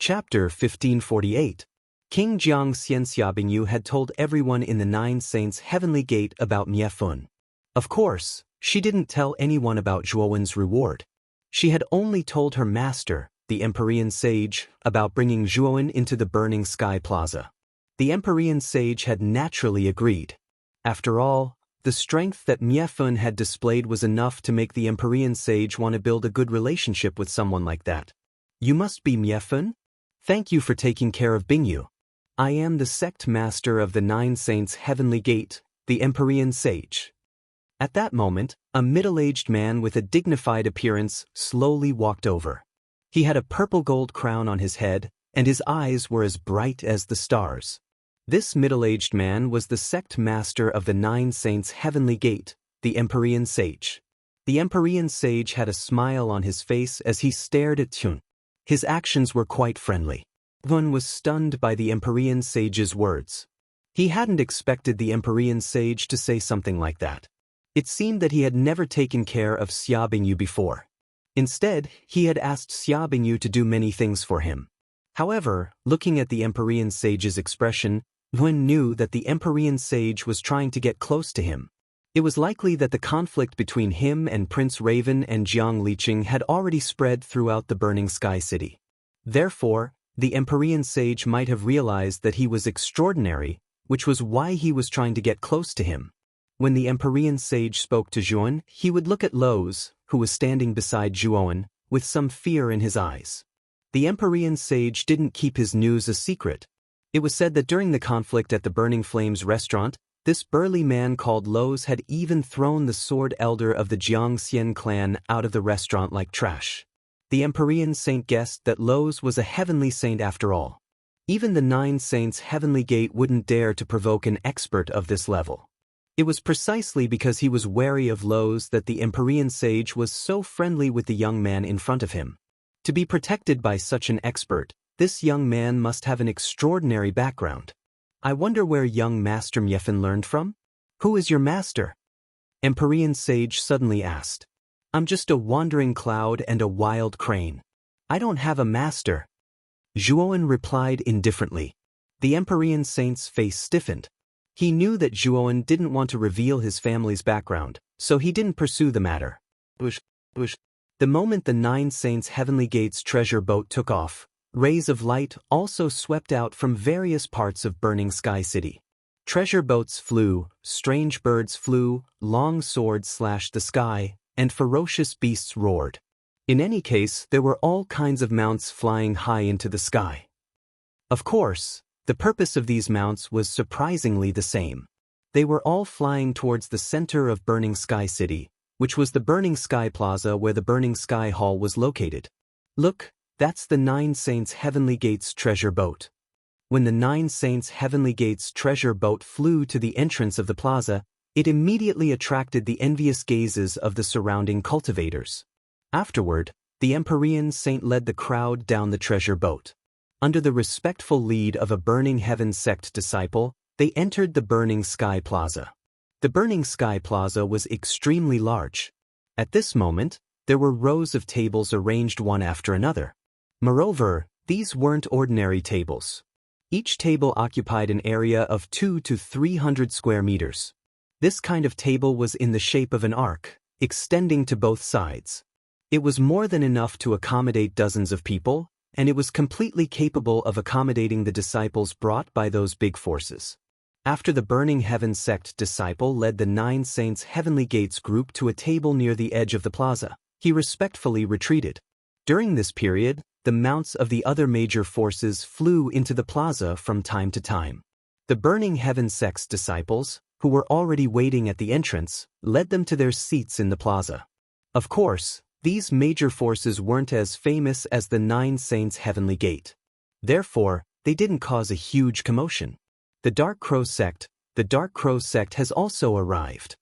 Chapter 1548. King Jiang Xianxiabingyu had told everyone in the Nine Saints' Heavenly Gate about Miefun. Of course, she didn't tell anyone about Zhuowen's reward. She had only told her master, the Empyrean sage, about bringing Zhuowen into the Burning Sky Plaza. The Empyrean sage had naturally agreed. After all, the strength that Miefun had displayed was enough to make the Empyrean sage want to build a good relationship with someone like that. You must be Miefun? Thank you for taking care of Bingyu. I am the sect master of the Nine Saints' Heavenly Gate, the Empyrean sage. At that moment, a middle-aged man with a dignified appearance slowly walked over. He had a purple gold crown on his head, and his eyes were as bright as the stars. This middle-aged man was the sect master of the Nine Saints' Heavenly Gate, the Empyrean sage. The Empyrean sage had a smile on his face as he stared at Chun. His actions were quite friendly. Chun was stunned by the Empyrean sage's words. He hadn't expected the Empyrean sage to say something like that. It seemed that he had never taken care of Xiabingyu before. Instead, he had asked Xiabingyu to do many things for him. However, looking at the Empyrean sage's expression, Chun knew that the Empyrean sage was trying to get close to him. It was likely that the conflict between him and Prince Raven and Jiang Liqing had already spread throughout the Burning Sky City. Therefore, the Empyrean sage might have realized that he was extraordinary, which was why he was trying to get close to him. When the Empyrean sage spoke to Zhuowen, he would look at Loz, who was standing beside Zhuowen, with some fear in his eyes. The Empyrean sage didn't keep his news a secret. It was said that during the conflict at the Burning Flames restaurant, this burly man called Loz had even thrown the sword elder of the Jiangxian clan out of the restaurant like trash. The Empyrean saint guessed that Loz was a heavenly saint after all. Even the Nine Saints' Heavenly Gate wouldn't dare to provoke an expert of this level. It was precisely because he was wary of Loz that the Empyrean sage was so friendly with the young man in front of him. To be protected by such an expert, this young man must have an extraordinary background. I wonder where young Master Miefun learned from? Who is your master? Empyrean sage suddenly asked. I'm just a wandering cloud and a wild crane. I don't have a master. Zhuowen replied indifferently. The Empyrean saint's face stiffened. He knew that Zhuowen didn't want to reveal his family's background, so he didn't pursue the matter. The moment the Nine Saints' Heavenly Gate's treasure boat took off, rays of light also swept out from various parts of Burning Sky City. Treasure boats flew, strange birds flew, long swords slashed the sky, and ferocious beasts roared. In any case, there were all kinds of mounts flying high into the sky. Of course, the purpose of these mounts was surprisingly the same. They were all flying towards the center of Burning Sky City, which was the Burning Sky Plaza where the Burning Sky Hall was located. Look, that's the Nine Saints' Heavenly Gate's treasure boat. When the Nine Saints' Heavenly Gate's treasure boat flew to the entrance of the plaza, it immediately attracted the envious gazes of the surrounding cultivators. Afterward, the Empyrean saint led the crowd down the treasure boat. Under the respectful lead of a Burning Heaven sect disciple, they entered the Burning Sky Plaza. The Burning Sky Plaza was extremely large. At this moment, there were rows of tables arranged one after another. Moreover, these weren't ordinary tables. Each table occupied an area of 200 to 300 square meters. This kind of table was in the shape of an arc, extending to both sides. It was more than enough to accommodate dozens of people, and it was completely capable of accommodating the disciples brought by those big forces. After the Burning Heaven sect disciple led the Nine Saints' Heavenly Gates group to a table near the edge of the plaza, he respectfully retreated. During this period, the mounts of the other major forces flew into the plaza from time to time. The Burning Heaven sect's disciples, who were already waiting at the entrance, led them to their seats in the plaza. Of course, these major forces weren't as famous as the Nine Saints' Heavenly Gate. Therefore, they didn't cause a huge commotion. The Dark Crow sect has also arrived.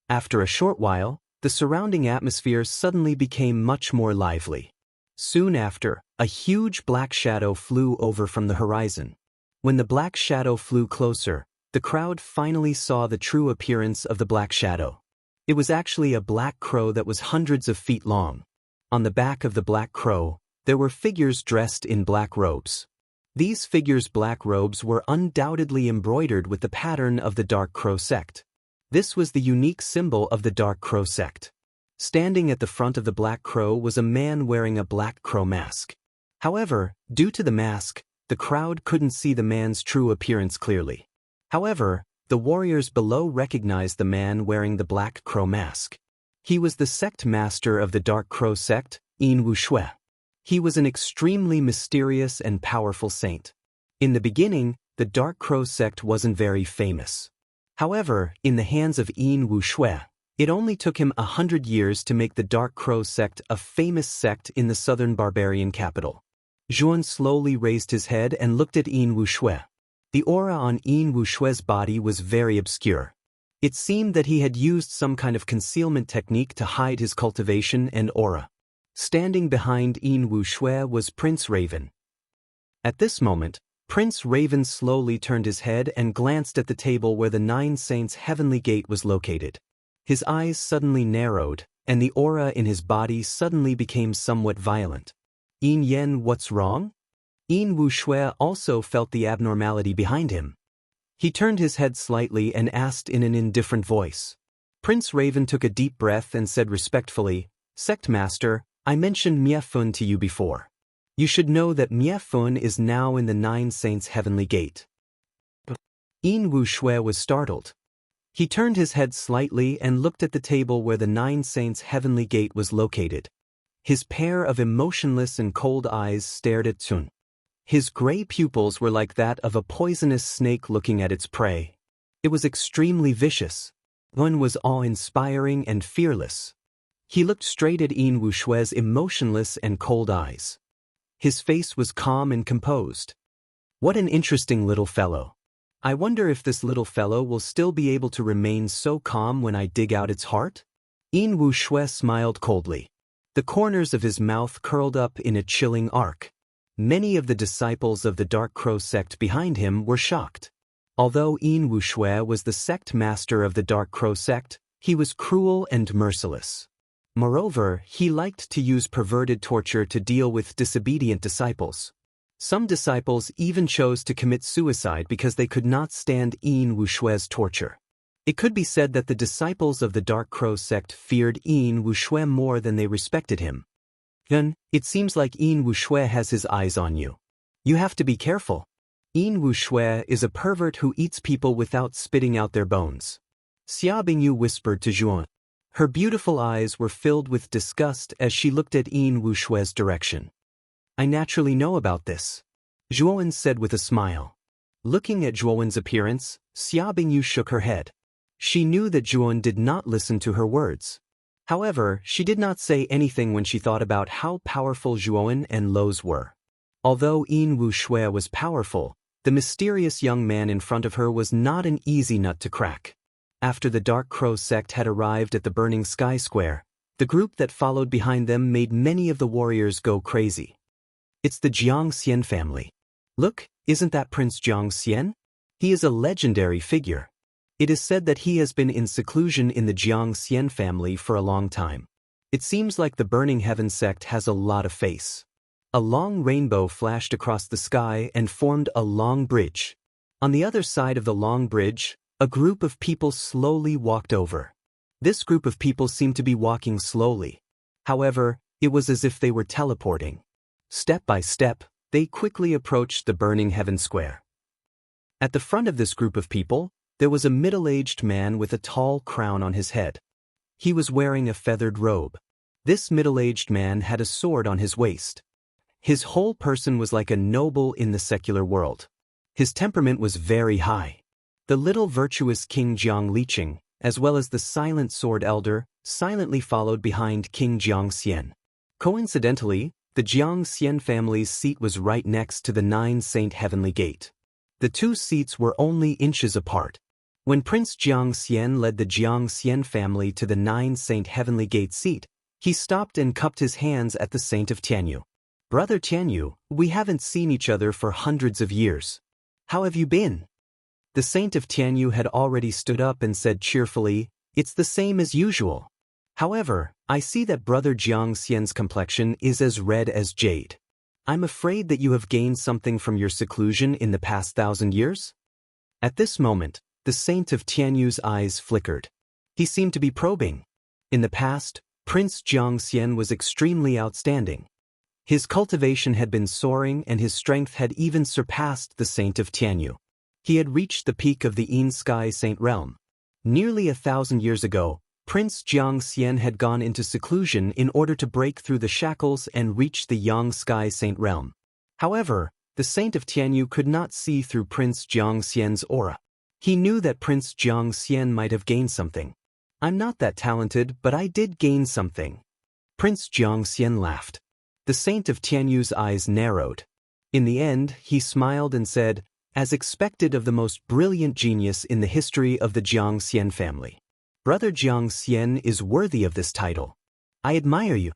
After a short while, the surrounding atmosphere suddenly became much more lively. Soon after, a huge black shadow flew over from the horizon. When the black shadow flew closer, the crowd finally saw the true appearance of the black shadow. It was actually a black crow that was hundreds of feet long. On the back of the black crow, there were figures dressed in black robes. These figures' black robes were undoubtedly embroidered with the pattern of the Dark Crow sect. This was the unique symbol of the Dark Crow sect. Standing at the front of the Black Crow was a man wearing a black crow mask. However, due to the mask, the crowd couldn't see the man's true appearance clearly. However, the warriors below recognized the man wearing the black crow mask. He was the sect master of the Dark Crow sect, Yin Wuxue. He was an extremely mysterious and powerful saint. In the beginning, the Dark Crow sect wasn't very famous. However, in the hands of Yin Wuxue, it only took him 100 years to make the Dark Crow sect a famous sect in the southern barbarian capital. Zhuan slowly raised his head and looked at Yin Wuxue. The aura on Yin Wuxue's body was very obscure. It seemed that he had used some kind of concealment technique to hide his cultivation and aura. Standing behind Yin Wuxue was Prince Raven. At this moment, Prince Raven slowly turned his head and glanced at the table where the Nine Saints' heavenly gate was located. His eyes suddenly narrowed, and the aura in his body suddenly became somewhat violent. Yin Yen, what's wrong? Yin Wuxue also felt the abnormality behind him. He turned his head slightly and asked in an indifferent voice. Prince Raven took a deep breath and said respectfully, "Sect Master, I mentioned Miefun to you before. You should know that Miefun is now in the Nine Saints' heavenly gate." Yin Wuxue was startled. He turned his head slightly and looked at the table where the Nine Saints' heavenly gate was located. His pair of emotionless and cold eyes stared at Zun. His gray pupils were like that of a poisonous snake looking at its prey. It was extremely vicious. Zun was awe-inspiring and fearless. He looked straight at Yin Wuxue's emotionless and cold eyes. His face was calm and composed. What an interesting little fellow. I wonder if this little fellow will still be able to remain so calm when I dig out its heart? Yin Wuxue smiled coldly. The corners of his mouth curled up in a chilling arc. Many of the disciples of the Dark Crow sect behind him were shocked. Although Yin Wuxue was the sect master of the Dark Crow sect, he was cruel and merciless. Moreover, he liked to use perverted torture to deal with disobedient disciples. Some disciples even chose to commit suicide because they could not stand Yin Wuxue's torture. It could be said that the disciples of the Dark Crow sect feared Yin Wuxue more than they respected him. Then, it seems like Yin Wuxue has his eyes on you. You have to be careful. Yin Wuxue is a pervert who eats people without spitting out their bones. Xia Bingyu whispered to Zhuan. Her beautiful eyes were filled with disgust as she looked at Yin Wuxue's direction. I naturally know about this, Zhuan said with a smile. Looking at Zhuan's appearance, Xia Bingyu shook her head. She knew that Zhuan did not listen to her words. However, she did not say anything when she thought about how powerful Zhuan and Lo's were. Although Yin Wuxue was powerful, the mysterious young man in front of her was not an easy nut to crack. After the Dark Crow sect had arrived at the burning sky square, the group that followed behind them made many of the warriors go crazy. It's the Jiang Xian family. Look, isn't that Prince Jiang Xian? He is a legendary figure. It is said that he has been in seclusion in the Jiang Xian family for a long time. It seems like the Burning Heaven sect has a lot of face. A long rainbow flashed across the sky and formed a long bridge. On the other side of the long bridge, a group of people slowly walked over. This group of people seemed to be walking slowly. However, it was as if they were teleporting. Step by step, they quickly approached the Burning Heaven Square. At the front of this group of people, there was a middle-aged man with a tall crown on his head. He was wearing a feathered robe. This middle-aged man had a sword on his waist. His whole person was like a noble in the secular world. His temperament was very high. The little virtuous King Jiang Liqing, as well as the silent sword elder, silently followed behind King Jiang Xian. Coincidentally, the Jiang Xian family's seat was right next to the Nine Saint Heavenly Gate. The two seats were only inches apart. When Prince Jiang Xian led the Jiang Xian family to the Nine Saint Heavenly Gate seat, he stopped and cupped his hands at the Saint of Tianyu. Brother Tianyu, we haven't seen each other for hundreds of years. How have you been? The Saint of Tianyu had already stood up and said cheerfully, It's the same as usual. However, I see that Brother Jiang Xian's complexion is as red as jade. I'm afraid that you have gained something from your seclusion in the past 1,000 years? At this moment, the saint of Tianyu's eyes flickered. He seemed to be probing. In the past, Prince Jiang Xian was extremely outstanding. His cultivation had been soaring and his strength had even surpassed the saint of Tianyu. He had reached the peak of the Yin Sky Saint realm. Nearly 1,000 years ago, Prince Jiang Xian had gone into seclusion in order to break through the shackles and reach the Yang Sky Saint realm. However, the saint of Tianyu could not see through Prince Jiang Xian's aura. He knew that Prince Jiang Xian might have gained something. I'm not that talented, but I did gain something. Prince Jiang Xian laughed. The saint of Tianyu's eyes narrowed. In the end, he smiled and said, as expected of the most brilliant genius in the history of the Jiang Xian family. Brother Jiang Xian is worthy of this title. I admire you.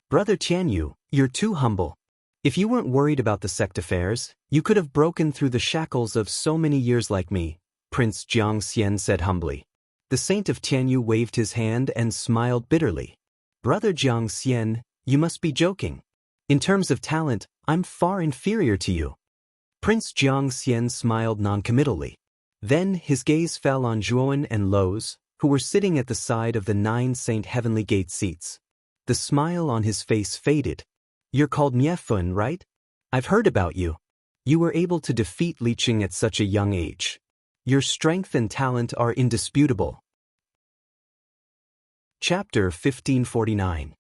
Brother Tianyu, you're too humble. If you weren't worried about the sect affairs, you could have broken through the shackles of so many years like me, Prince Jiang Xian said humbly. The saint of Tianyu waved his hand and smiled bitterly. Brother Jiang Xian, you must be joking. In terms of talent, I'm far inferior to you. Prince Jiang Xian smiled noncommittally. Then his gaze fell on Zhuowen and Lo's, who were sitting at the side of the 9 Saint Heavenly Gate seats. The smile on his face faded. You're called Miefun, right? I've heard about you. You were able to defeat Li Qing at such a young age. Your strength and talent are indisputable. Chapter 1549.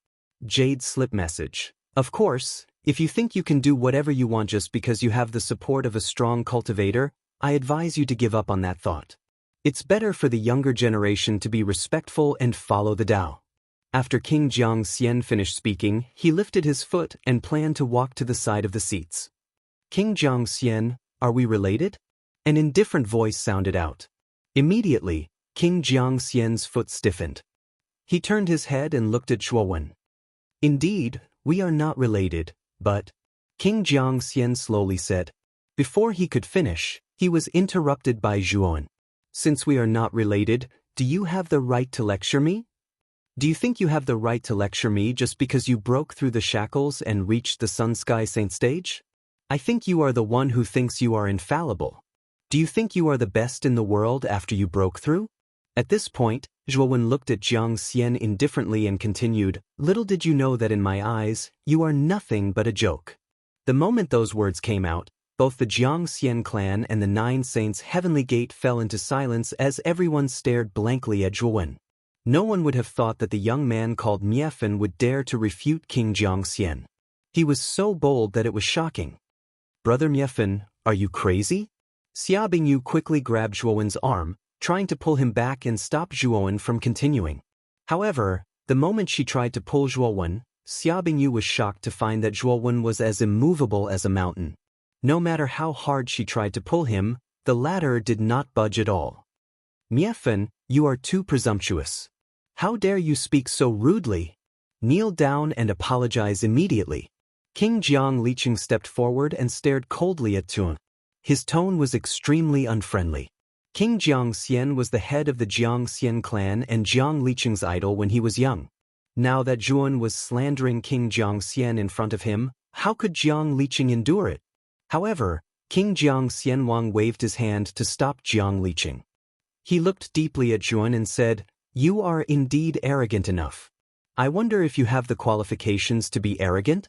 Jade Slip Message. Of course, if you think you can do whatever you want just because you have the support of a strong cultivator, I advise you to give up on that thought. It's better for the younger generation to be respectful and follow the Tao. After King Jiang Xian finished speaking, he lifted his foot and planned to walk to the side of the seats. King Jiang Xian, are we related? An indifferent voice sounded out. Immediately, King Jiang Xian's foot stiffened. He turned his head and looked at Zhuowen. Indeed, we are not related, but, King Jiang Xian slowly said. Before he could finish, he was interrupted by Zhuowen. Since we are not related, do you have the right to lecture me? Do you think you have the right to lecture me just because you broke through the shackles and reached the Sun Sky Saint stage? I think you are the one who thinks you are infallible. Do you think you are the best in the world after you broke through? At this point, Zhuowen looked at Jiang Xian indifferently and continued, little did you know that in my eyes, you are nothing but a joke. The moment those words came out, both the Jiang Xian clan and the 9 Saints' Heavenly Gate fell into silence as everyone stared blankly at Zhuowen. No one would have thought that the young man called Miefun would dare to refute King Jiang Xian. He was so bold that it was shocking. Brother Miefun, are you crazy? Xia Bingyu quickly grabbed Zhuowen's arm, trying to pull him back and stop Zhuowen from continuing. However, the moment she tried to pull Zhuowen, Xia Bingyu was shocked to find that Zhuowen was as immovable as a mountain. No matter how hard she tried to pull him, the latter did not budge at all. Miefun, you are too presumptuous. How dare you speak so rudely? Kneel down and apologize immediately. King Jiang Liqing stepped forward and stared coldly at Tuan. His tone was extremely unfriendly. King Jiang Xian was the head of the Jiang Xian clan and Jiang Liqing's idol when he was young. Now that Zhuowen was slandering King Jiang Xian in front of him, how could Jiang Liqing endure it? However, King Jiang Xianwang waved his hand to stop Jiang Liqing. He looked deeply at Zhuowen and said, you are indeed arrogant enough. I wonder if you have the qualifications to be arrogant?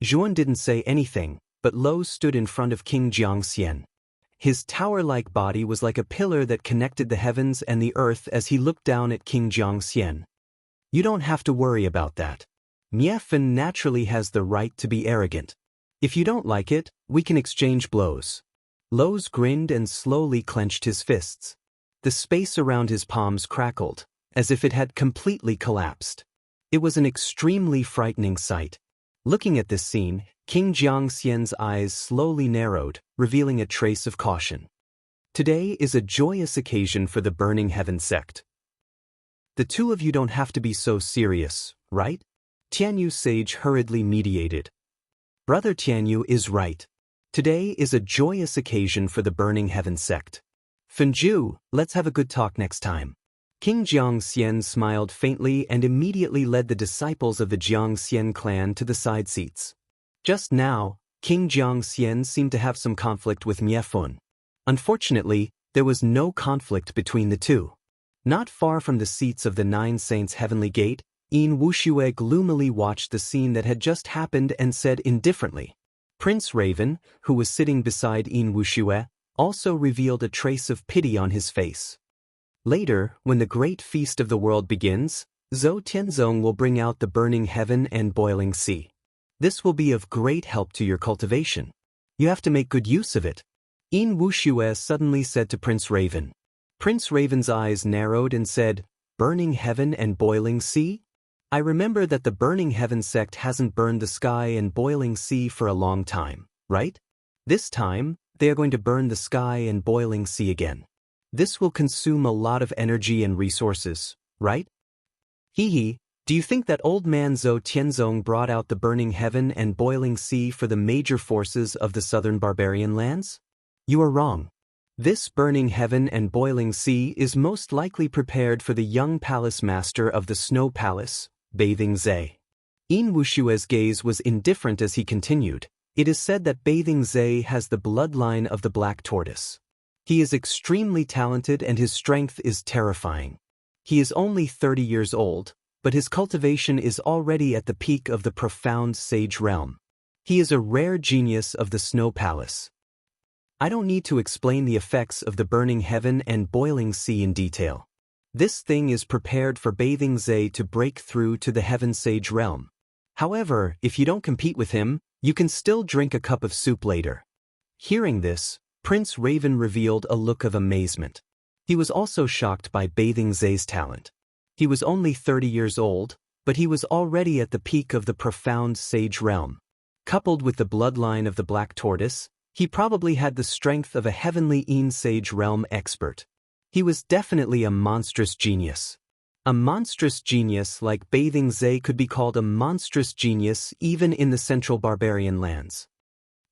Zhuowen didn't say anything, but Lo stood in front of King Jiang Xian. His tower-like body was like a pillar that connected the heavens and the earth as he looked down at King Jiang Xian. You don't have to worry about that. Miefun naturally has the right to be arrogant. If you don't like it, we can exchange blows. Lo's grinned and slowly clenched his fists. The space around his palms crackled, as if it had completely collapsed. It was an extremely frightening sight. Looking at this scene, King Jiang Xian's eyes slowly narrowed, revealing a trace of caution. Today is a joyous occasion for the Burning Heaven sect. The two of you don't have to be so serious, right? Tianyu sage hurriedly mediated. Brother Tianyu is right. Today is a joyous occasion for the Burning Heaven sect. Fenju, let's have a good talk next time. King Jiangxian smiled faintly and immediately led the disciples of the Jiangxian clan to the side seats. Just now, King Jiangxian seemed to have some conflict with Miefun. Unfortunately, there was no conflict between the two. Not far from the seats of the Nine Saints' Heavenly Gate, Yin Wuxue gloomily watched the scene that had just happened and said indifferently. Prince Raven, who was sitting beside Yin Wuxue, also revealed a trace of pity on his face. Later, when the great feast of the world begins, Zhou Tianzong will bring out the burning heaven and boiling sea. This will be of great help to your cultivation. You have to make good use of it. Yin Wuxue suddenly said to Prince Raven. Prince Raven's eyes narrowed and said, "Burning heaven and boiling sea? I remember that the burning heaven sect hasn't burned the sky and boiling sea for a long time, right? This time, they are going to burn the sky and boiling sea again. This will consume a lot of energy and resources, right? Hee, do you think that old man Zhou Tianzong brought out the burning heaven and boiling sea for the major forces of the southern barbarian lands? You are wrong. This burning heaven and boiling sea is most likely prepared for the young palace master of the Snow Palace, Bathing Zhe. Yin Wushue's gaze was indifferent as he continued. It is said that Bathing Zhe has the bloodline of the Black Tortoise. He is extremely talented and his strength is terrifying. He is only 30 years old, but his cultivation is already at the peak of the profound sage realm. He is a rare genius of the Snow Palace. I don't need to explain the effects of the burning heaven and boiling sea in detail. This thing is prepared for Bathing Zhe to break through to the heaven sage realm. However, if you don't compete with him, you can still drink a cup of soup later. Hearing this, Prince Raven revealed a look of amazement. He was also shocked by Bathing Zhe's talent. He was only 30 years old, but he was already at the peak of the profound sage realm. Coupled with the bloodline of the Black Tortoise, he probably had the strength of a heavenly Yin sage realm expert. He was definitely a monstrous genius. A monstrous genius like Bathing Zhe could be called a monstrous genius even in the central barbarian lands.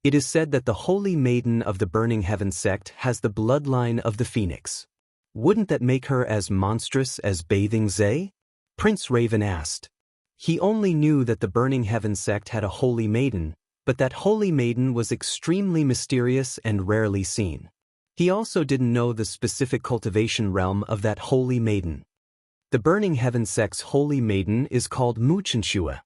It is said that the Holy Maiden of the Burning Heaven sect has the bloodline of the Phoenix. Wouldn't that make her as monstrous as Bathing Zhe? Prince Raven asked. He only knew that the Burning Heaven sect had a Holy Maiden, but that Holy Maiden was extremely mysterious and rarely seen. He also didn't know the specific cultivation realm of that Holy Maiden. The Burning Heaven sect's Holy Maiden is called Muchenshua.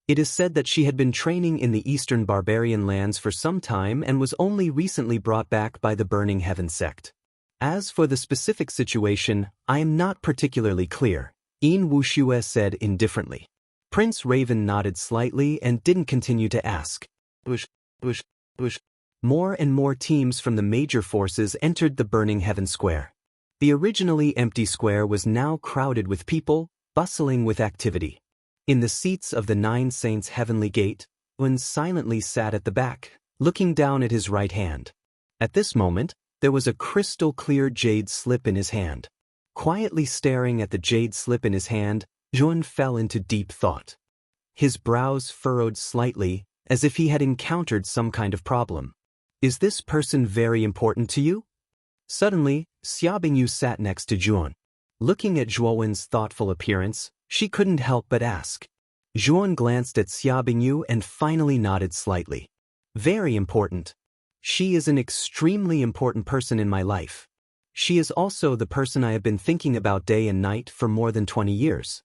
It is said that she had been training in the eastern barbarian lands for some time and was only recently brought back by the Burning Heaven sect. As for the specific situation, I am not particularly clear, Yin Wuxue said indifferently. Prince Raven nodded slightly and didn't continue to ask. More and more teams from the major forces entered the Burning Heaven Square. The originally empty square was now crowded with people, bustling with activity. In the seats of the Nine Saints' Heavenly Gate, Wen silently sat at the back, looking down at his right hand. At this moment, there was a crystal-clear jade slip in his hand. Quietly staring at the jade slip in his hand, Zhuan fell into deep thought. His brows furrowed slightly, as if he had encountered some kind of problem. Is this person very important to you? Suddenly, Xia Bingyu sat next to Zhuan. Looking at Zhuowen's thoughtful appearance, she couldn't help but ask. Zhuan glanced at Xia Bingyu and finally nodded slightly. Very important. She is an extremely important person in my life. She is also the person I have been thinking about day and night for more than 20 years.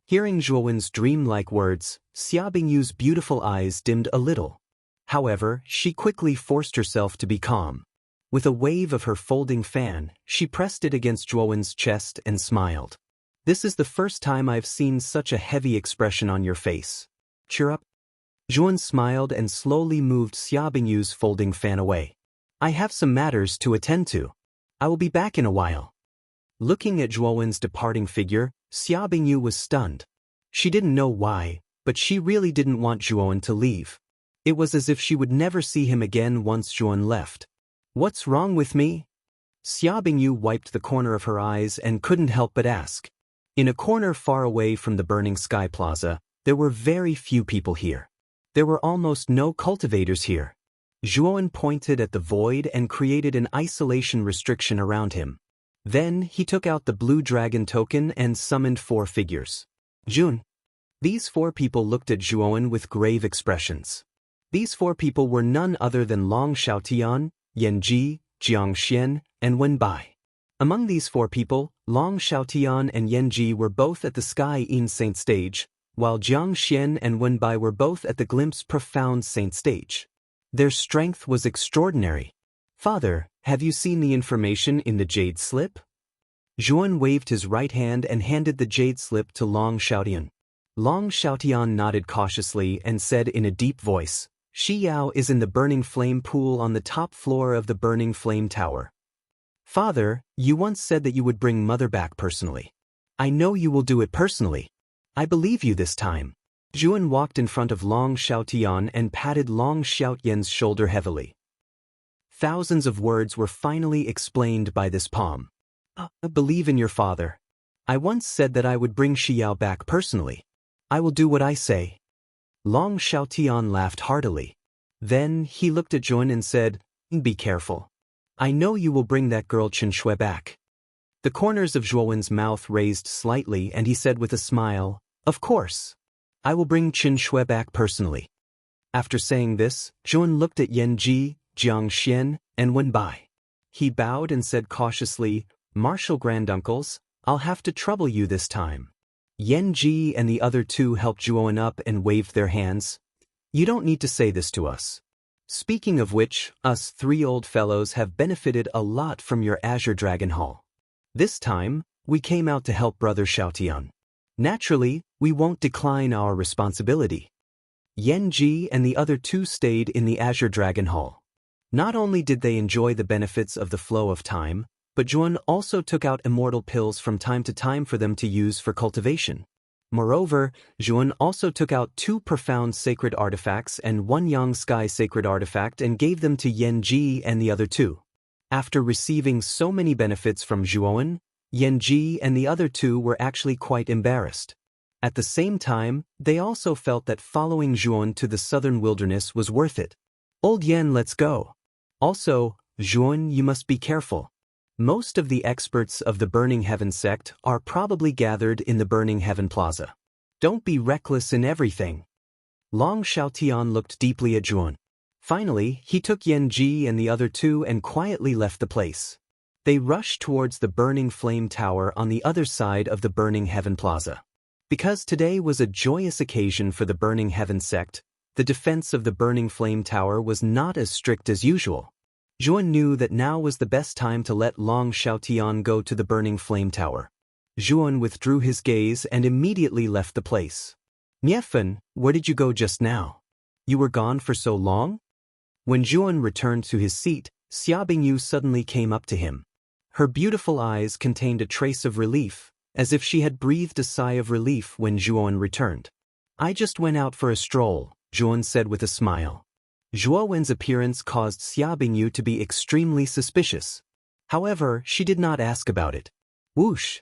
Hearing Zhuowen's dreamlike words, Xia Bingyu's beautiful eyes dimmed a little. However, she quickly forced herself to be calm. With a wave of her folding fan, she pressed it against Zhuowen's chest and smiled. This is the first time I've seen such a heavy expression on your face. Cheer up. Zhuan smiled and slowly moved Xia Bingyu's folding fan away. I have some matters to attend to. I will be back in a while. Looking at Zhuowen's departing figure, Xia Bingyu was stunned. She didn't know why, but she really didn't want Zhuowen to leave. It was as if she would never see him again once Zhuowen left. What's wrong with me? Xia Bingyu wiped the corner of her eyes and couldn't help but ask. In a corner far away from the burning sky plaza, there were very few people here. There were almost no cultivators here. Zhuowen pointed at the void and created an isolation restriction around him. Then he took out the blue dragon token and summoned 4 figures. Jun. These 4 people looked at Zhuowen with grave expressions. These 4 people were none other than Long Xiaotian, Yan Ji, Jiang Xian, and Wen Bai. Among these 4 people, Long Xiaotian and Yan Ji were both at the Sky In Saint stage, while Jiang Xian and Wen Bai were both at the Glimpse Profound Saint stage. Their strength was extraordinary. Father, have you seen the information in the jade slip? Zhuowen waved his right hand and handed the jade slip to Long Xiaotian. Long Xiaotian nodded cautiously and said in a deep voice, Shi Yao is in the burning flame pool on the top floor of the burning flame tower. Father, you once said that you would bring Mother back personally. I know you will do it personally. I believe you this time. Zhuowen walked in front of Long Xiaotian and patted Long Xiaotian's shoulder heavily. Thousands of words were finally explained by this palm. Believe in your father. I once said that I would bring Shi Yao back personally. I will do what I say. Long Xiaotian laughed heartily. Then he looked at Zhuowen and said, Be careful. I know you will bring that girl Chen Shui back. The corners of Zhuowen's mouth raised slightly and he said with a smile, Of course. I will bring Chen Shui back personally. After saying this, Zhuowen looked at Yan Ji, Jiang Xian, and Wen Bai. He bowed and said cautiously, Martial granduncles, I'll have to trouble you this time. Yan Ji and the other 2 helped Zhuowen up and waved their hands. You don't need to say this to us. Speaking of which, us 3 old fellows have benefited a lot from your Azure Dragon Hall. This time, we came out to help Brother Xiaotian. Naturally, we won't decline our responsibility. Yan Ji and the other 2 stayed in the Azure Dragon Hall. Not only did they enjoy the benefits of the flow of time, but Zhuowen also took out immortal pills from time to time for them to use for cultivation. Moreover, Zhuowen also took out 2 profound sacred artifacts and 1 Yang Sky sacred artifact and gave them to Yan Ji and the other 2. After receiving so many benefits from Zhuowen, Yan Ji and the other 2 were actually quite embarrassed. At the same time, they also felt that following Zhuowen to the southern wilderness was worth it. Old Yan, let's go. Also, Zhuowen, you must be careful. Most of the experts of the Burning Heaven sect are probably gathered in the Burning Heaven Plaza. Don't be reckless in everything. Long Xiaotian looked deeply at Zhuowen. Finally, he took Yan Ji and the other 2 and quietly left the place. They rushed towards the Burning Flame Tower on the other side of the Burning Heaven Plaza. Because today was a joyous occasion for the Burning Heaven sect, the defense of the Burning Flame Tower was not as strict as usual. Zhuowen knew that now was the best time to let Long Xiaotian go to the Burning Flame Tower. Zhuowen withdrew his gaze and immediately left the place. Miefan, where did you go just now? You were gone for so long? When Zhuowen returned to his seat, Xia Bingyu suddenly came up to him. Her beautiful eyes contained a trace of relief, as if she had breathed a sigh of relief when Zhuowen returned. I just went out for a stroll, Zhuowen said with a smile. Zhuowen's appearance caused Xia Bingyu to be extremely suspicious. However, she did not ask about it. Whoosh!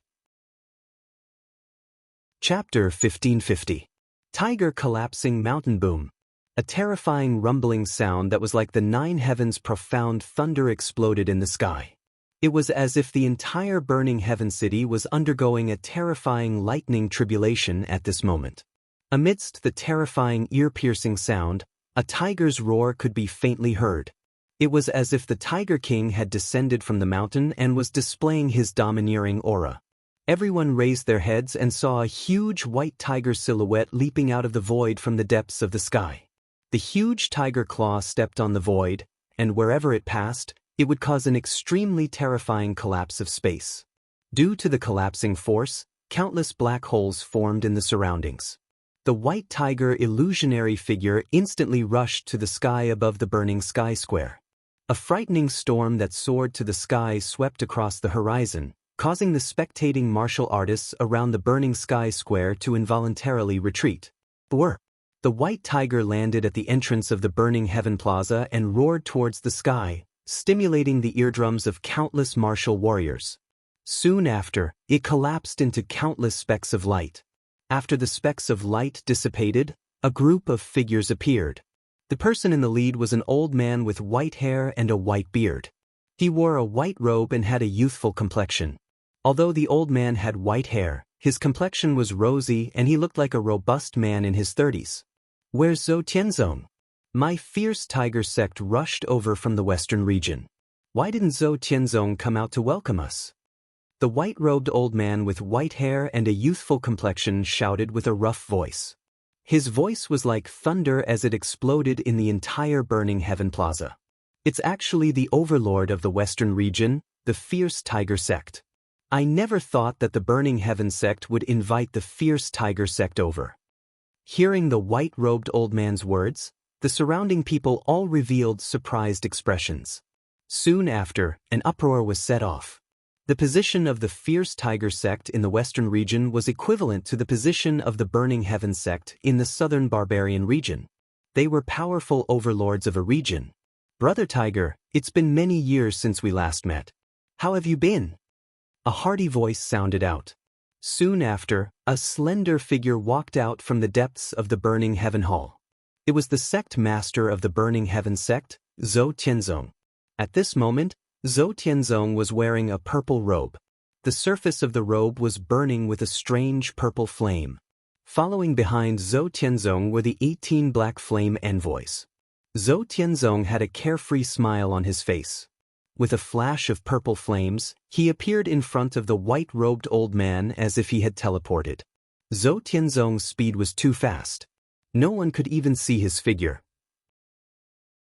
Chapter 1550. Tiger Collapsing Mountain Boom. A terrifying rumbling sound that was like the 9 heavens' profound thunder exploded in the sky. It was as if the entire Burning Heaven city was undergoing a terrifying lightning tribulation at this moment. Amidst the terrifying ear-piercing sound, a tiger's roar could be faintly heard. It was as if the Tiger King had descended from the mountain and was displaying his domineering aura. Everyone raised their heads and saw a huge white tiger silhouette leaping out of the void from the depths of the sky. The huge tiger claw stepped on the void, and wherever it passed, it would cause an extremely terrifying collapse of space. Due to the collapsing force, countless black holes formed in the surroundings. The white tiger illusionary figure instantly rushed to the sky above the burning sky square. A frightening storm that soared to the sky swept across the horizon, causing the spectating martial artists around the burning sky square to involuntarily retreat. The white tiger landed at the entrance of the Burning Heaven Plaza and roared towards the sky, stimulating the eardrums of countless martial warriors. Soon after, it collapsed into countless specks of light. After the specks of light dissipated, a group of figures appeared. The person in the lead was an old man with white hair and a white beard. He wore a white robe and had a youthful complexion. Although the old man had white hair, his complexion was rosy and he looked like a robust man in his 30s. "Where's Zhou Tianzong?" My fierce tiger sect rushed over from the western region. "Why didn't Zhou Tianzong come out to welcome us?" The white-robed old man with white hair and a youthful complexion shouted with a rough voice. His voice was like thunder as it exploded in the entire Burning Heaven Plaza. "It's actually the overlord of the western region, the fierce tiger sect. I never thought that the Burning Heaven sect would invite the fierce tiger sect over." Hearing the white-robed old man's words, the surrounding people all revealed surprised expressions. Soon after, an uproar was set off. The position of the fierce tiger sect in the western region was equivalent to the position of the Burning Heaven sect in the southern barbarian region. They were powerful overlords of a region. "Brother Tiger, it's been many years since we last met. How have you been?" A hearty voice sounded out. Soon after, a slender figure walked out from the depths of the Burning Heaven Hall. It was the sect master of the Burning Heaven sect, Zhou Tianzong. At this moment, Zhou Tianzong was wearing a purple robe. The surface of the robe was burning with a strange purple flame. Following behind Zhou Tianzong were the 18 black flame envoys. Zhou Tianzong had a carefree smile on his face. With a flash of purple flames, he appeared in front of the white-robed old man as if he had teleported. Zhou Tianzong's speed was too fast. No one could even see his figure.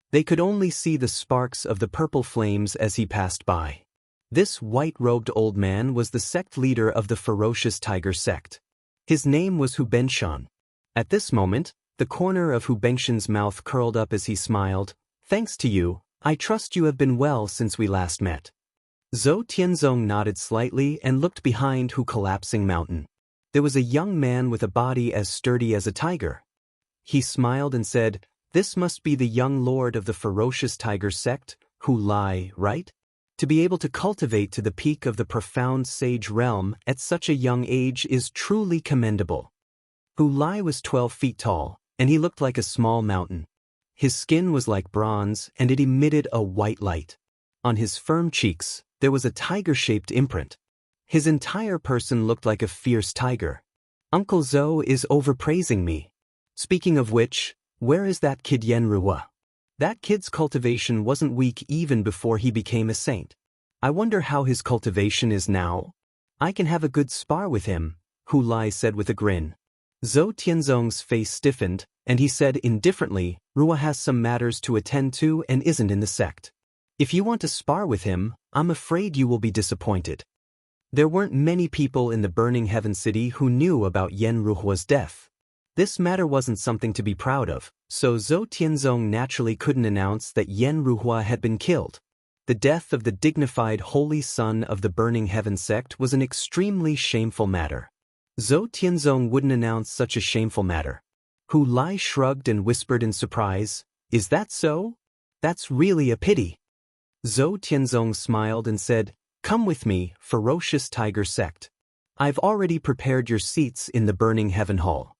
They could only see the sparks of the purple flames as he passed by. This white-robed old man was the sect leader of the ferocious tiger sect. His name was Hu Benshan. At this moment, the corner of Hu Benshan's mouth curled up as he smiled. "Thanks to you, I trust you have been well since we last met." Zhou Tianzong nodded slightly and looked behind Hu collapsing mountain. There was a young man with a body as sturdy as a tiger. He smiled and said, "This must be the young lord of the ferocious tiger sect, Hu Lai, right? To be able to cultivate to the peak of the profound sage realm at such a young age is truly commendable." Hu Lai was 12 feet tall, and he looked like a small mountain. His skin was like bronze, and it emitted a white light. On his firm cheeks, there was a tiger-shaped imprint. His entire person looked like a fierce tiger. "Uncle Zhou is overpraising me. Speaking of which, where is that kid Yen Ruwa? That kid's cultivation wasn't weak even before he became a saint. I wonder how his cultivation is now. I can have a good spar with him," Hu Lai said with a grin. Zhou Tianzong's face stiffened, and he said indifferently, "Ruwa has some matters to attend to and isn't in the sect. If you want to spar with him, I'm afraid you will be disappointed." There weren't many people in the Burning Heaven City who knew about Yen Ruhua's death. This matter wasn't something to be proud of, so Zhou Tianzong naturally couldn't announce that Yen Ruhua had been killed. The death of the dignified holy son of the Burning Heaven sect was an extremely shameful matter. Zhou Tianzong wouldn't announce such a shameful matter. Hu Lai shrugged and whispered in surprise, "Is that so? That's really a pity." Zhou Tianzong smiled and said, "Come with me, ferocious tiger sect. I've already prepared your seats in the Burning Heaven Hall."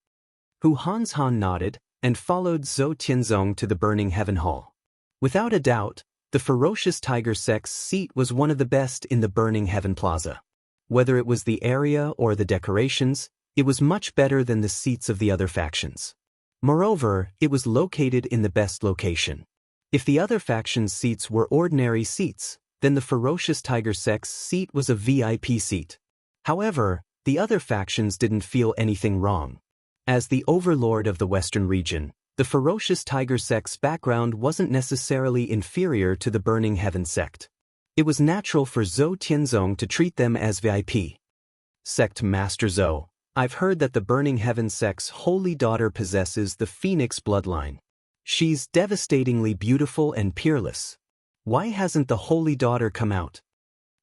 Hu Han nodded and followed Zhou Tianzong to the Burning Heaven Hall. Without a doubt, the ferocious tiger sect's seat was one of the best in the Burning Heaven Plaza. Whether it was the area or the decorations, it was much better than the seats of the other factions. Moreover, it was located in the best location. If the other faction's seats were ordinary seats, then the ferocious tiger sect's seat was a VIP seat. However, the other factions didn't feel anything wrong. As the overlord of the Western region, the ferocious tiger sect's background wasn't necessarily inferior to the Burning Heaven sect. It was natural for Zhou Tianzong to treat them as VIP. "Sect Master Zhou, I've heard that the Burning Heaven sect's holy daughter possesses the Phoenix bloodline. She's devastatingly beautiful and peerless. Why hasn't the holy daughter come out?"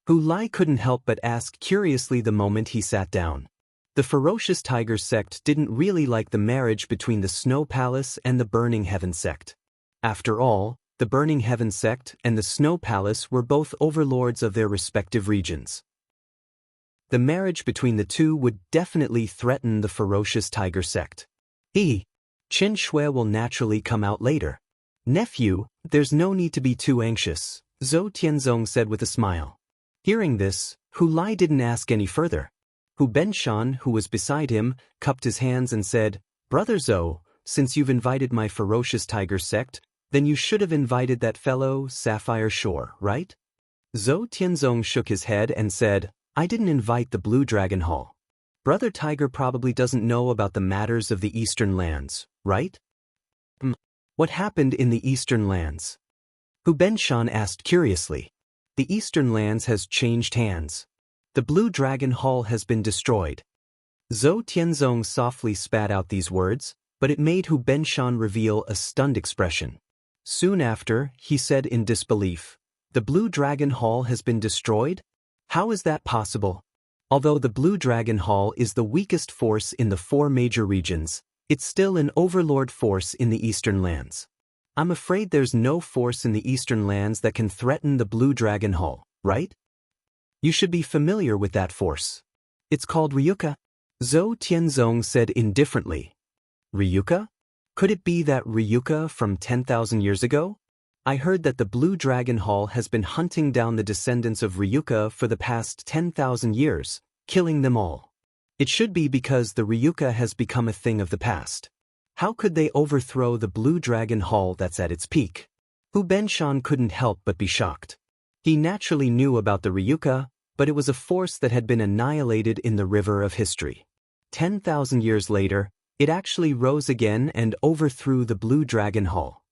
Hu Lai couldn't help but ask curiously the moment he sat down. The ferocious tiger sect didn't really like the marriage between the Snow Palace and the Burning Heaven sect. After all, the Burning Heaven sect and the Snow Palace were both overlords of their respective regions. The marriage between the two would definitely threaten the ferocious tiger sect. Qin Shui will naturally come out later. "Nephew, there's no need to be too anxious. Zhou Tianzong said with a smile. Hearing this, Hu Lai didn't ask any further. Hu Benshan, who was beside him, cupped his hands and said, Brother Zhou, since you've invited my ferocious tiger sect, then you should have invited that fellow, Sapphire Shore, right? Zhou Tianzong shook his head and said, I didn't invite the Blue Dragon Hall. Brother Tiger probably doesn't know about the matters of the Eastern Lands, right? What happened in the Eastern Lands? Hu Benshan asked curiously. The Eastern Lands has changed hands. The Blue Dragon Hall has been destroyed. Zhou Tianzong softly spat out these words, but it made Hu Benshan reveal a stunned expression. Soon after, he said in disbelief, The Blue Dragon Hall has been destroyed? How is that possible? Although the Blue Dragon Hall is the weakest force in the 4 major regions, it's still an overlord force in the Eastern Lands. I'm afraid there's no force in the Eastern Lands that can threaten the Blue Dragon Hall, right? You should be familiar with that force. It's called Ryuka. Zhou Tianzong said indifferently. Ryuka? Could it be that Ryuka from 10,000 years ago? I heard that the Blue Dragon Hall has been hunting down the descendants of Ryuka for the past 10,000 years, killing them all. It should be because the Ryuka has become a thing of the past. How could they overthrow the Blue Dragon Hall that's at its peak? Hu Benshan couldn't help but be shocked. He naturally knew about the Ryuka, but it was a force that had been annihilated in the river of history. 10,000 years later, it actually rose again and overthrew the Blue Dragon Hall.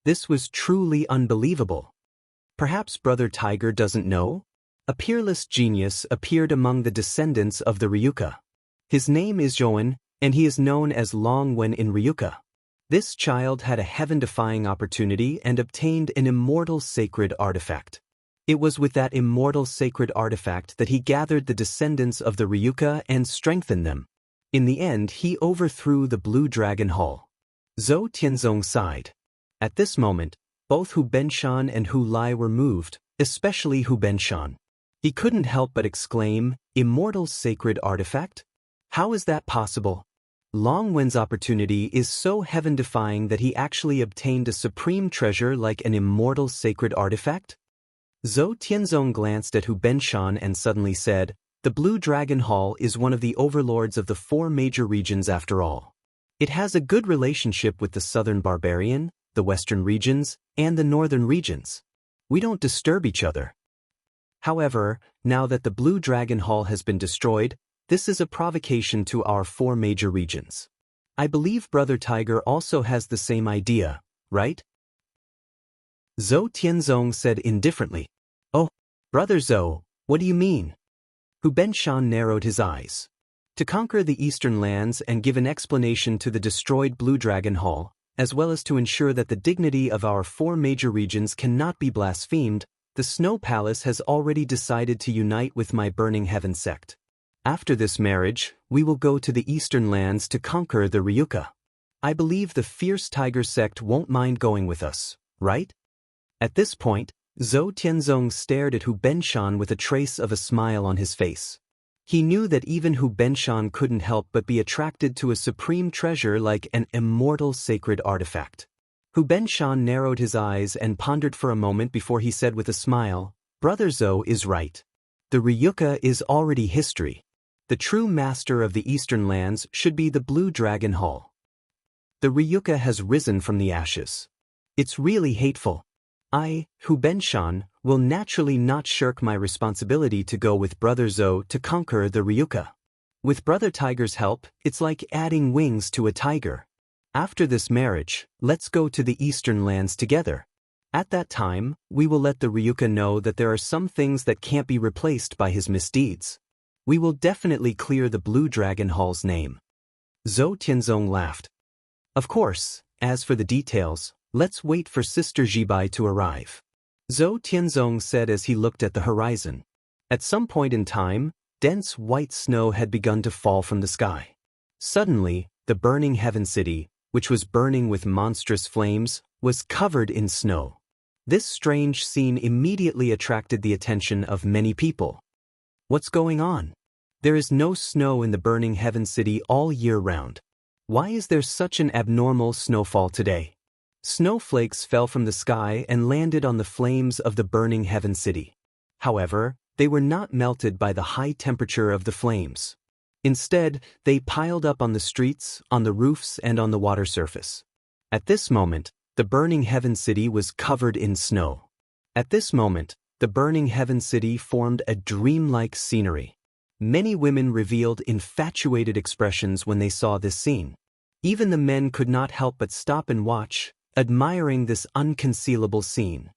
This was truly unbelievable. Perhaps Brother Tiger doesn't know? A peerless genius appeared among the descendants of the Ryuka. His name is Zhouwen, and he is known as Long Wen in Ryuka. This child had a heaven-defying opportunity and obtained an immortal sacred artifact. It was with that immortal sacred artifact that he gathered the descendants of the Ryuka and strengthened them. In the end, he overthrew the Blue Dragon Hall. Zhou Tianzong sighed. At this moment, both Hu Benshan and Hu Lai were moved, especially Hu Benshan. He couldn't help but exclaim, Immortal sacred artifact? How is that possible? Long Wen's opportunity is so heaven-defying that he actually obtained a supreme treasure like an immortal sacred artifact? Zhou Tianzong glanced at Hu Benshan and suddenly said, The Blue Dragon Hall is one of the overlords of the 4 major regions after all. It has a good relationship with the southern barbarian, the western regions, and the northern regions. We don't disturb each other. However, now that the Blue Dragon Hall has been destroyed, this is a provocation to our 4 major regions. I believe Brother Tiger also has the same idea, right? Zhou Tianzong said indifferently. Oh, Brother Zhou, what do you mean? Hu Benshan narrowed his eyes. To conquer the Eastern Lands and give an explanation to the destroyed Blue Dragon Hall, as well as to ensure that the dignity of our 4 major regions cannot be blasphemed, the Snow Palace has already decided to unite with my Burning Heaven sect. After this marriage, we will go to the Eastern Lands to conquer the Ryuka. I believe the fierce Tiger sect won't mind going with us, right? At this point, Zhou Tianzong stared at Hu Benshan with a trace of a smile on his face. He knew that even Hu Benshan couldn't help but be attracted to a supreme treasure like an immortal sacred artifact. Hu Benshan narrowed his eyes and pondered for a moment before he said with a smile, Brother Zhou is right. The Ryuka is already history. The true master of the Eastern Lands should be the Blue Dragon Hall. The Ryuka has risen from the ashes. It's really hateful. I, Hu Benshan, will naturally not shirk my responsibility to go with Brother Zhou to conquer the Ryuka. With Brother Tiger's help, it's like adding wings to a tiger. After this marriage, let's go to the Eastern Lands together. At that time, we will let the Ryuka know that there are some things that can't be replaced by his misdeeds. We will definitely clear the Blue Dragon Hall's name. Zhou Tianzong laughed. Of course, as for the details, let's wait for Sister Jibai to arrive. Zhou Tianzong said as he looked at the horizon. At some point in time, dense white snow had begun to fall from the sky. Suddenly, the burning heaven city, which was burning with monstrous flames, was covered in snow. This strange scene immediately attracted the attention of many people. What's going on? There is no snow in the burning heaven city all year round. Why is there such an abnormal snowfall today? Snowflakes fell from the sky and landed on the flames of the burning heaven city. However, they were not melted by the high temperature of the flames. Instead, they piled up on the streets, on the roofs, and on the water surface. At this moment, the burning heaven city was covered in snow. At this moment, the burning heaven city formed a dreamlike scenery. Many women revealed infatuated expressions when they saw this scene. Even the men could not help but stop and watch, admiring this unconcealable scene.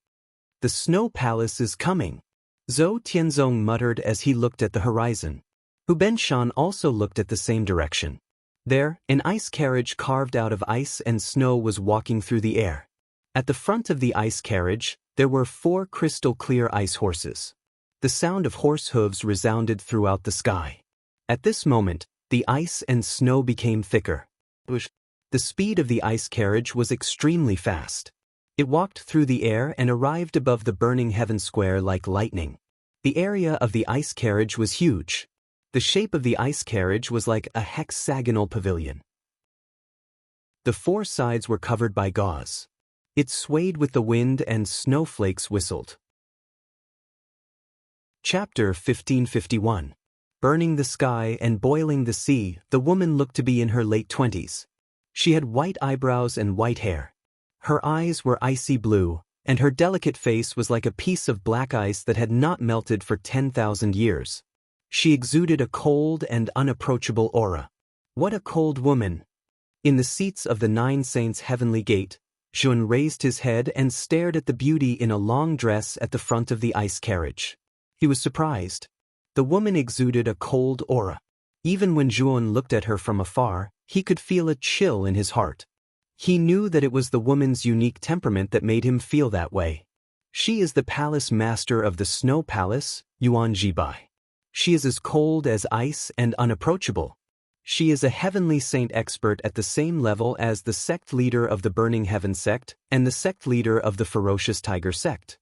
"The snow palace is coming," Zhou Tianzong muttered as he looked at the horizon. Hu Benshan also looked at the same direction. There, an ice carriage carved out of ice and snow was walking through the air. At the front of the ice carriage, there were 4 crystal-clear ice horses. The sound of horse hooves resounded throughout the sky. At this moment, the ice and snow became thicker. The speed of the ice carriage was extremely fast. It walked through the air and arrived above the burning heaven square like lightning. The area of the ice carriage was huge. The shape of the ice carriage was like a hexagonal pavilion. The 4 sides were covered by gauze. It swayed with the wind and snowflakes whistled. Chapter 1551. Burning the sky and boiling the sea, the woman looked to be in her late 20s. She had white eyebrows and white hair. Her eyes were icy blue, and her delicate face was like a piece of black ice that had not melted for 10,000 years. She exuded a cold and unapproachable aura. What a cold woman! In the seats of the 9 Saints' heavenly gate, Jun raised his head and stared at the beauty in a long dress at the front of the ice carriage. He was surprised. The woman exuded a cold aura. Even when Jun looked at her from afar, he could feel a chill in his heart. He knew that it was the woman's unique temperament that made him feel that way. She is the palace master of the Snow Palace, Yuan Jibai. She is as cold as ice and unapproachable. She is a heavenly saint expert at the same level as the sect leader of the Burning Heaven sect and the sect leader of the Ferocious Tiger sect.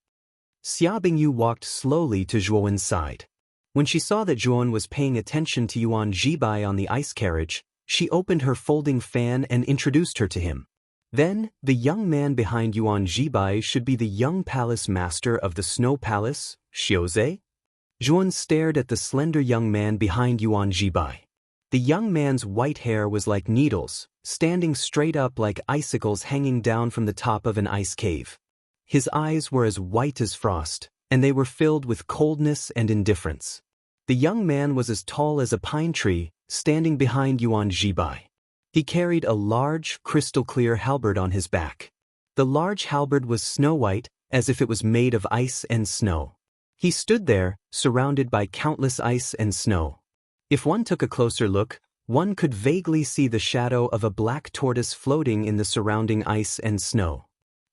Xia Bingyu walked slowly to Zhuowen's side. When she saw that Zhuowen was paying attention to Yuan Jibai on the ice carriage, she opened her folding fan and introduced her to him. Then, the young man behind Yuan Jibai should be the young palace master of the Snow Palace, Xiaozhe? Zhuowen stared at the slender young man behind Yuan Jibai. The young man's white hair was like needles, standing straight up like icicles hanging down from the top of an ice cave. His eyes were as white as frost, and they were filled with coldness and indifference. The young man was as tall as a pine tree, standing behind Yuan Jibai. He carried a large, crystal-clear halberd on his back. The large halberd was snow-white, as if it was made of ice and snow. He stood there, surrounded by countless ice and snow. If one took a closer look, one could vaguely see the shadow of a black tortoise floating in the surrounding ice and snow.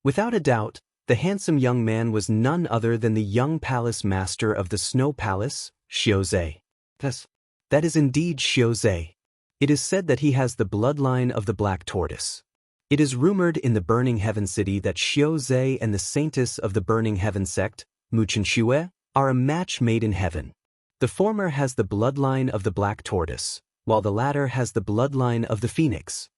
Without a doubt, the handsome young man was none other than the young palace master of the Snow Palace, Xiaozhe. That is indeed Xiaozhe. It is said that he has the bloodline of the black tortoise. It is rumored in the Burning Heaven City that Xiaozhe and the saintess of the Burning Heaven sect, Muchenxue, are a match made in heaven. The former has the bloodline of the black tortoise, while the latter has the bloodline of the phoenix.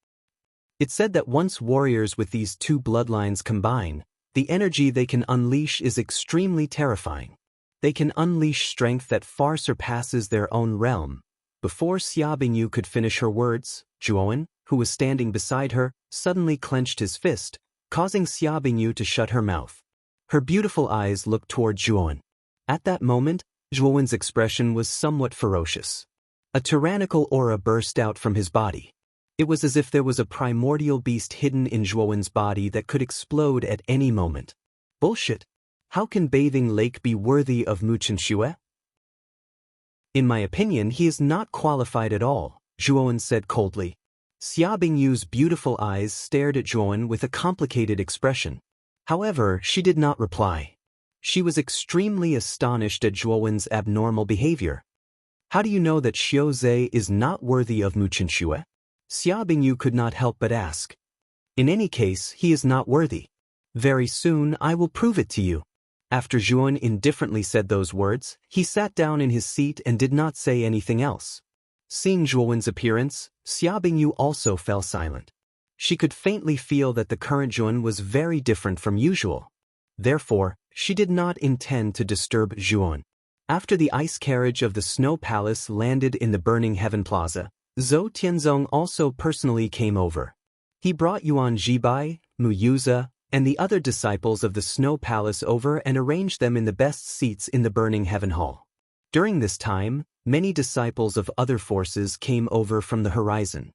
It's said that once warriors with these 2 bloodlines combine, the energy they can unleash is extremely terrifying. They can unleash strength that far surpasses their own realm. Before Xia Bingyu could finish her words, Zhuowen, who was standing beside her, suddenly clenched his fist, causing Xia Bingyu to shut her mouth. Her beautiful eyes looked toward Zhuowen. At that moment, Zhuowen's expression was somewhat ferocious. A tyrannical aura burst out from his body. It was as if there was a primordial beast hidden in Zhuowen's body that could explode at any moment. Bullshit! How can Bathing Lake be worthy of Muchenxue? In my opinion, he is not qualified at all, Zhuowen said coldly. Xia Bingyu's beautiful eyes stared at Zhuowen with a complicated expression. However, she did not reply. She was extremely astonished at Zhuowen's abnormal behavior. How do you know that Xiaozhe is not worthy of Muchenxue? Xia Bingyu could not help but ask. In any case, he is not worthy. Very soon I will prove it to you. After Zhuowen indifferently said those words, he sat down in his seat and did not say anything else. Seeing Zhuowen's appearance, Xia Bingyu also fell silent. She could faintly feel that the current Juan was very different from usual. Therefore, she did not intend to disturb Juan. After the ice carriage of the Snow Palace landed in the Burning Heaven Plaza, Zhou Tianzong also personally came over. He brought Yuan Jibai, Mu Yuza, and the other disciples of the Snow Palace over and arranged them in the best seats in the Burning Heaven Hall. During this time, many disciples of other forces came over from the horizon.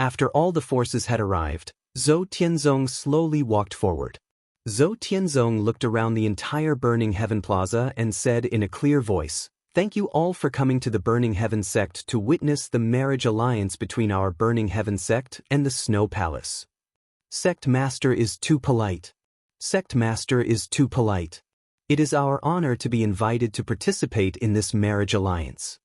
After all the forces had arrived, Zhou Tianzong slowly walked forward. Zhou Tianzong looked around the entire Burning Heaven Plaza and said in a clear voice, "Thank you all for coming to the Burning Heaven sect to witness the marriage alliance between our Burning Heaven sect and the Snow Palace. Sect Master is too polite. Sect Master is too polite. It is our honor to be invited to participate in this marriage alliance."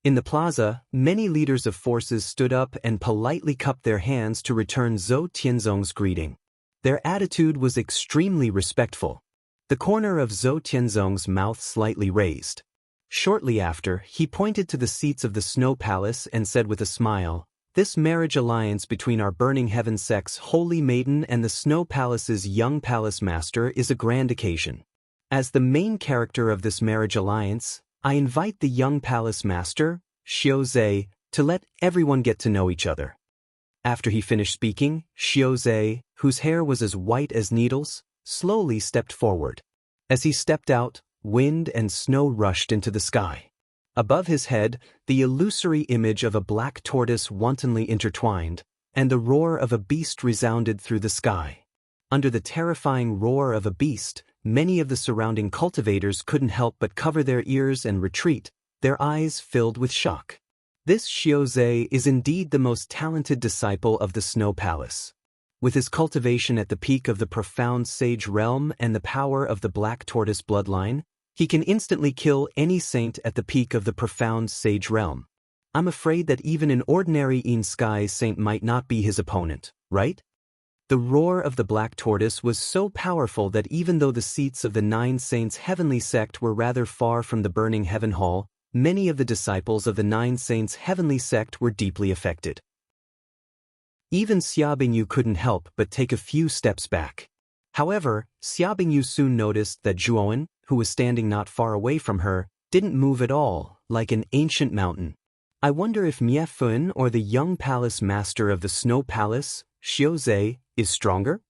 In the plaza, many leaders of forces stood up and politely cupped their hands to return Zhou Tianzong's greeting. Their attitude was extremely respectful. The corner of Zhou Tianzong's mouth slightly raised. Shortly after, he pointed to the seats of the Snow Palace and said with a smile, "This marriage alliance between our Burning Heaven sect's Holy Maiden and the Snow Palace's young Palace Master is a grand occasion. As the main character of this marriage alliance, I invite the young Palace Master, Xiaozhe, to let everyone get to know each other." After he finished speaking, Xiaozhe, whose hair was as white as needles, slowly stepped forward. As he stepped out, wind and snow rushed into the sky. Above his head, the illusory image of a black tortoise wantonly intertwined, and the roar of a beast resounded through the sky. Under the terrifying roar of a beast, many of the surrounding cultivators couldn't help but cover their ears and retreat, their eyes filled with shock. This Xiaozhe is indeed the most talented disciple of the Snow Palace. With his cultivation at the peak of the profound sage realm and the power of the black tortoise bloodline, he can instantly kill any saint at the peak of the profound sage realm. I'm afraid that even an ordinary in-sky saint might not be his opponent, right? The roar of the black tortoise was so powerful that even though the seats of the 9 saints' heavenly sect were rather far from the Burning Heaven Hall, many of the disciples of the 9 saints' heavenly sect were deeply affected. Even Xia Bingyu couldn't help but take a few steps back. However, Xia Bingyu soon noticed that Zhuowen, who was standing not far away from her, didn't move at all, like an ancient mountain. I wonder if Miefun or the young palace master of the Snow Palace, Xiaozhe, is stronger?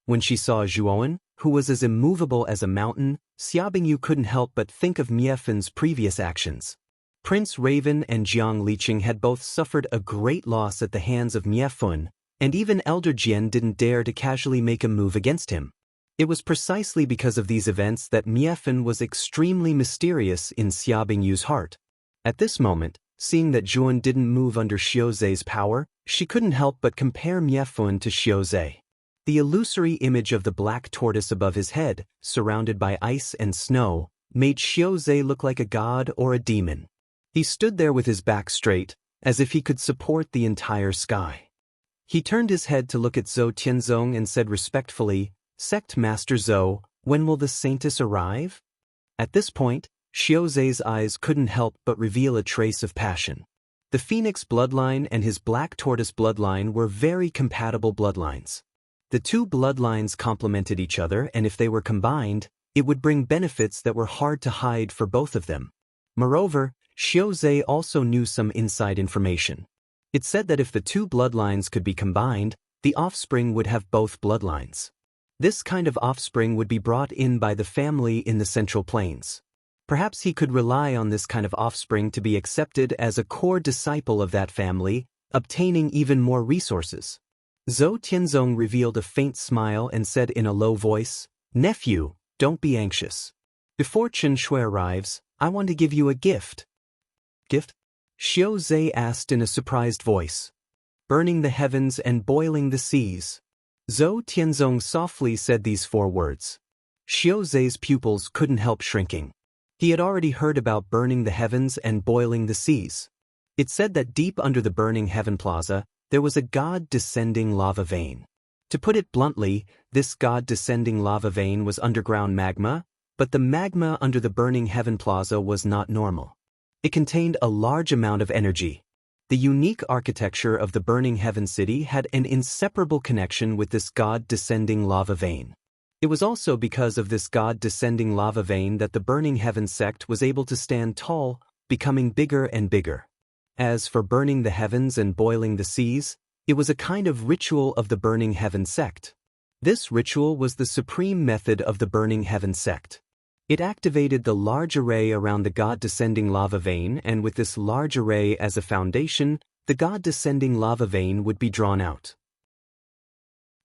When she saw Zhuowen, who was as immovable as a mountain, Xia Bingyu couldn't help but think of Miefun's previous actions. Prince Raven and Jiang Liqing had both suffered a great loss at the hands of Miefun, and even Elder Jian didn't dare to casually make a move against him. It was precisely because of these events that Miefun was extremely mysterious in Xia Bingyu's heart. At this moment, seeing that Zhuan didn't move under Xiaozhe's power, she couldn't help but compare Miefun to Xiaozhe. The illusory image of the black tortoise above his head, surrounded by ice and snow, made Xiaozhe look like a god or a demon. He stood there with his back straight, as if he could support the entire sky. He turned his head to look at Zhou Tianzong and said respectfully, "Sect Master Zhou, when will the saintess arrive?" At this point, Xiaozhe's eyes couldn't help but reveal a trace of passion. The Phoenix bloodline and his black tortoise bloodline were very compatible bloodlines. The two bloodlines complemented each other, and if they were combined, it would bring benefits that were hard to hide for both of them. Moreover, Xiaozhe also knew some inside information. It said that if the two bloodlines could be combined, the offspring would have both bloodlines. This kind of offspring would be brought in by the family in the Central Plains. Perhaps he could rely on this kind of offspring to be accepted as a core disciple of that family, obtaining even more resources. Zhou Tianzong revealed a faint smile and said in a low voice, "Nephew, don't be anxious. Before Chen Shui arrives, I want to give you a gift." "Gift?" Xiaozhe asked in a surprised voice. "Burning the heavens and boiling the seas." Zhou Tianzong softly said these 4 words. Xiaozhe's pupils couldn't help shrinking. He had already heard about burning the heavens and boiling the seas. It said that deep under the Burning Heaven Plaza, there was a god-descending lava vein. To put it bluntly, this god-descending lava vein was underground magma, but the magma under the Burning Heaven Plaza was not normal. It contained a large amount of energy. The unique architecture of the burning heaven city had an inseparable connection with this god-descending lava vein. It was also because of this god-descending lava vein that the burning heaven sect was able to stand tall, becoming bigger and bigger. As for burning the heavens and boiling the seas, it was a kind of ritual of the burning heaven sect. This ritual was the supreme method of the burning heaven sect. It activated the large array around the god-descending lava vein, and with this large array as a foundation, the god-descending lava vein would be drawn out.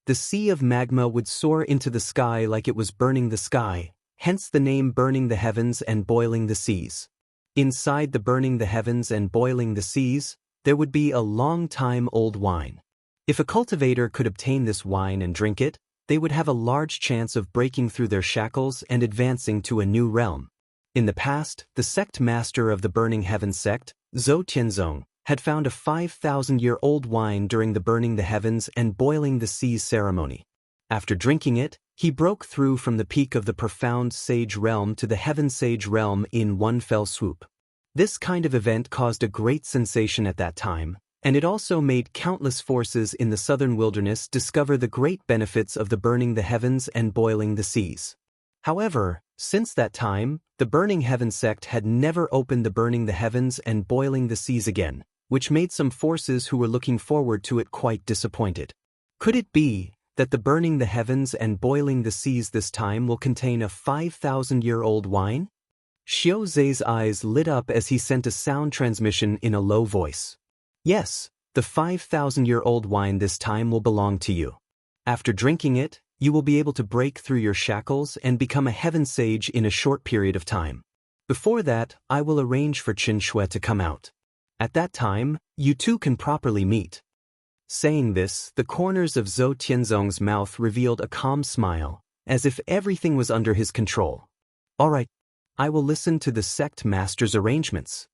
The sea of magma would soar into the sky like it was burning the sky, hence the name burning the heavens and boiling the seas. Inside the burning the heavens and boiling the seas, there would be a long-time-old wine. If a cultivator could obtain this wine and drink it, they would have a large chance of breaking through their shackles and advancing to a new realm. In the past, the sect master of the Burning Heaven sect, Zhou Tianzong, had found a 5,000-year-old wine during the Burning the Heavens and Boiling the Seas ceremony. After drinking it, he broke through from the peak of the profound sage realm to the heaven sage realm in one fell swoop. This kind of event caused a great sensation at that time, and it also made countless forces in the southern wilderness discover the great benefits of the burning the heavens and boiling the seas. However, since that time, the Burning Heaven sect had never opened the burning the heavens and boiling the seas again, which made some forces who were looking forward to it quite disappointed. Could it be that the burning the heavens and boiling the seas this time will contain a 5,000-year-old wine? Xiao Zhe's eyes lit up as he sent a sound transmission in a low voice. Yes, the 5,000-year-old wine this time will belong to you. After drinking it, you will be able to break through your shackles and become a heaven sage in a short period of time. Before that, I will arrange for Qin Shui to come out. At that time, you two can properly meet. Saying this, the corners of Zhou Tianzong's mouth revealed a calm smile, as if everything was under his control. All right, I will listen to the sect master's arrangements.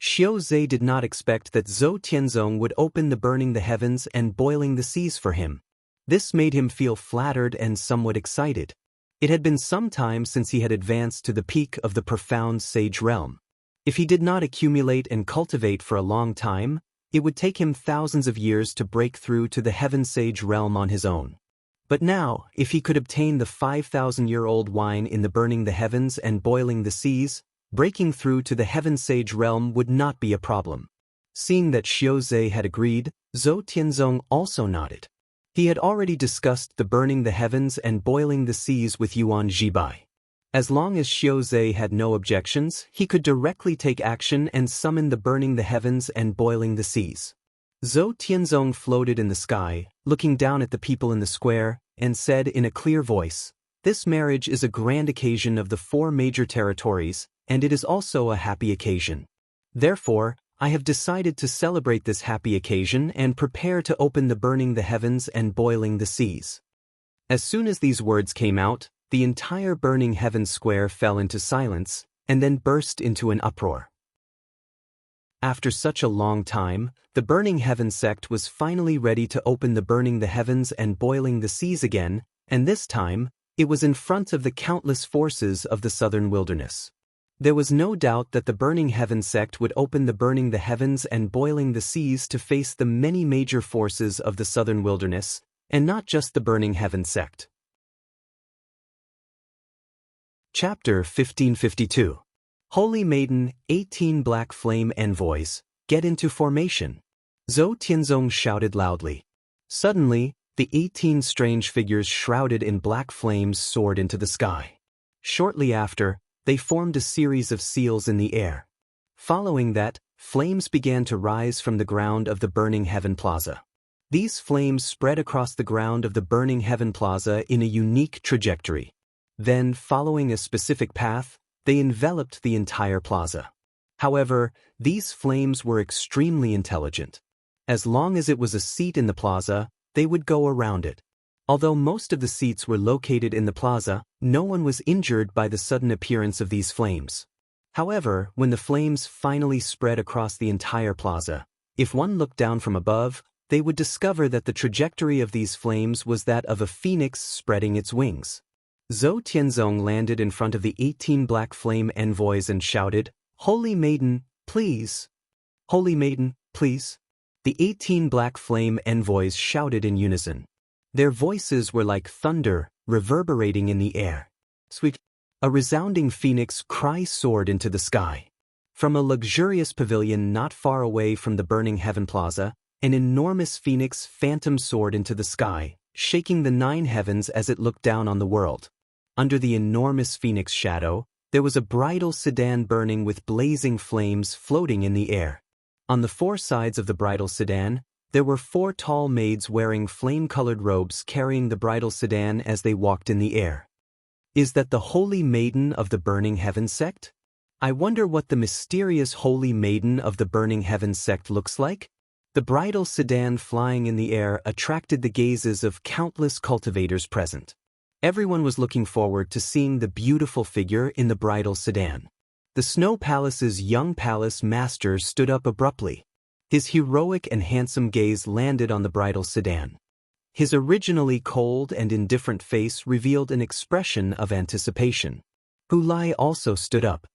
Xiao Zhe did not expect that Zhou Tianzong would open the burning the heavens and boiling the seas for him. This made him feel flattered and somewhat excited. It had been some time since he had advanced to the peak of the profound sage realm. If he did not accumulate and cultivate for a long time, it would take him thousands of years to break through to the heaven sage realm on his own. But now, if he could obtain the 5,000-year-old wine in the burning the heavens and boiling the seas, breaking through to the heaven sage realm would not be a problem. Seeing that Xiao Zhe had agreed, Zhou Tianzong also nodded. He had already discussed the burning the heavens and boiling the seas with Yuan Zhibai. As long as Xiao Zhe had no objections, he could directly take action and summon the burning the heavens and boiling the seas. Zhou Tianzong floated in the sky, looking down at the people in the square, and said in a clear voice, "This marriage is a grand occasion of the 4 major territories, and it is also a happy occasion. Therefore, I have decided to celebrate this happy occasion and prepare to open the burning the heavens and boiling the seas." As soon as these words came out, the entire burning heaven square fell into silence, and then burst into an uproar. After such a long time, the Burning Heaven sect was finally ready to open the burning the heavens and boiling the seas again, and this time, it was in front of the countless forces of the southern wilderness. There was no doubt that the Burning Heaven sect would open the burning the heavens and boiling the seas to face the many major forces of the southern wilderness, and not just the Burning Heaven sect. Chapter 1552. Holy Maiden, 18 Black Flame Envoys, get into formation. Zhou Tianzong shouted loudly. Suddenly, the 18 strange figures shrouded in black flames soared into the sky. Shortly after, they formed a series of seals in the air. Following that, flames began to rise from the ground of the Burning Heaven Plaza. These flames spread across the ground of the Burning Heaven Plaza in a unique trajectory. Then, following a specific path, they enveloped the entire plaza. However, these flames were extremely intelligent. As long as it was a seat in the plaza, they would go around it. Although most of the seats were located in the plaza, no one was injured by the sudden appearance of these flames. However, when the flames finally spread across the entire plaza, if one looked down from above, they would discover that the trajectory of these flames was that of a phoenix spreading its wings. Zhou Tianzong landed in front of the 18 Black Flame Envoys and shouted, "Holy Maiden, please! Holy Maiden, please?" The 18 black flame envoys shouted in unison. Their voices were like thunder, reverberating in the air. "Sweet!" A resounding phoenix cry soared into the sky. From a luxurious pavilion not far away from the burning heaven plaza, an enormous phoenix phantom soared into the sky, shaking the 9 heavens as it looked down on the world. Under the enormous phoenix shadow, there was a bridal sedan burning with blazing flames floating in the air. On the 4 sides of the bridal sedan, there were 4 tall maids wearing flame-colored robes carrying the bridal sedan as they walked in the air. Is that the Holy Maiden of the Burning Heavens sect? I wonder what the mysterious Holy Maiden of the Burning Heavens sect looks like? The bridal sedan flying in the air attracted the gazes of countless cultivators present. Everyone was looking forward to seeing the beautiful figure in the bridal sedan. The Snow Palace's young palace master stood up abruptly. His heroic and handsome gaze landed on the bridal sedan. His originally cold and indifferent face revealed an expression of anticipation. Hu Lai also stood up.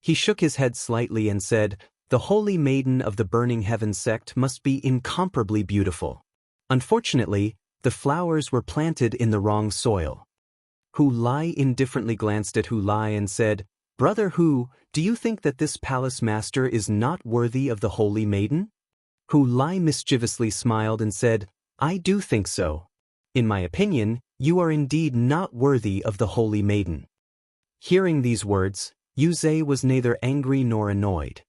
He shook his head slightly and said, "The Holy Maiden of the Burning Heavens sect must be incomparably beautiful. Unfortunately, the flowers were planted in the wrong soil." Hu Lai indifferently glanced at Hu Lai and said, "Brother Hu, do you think that this palace master is not worthy of the Holy Maiden?" Hu Lai mischievously smiled and said, "I do think so. In my opinion, you are indeed not worthy of the Holy Maiden." Hearing these words, Yu Zhe was neither angry nor annoyed.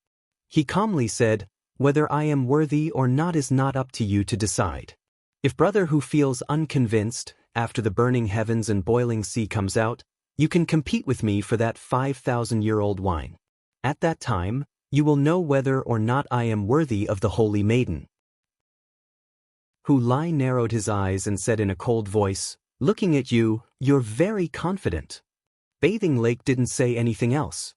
He calmly said, "Whether I am worthy or not is not up to you to decide. If Brother Hu feels unconvinced, after the burning heavens and boiling sea comes out, you can compete with me for that 5,000-year-old wine. At that time, you will know whether or not I am worthy of the Holy Maiden." Hu Lai narrowed his eyes and said in a cold voice, "Looking at you, you're very confident." Bathing Lake didn't say anything else.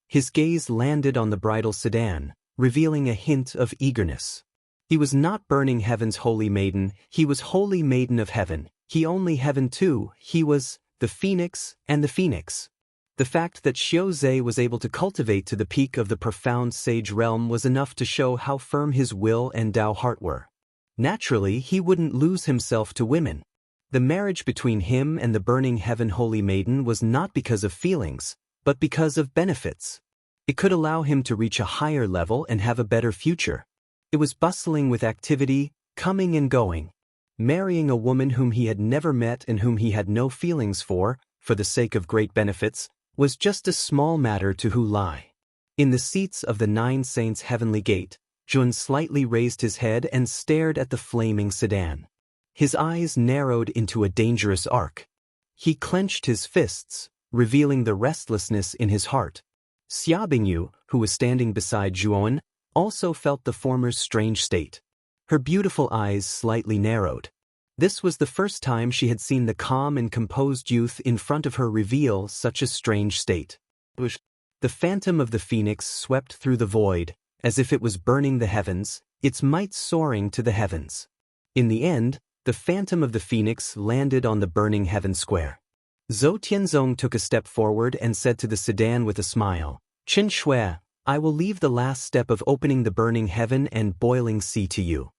His gaze landed on the bridal sedan, revealing a hint of eagerness. He was not Burning Heaven's Holy Maiden, he was Holy Maiden of Heaven. He only Heaven too, he was the Phoenix and the Phoenix. The fact that Xiu Zhe was able to cultivate to the peak of the profound sage realm was enough to show how firm his will and Dao heart were. Naturally, he wouldn't lose himself to women. The marriage between him and the Burning Heaven Holy Maiden was not because of feelings, but because of benefits. It could allow him to reach a higher level and have a better future. It was bustling with activity, coming and going. Marrying a woman whom he had never met and whom he had no feelings for the sake of great benefits, was just a small matter to Hu Lai. In the seats of the 9 Saints' heavenly gate, Jun slightly raised his head and stared at the flaming sedan. His eyes narrowed into a dangerous arc. He clenched his fists, revealing the restlessness in his heart. Xia Bingyu, who was standing beside Zhuowen, also felt the former's strange state. Her beautiful eyes slightly narrowed. This was the first time she had seen the calm and composed youth in front of her reveal such a strange state. The phantom of the phoenix swept through the void, as if it was burning the heavens, its might soaring to the heavens. In the end, the phantom of the phoenix landed on the burning heaven square. Zhou Tianzong took a step forward and said to the sedan with a smile, "Qin Shui, I will leave the last step of opening the burning heaven and boiling sea to you."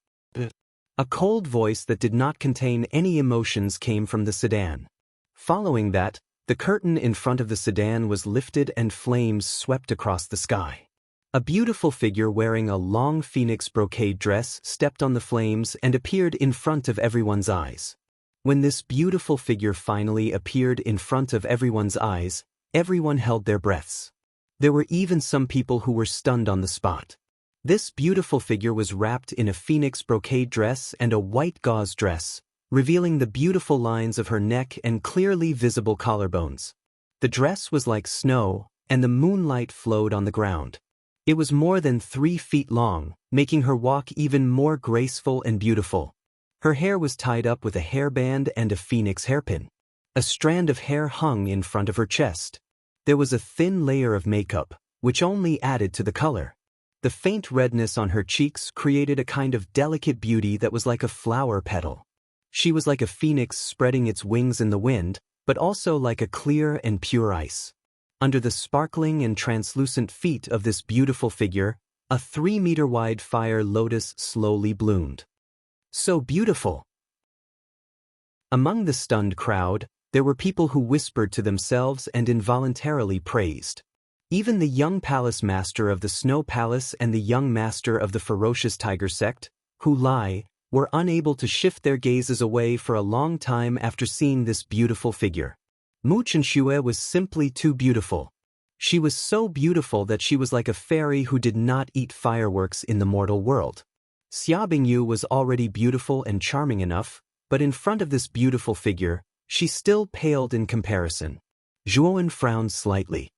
A cold voice that did not contain any emotions came from the sedan. Following that, the curtain in front of the sedan was lifted and flames swept across the sky. A beautiful figure wearing a long phoenix brocade dress stepped on the flames and appeared in front of everyone's eyes. When this beautiful figure finally appeared in front of everyone's eyes, everyone held their breaths. There were even some people who were stunned on the spot. This beautiful figure was wrapped in a phoenix brocade dress and a white gauze dress, revealing the beautiful lines of her neck and clearly visible collarbones. The dress was like snow, and the moonlight flowed on the ground. It was more than 3 feet long, making her walk even more graceful and beautiful. Her hair was tied up with a hairband and a phoenix hairpin. A strand of hair hung in front of her chest. There was a thin layer of makeup, which only added to the color. The faint redness on her cheeks created a kind of delicate beauty that was like a flower petal. She was like a phoenix spreading its wings in the wind, but also like a clear and pure ice. Under the sparkling and translucent feet of this beautiful figure, A 3-meter-wide fire lotus slowly bloomed. So beautiful! Among the stunned crowd, there were people who whispered to themselves and involuntarily praised. Even the young palace master of the Snow Palace and the young master of the ferocious tiger sect, who were unable to shift their gazes away for a long time after seeing this beautiful figure. Mu Chenxue was simply too beautiful. She was so beautiful that she was like a fairy who did not eat fireworks in the mortal world. Xia Bingyu was already beautiful and charming enough, but in front of this beautiful figure, she still paled in comparison. Zhuowen frowned slightly.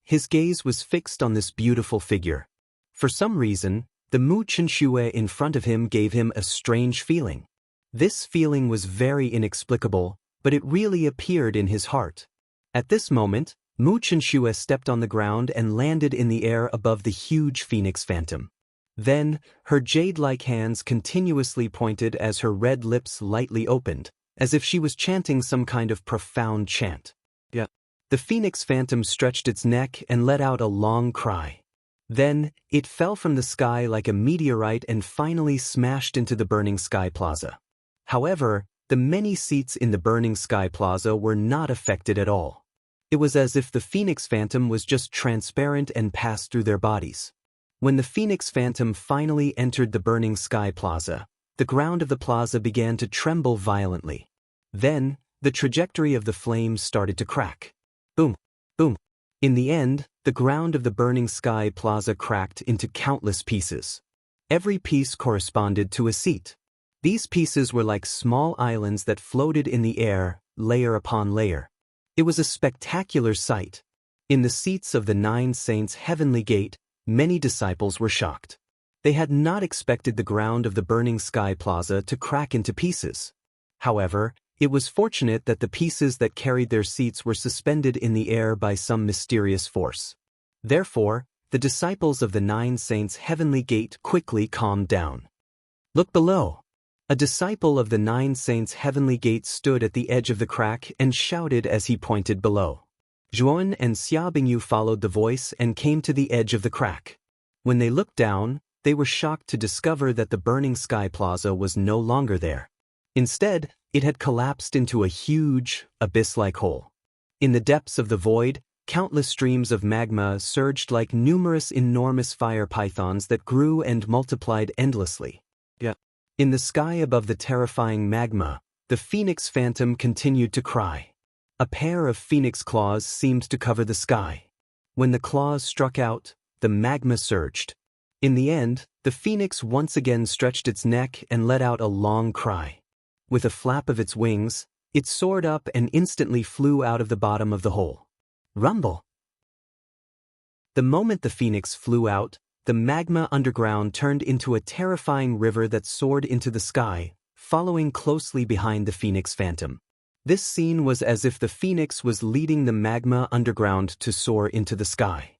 His gaze was fixed on this beautiful figure. For some reason, the Mu Chenxue in front of him gave him a strange feeling. This feeling was very inexplicable, but it really appeared in his heart. At this moment, Mu Chenxue stepped on the ground and landed in the air above the huge phoenix phantom. Then, her jade-like hands continuously pointed as her red lips lightly opened, as if she was chanting some kind of profound chant. The phoenix phantom stretched its neck and let out a long cry. Then, it fell from the sky like a meteorite and finally smashed into the Burning Sky Plaza. However, the many seats in the Burning Sky Plaza were not affected at all. It was as if the phoenix phantom was just transparent and passed through their bodies. When the phoenix phantom finally entered the Burning Sky Plaza, the ground of the plaza began to tremble violently. Then, the trajectory of the flames started to crack. Boom, boom. In the end, the ground of the Burning Sky Plaza cracked into countless pieces. Every piece corresponded to a seat. These pieces were like small islands that floated in the air, layer upon layer. It was a spectacular sight. In the seats of the 9 Saints' heavenly gate, many disciples were shocked. They had not expected the ground of the Burning Sky Plaza to crack into pieces. However, it was fortunate that the pieces that carried their seats were suspended in the air by some mysterious force. Therefore, the disciples of the 9 Saints' heavenly gate quickly calmed down. Look below. A disciple of the 9 Saints' heavenly gate stood at the edge of the crack and shouted as he pointed below. Zhuowen and Xia Bingyu followed the voice and came to the edge of the crack. When they looked down, they were shocked to discover that the Burning Sky Plaza was no longer there. Instead, it had collapsed into a huge, abyss-like hole. In the depths of the void, countless streams of magma surged like numerous enormous fire pythons that grew and multiplied endlessly. In the sky above the terrifying magma, the phoenix phantom continued to cry. A pair of phoenix claws seemed to cover the sky. When the claws struck out, the magma surged. In the end, the phoenix once again stretched its neck and let out a long cry. With a flap of its wings, it soared up and instantly flew out of the bottom of the hole. Rumble! The moment the phoenix flew out, the magma underground turned into a terrifying river that soared into the sky, following closely behind the phoenix phantom. This scene was as if the phoenix was leading the magma underground to soar into the sky.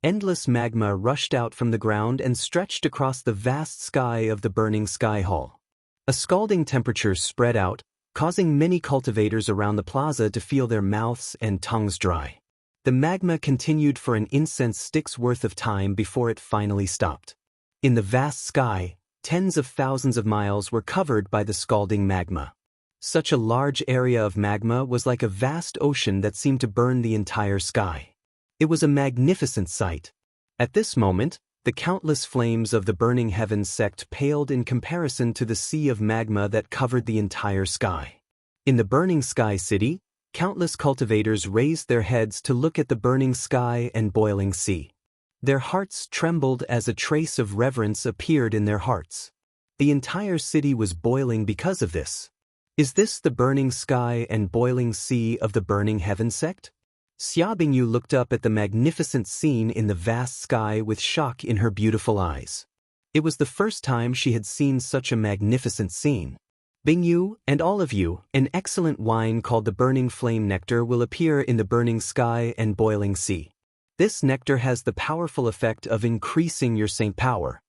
Endless magma rushed out from the ground and stretched across the vast sky of the Burning Sky Hall. A scalding temperature spread out, causing many cultivators around the plaza to feel their mouths and tongues dry. The magma continued for an incense stick's worth of time before it finally stopped. In the vast sky, tens of thousands of miles were covered by the scalding magma. Such a large area of magma was like a vast ocean that seemed to burn the entire sky. It was a magnificent sight. At this moment, the countless flames of the Burning Heavens sect paled in comparison to the sea of magma that covered the entire sky. In the Burning Sky City, countless cultivators raised their heads to look at the burning sky and boiling sea. Their hearts trembled as a trace of reverence appeared in their hearts. The entire city was boiling because of this. Is this the burning sky and boiling sea of the Burning Heaven sect? Xia Bingyu looked up at the magnificent scene in the vast sky with shock in her beautiful eyes. It was the first time she had seen such a magnificent scene. Bingyu, and all of you, an excellent wine called the Burning Flame Nectar will appear in the burning sky and boiling sea. This nectar has the powerful effect of increasing your saint power.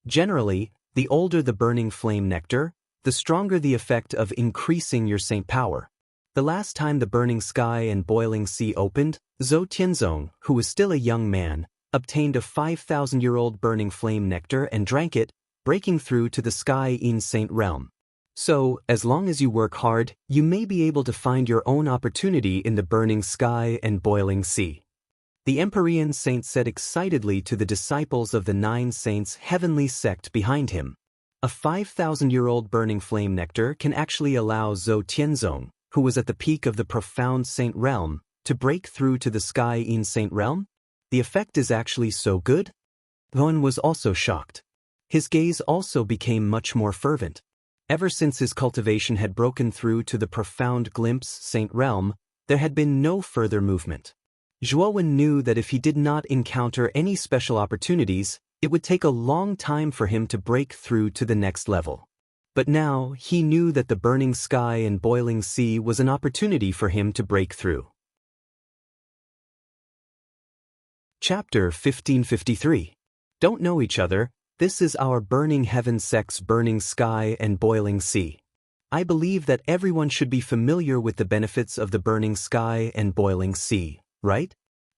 Generally, the older the Burning Flame Nectar, the stronger the effect of increasing your saint power. The last time the burning sky and boiling sea opened, Zhou Tianzong, who was still a young man, obtained a 5,000-year-old burning flame nectar and drank it, breaking through to the sky in Saint realm. So, as long as you work hard, you may be able to find your own opportunity in the burning sky and boiling sea. The Empyrean saint said excitedly to the disciples of the 9 saints' heavenly sect behind him. A 5,000-year-old burning flame nectar can actually allow Zhou Tianzong, who was at the peak of the profound saint realm, to break through to the sky in saint realm? The effect is actually so good? Yuan was also shocked. His gaze also became much more fervent. Ever since his cultivation had broken through to the profound glimpse saint realm, there had been no further movement. Zhuowen knew that if he did not encounter any special opportunities, it would take a long time for him to break through to the next level. But now, he knew that the burning sky and boiling sea was an opportunity for him to break through. Chapter 1553. Don't know each other. This is our burning heaven sect's burning sky and boiling sea. I believe that everyone should be familiar with the benefits of the burning sky and boiling sea, right?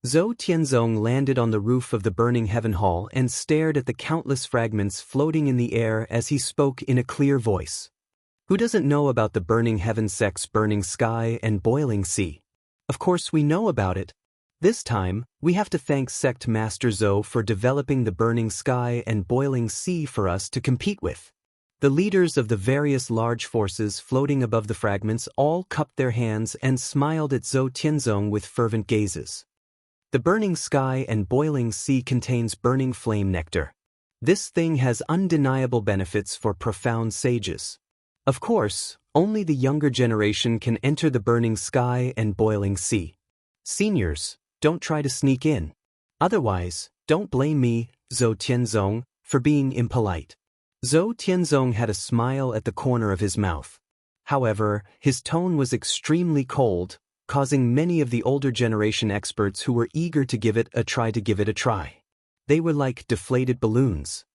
Zhou Tianzong landed on the roof of the burning heaven hall and stared at the countless fragments floating in the air as he spoke in a clear voice. Who doesn't know about the burning heaven sect's burning sky and boiling sea? Of course we know about it. This time, we have to thank Sect Master Zhou for developing the burning sky and boiling sea for us to compete with. The leaders of the various large forces floating above the fragments all cupped their hands and smiled at Zhou Tianzong with fervent gazes. The burning sky and boiling sea contains burning flame nectar. This thing has undeniable benefits for profound sages. Of course, only the younger generation can enter the burning sky and boiling sea. Seniors, don't try to sneak in. Otherwise, don't blame me, Zhou Tianzong, for being impolite. Zhou Tianzong had a smile at the corner of his mouth. However, his tone was extremely cold, causing many of the older generation experts who were eager to give it a try. They were like deflated balloons.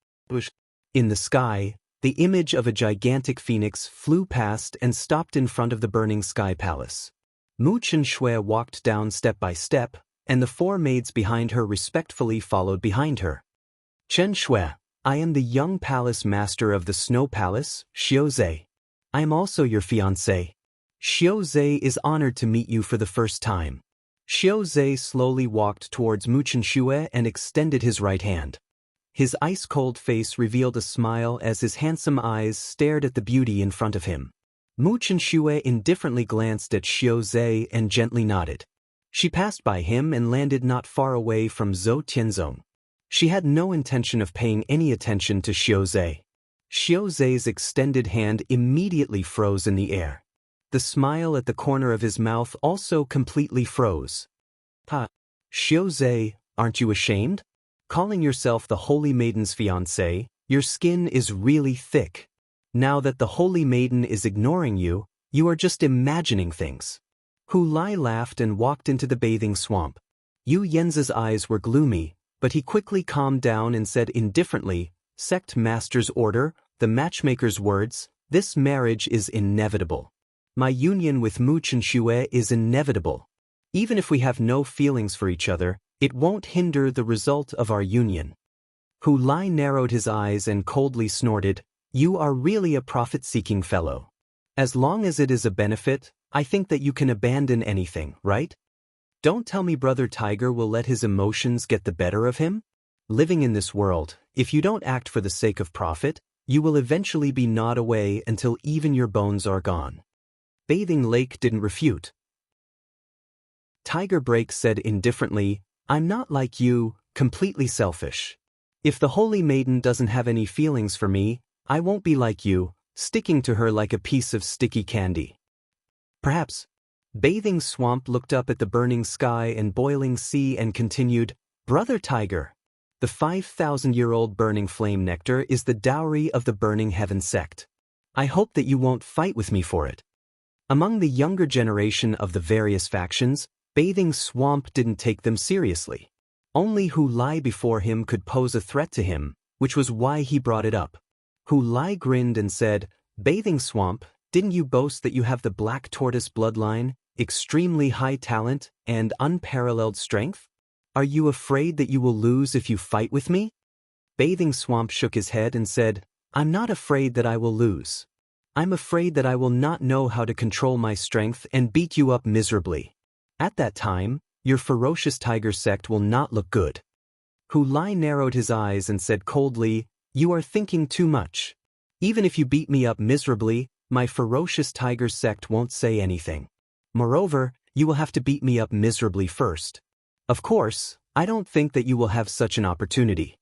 In the sky, the image of a gigantic phoenix flew past and stopped in front of the burning sky palace. Mu Chenshui walked down step by step, and the 4 maids behind her respectfully followed behind her. Chen Shui, I am the young palace master of the Snow Palace, Xiuzhe. I am also your fiancé. Xiuzhe is honored to meet you for the first time. Xiuzhe slowly walked towards Mu Chenshui and extended his right hand. His ice-cold face revealed a smile as his handsome eyes stared at the beauty in front of him. Mu Chenshui indifferently glanced at Xiuzhe and gently nodded. She passed by him and landed not far away from Zhou Tianzong. She had no intention of paying any attention to Xiuzhe. Xiuzhe's extended hand immediately froze in the air. The smile at the corner of his mouth also completely froze. Xiuzhe, aren't you ashamed? Calling yourself the Holy Maiden's fiancé, your skin is really thick. Now that the Holy Maiden is ignoring you, you are just imagining things. Hu Lai laughed and walked into the bathing swamp. Yu Yanzi's eyes were gloomy, but he quickly calmed down and said indifferently, Sect Master's order, the matchmaker's words, this marriage is inevitable. My union with Mu Chenshui is inevitable. Even if we have no feelings for each other, it won't hinder the result of our union. Hu Lai narrowed his eyes and coldly snorted, You are really a profit-seeking fellow. As long as it is a benefit, I think that you can abandon anything, right? Don't tell me Brother Tiger will let his emotions get the better of him? Living in this world, if you don't act for the sake of profit, you will eventually be gnawed away until even your bones are gone. Bathing Lake didn't refute. Tiger Break said indifferently, I'm not like you, completely selfish. If the Holy Maiden doesn't have any feelings for me, I won't be like you, sticking to her like a piece of sticky candy. Perhaps. Bathing Swamp looked up at the burning sky and boiling sea and continued, Brother Tiger, the 5,000-year-old burning flame nectar is the dowry of the burning heaven sect. I hope that you won't fight with me for it. Among the younger generation of the various factions, Bathing Swamp didn't take them seriously. Only Hu Lai before him could pose a threat to him, which was why he brought it up. Hu Lai grinned and said, Bathing Swamp, didn't you boast that you have the Black Tortoise bloodline, extremely high talent, and unparalleled strength? Are you afraid that you will lose if you fight with me? Bathing Swamp shook his head and said, I'm not afraid that I will lose. I'm afraid that I will not know how to control my strength and beat you up miserably. At that time, your ferocious tiger sect will not look good. Hu Lai narrowed his eyes and said coldly, You are thinking too much. Even if you beat me up miserably, my ferocious tiger sect won't say anything. Moreover, you will have to beat me up miserably first. Of course, I don't think that you will have such an opportunity.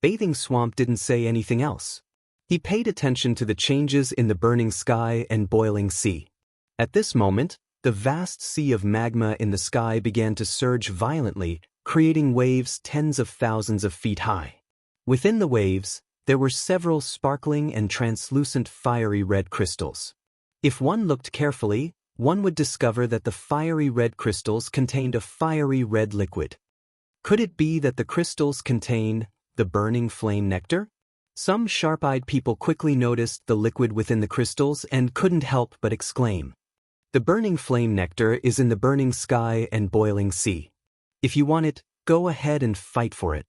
Bathing Swamp didn't say anything else. He paid attention to the changes in the burning sky and boiling sea. At this moment, the vast sea of magma in the sky began to surge violently, creating waves tens of thousands of feet high. Within the waves, there were several sparkling and translucent fiery red crystals. If one looked carefully, one would discover that the fiery red crystals contained a fiery red liquid. Could it be that the crystals contained the burning flame nectar? Some sharp-eyed people quickly noticed the liquid within the crystals and couldn't help but exclaim. The burning flame nectar is in the burning sky and boiling sea. If you want it, go ahead and fight for it.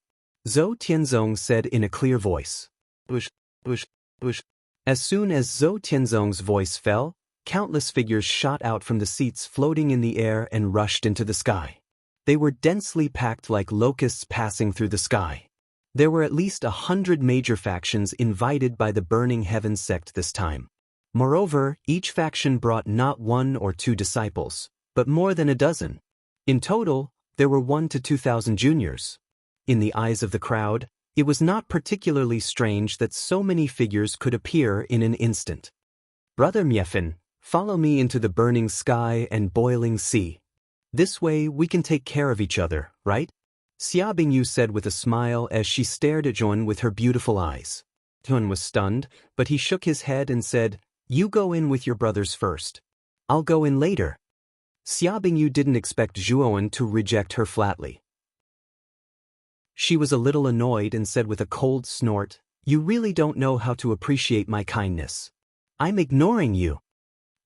Zhou Tianzong said in a clear voice. Bush, bush, bush. As soon as Zhou Tianzong's voice fell, countless figures shot out from the seats floating in the air and rushed into the sky. They were densely packed like locusts passing through the sky. There were at least 100 major factions invited by the Burning Heavens sect this time. Moreover, each faction brought not 1 or 2 disciples, but more than a dozen. In total, there were 1 to 2,000 juniors. In the eyes of the crowd, it was not particularly strange that so many figures could appear in an instant. Brother Miefin, follow me into the burning sky and boiling sea. This way we can take care of each other, right? Xia Bingyu said with a smile as she stared at Zhuan with her beautiful eyes. Zhuan was stunned, but he shook his head and said, You go in with your brothers first. I'll go in later. Xia Bingyu didn't expect Zhuan to reject her flatly. She was a little annoyed and said with a cold snort, You really don't know how to appreciate my kindness. I'm ignoring you.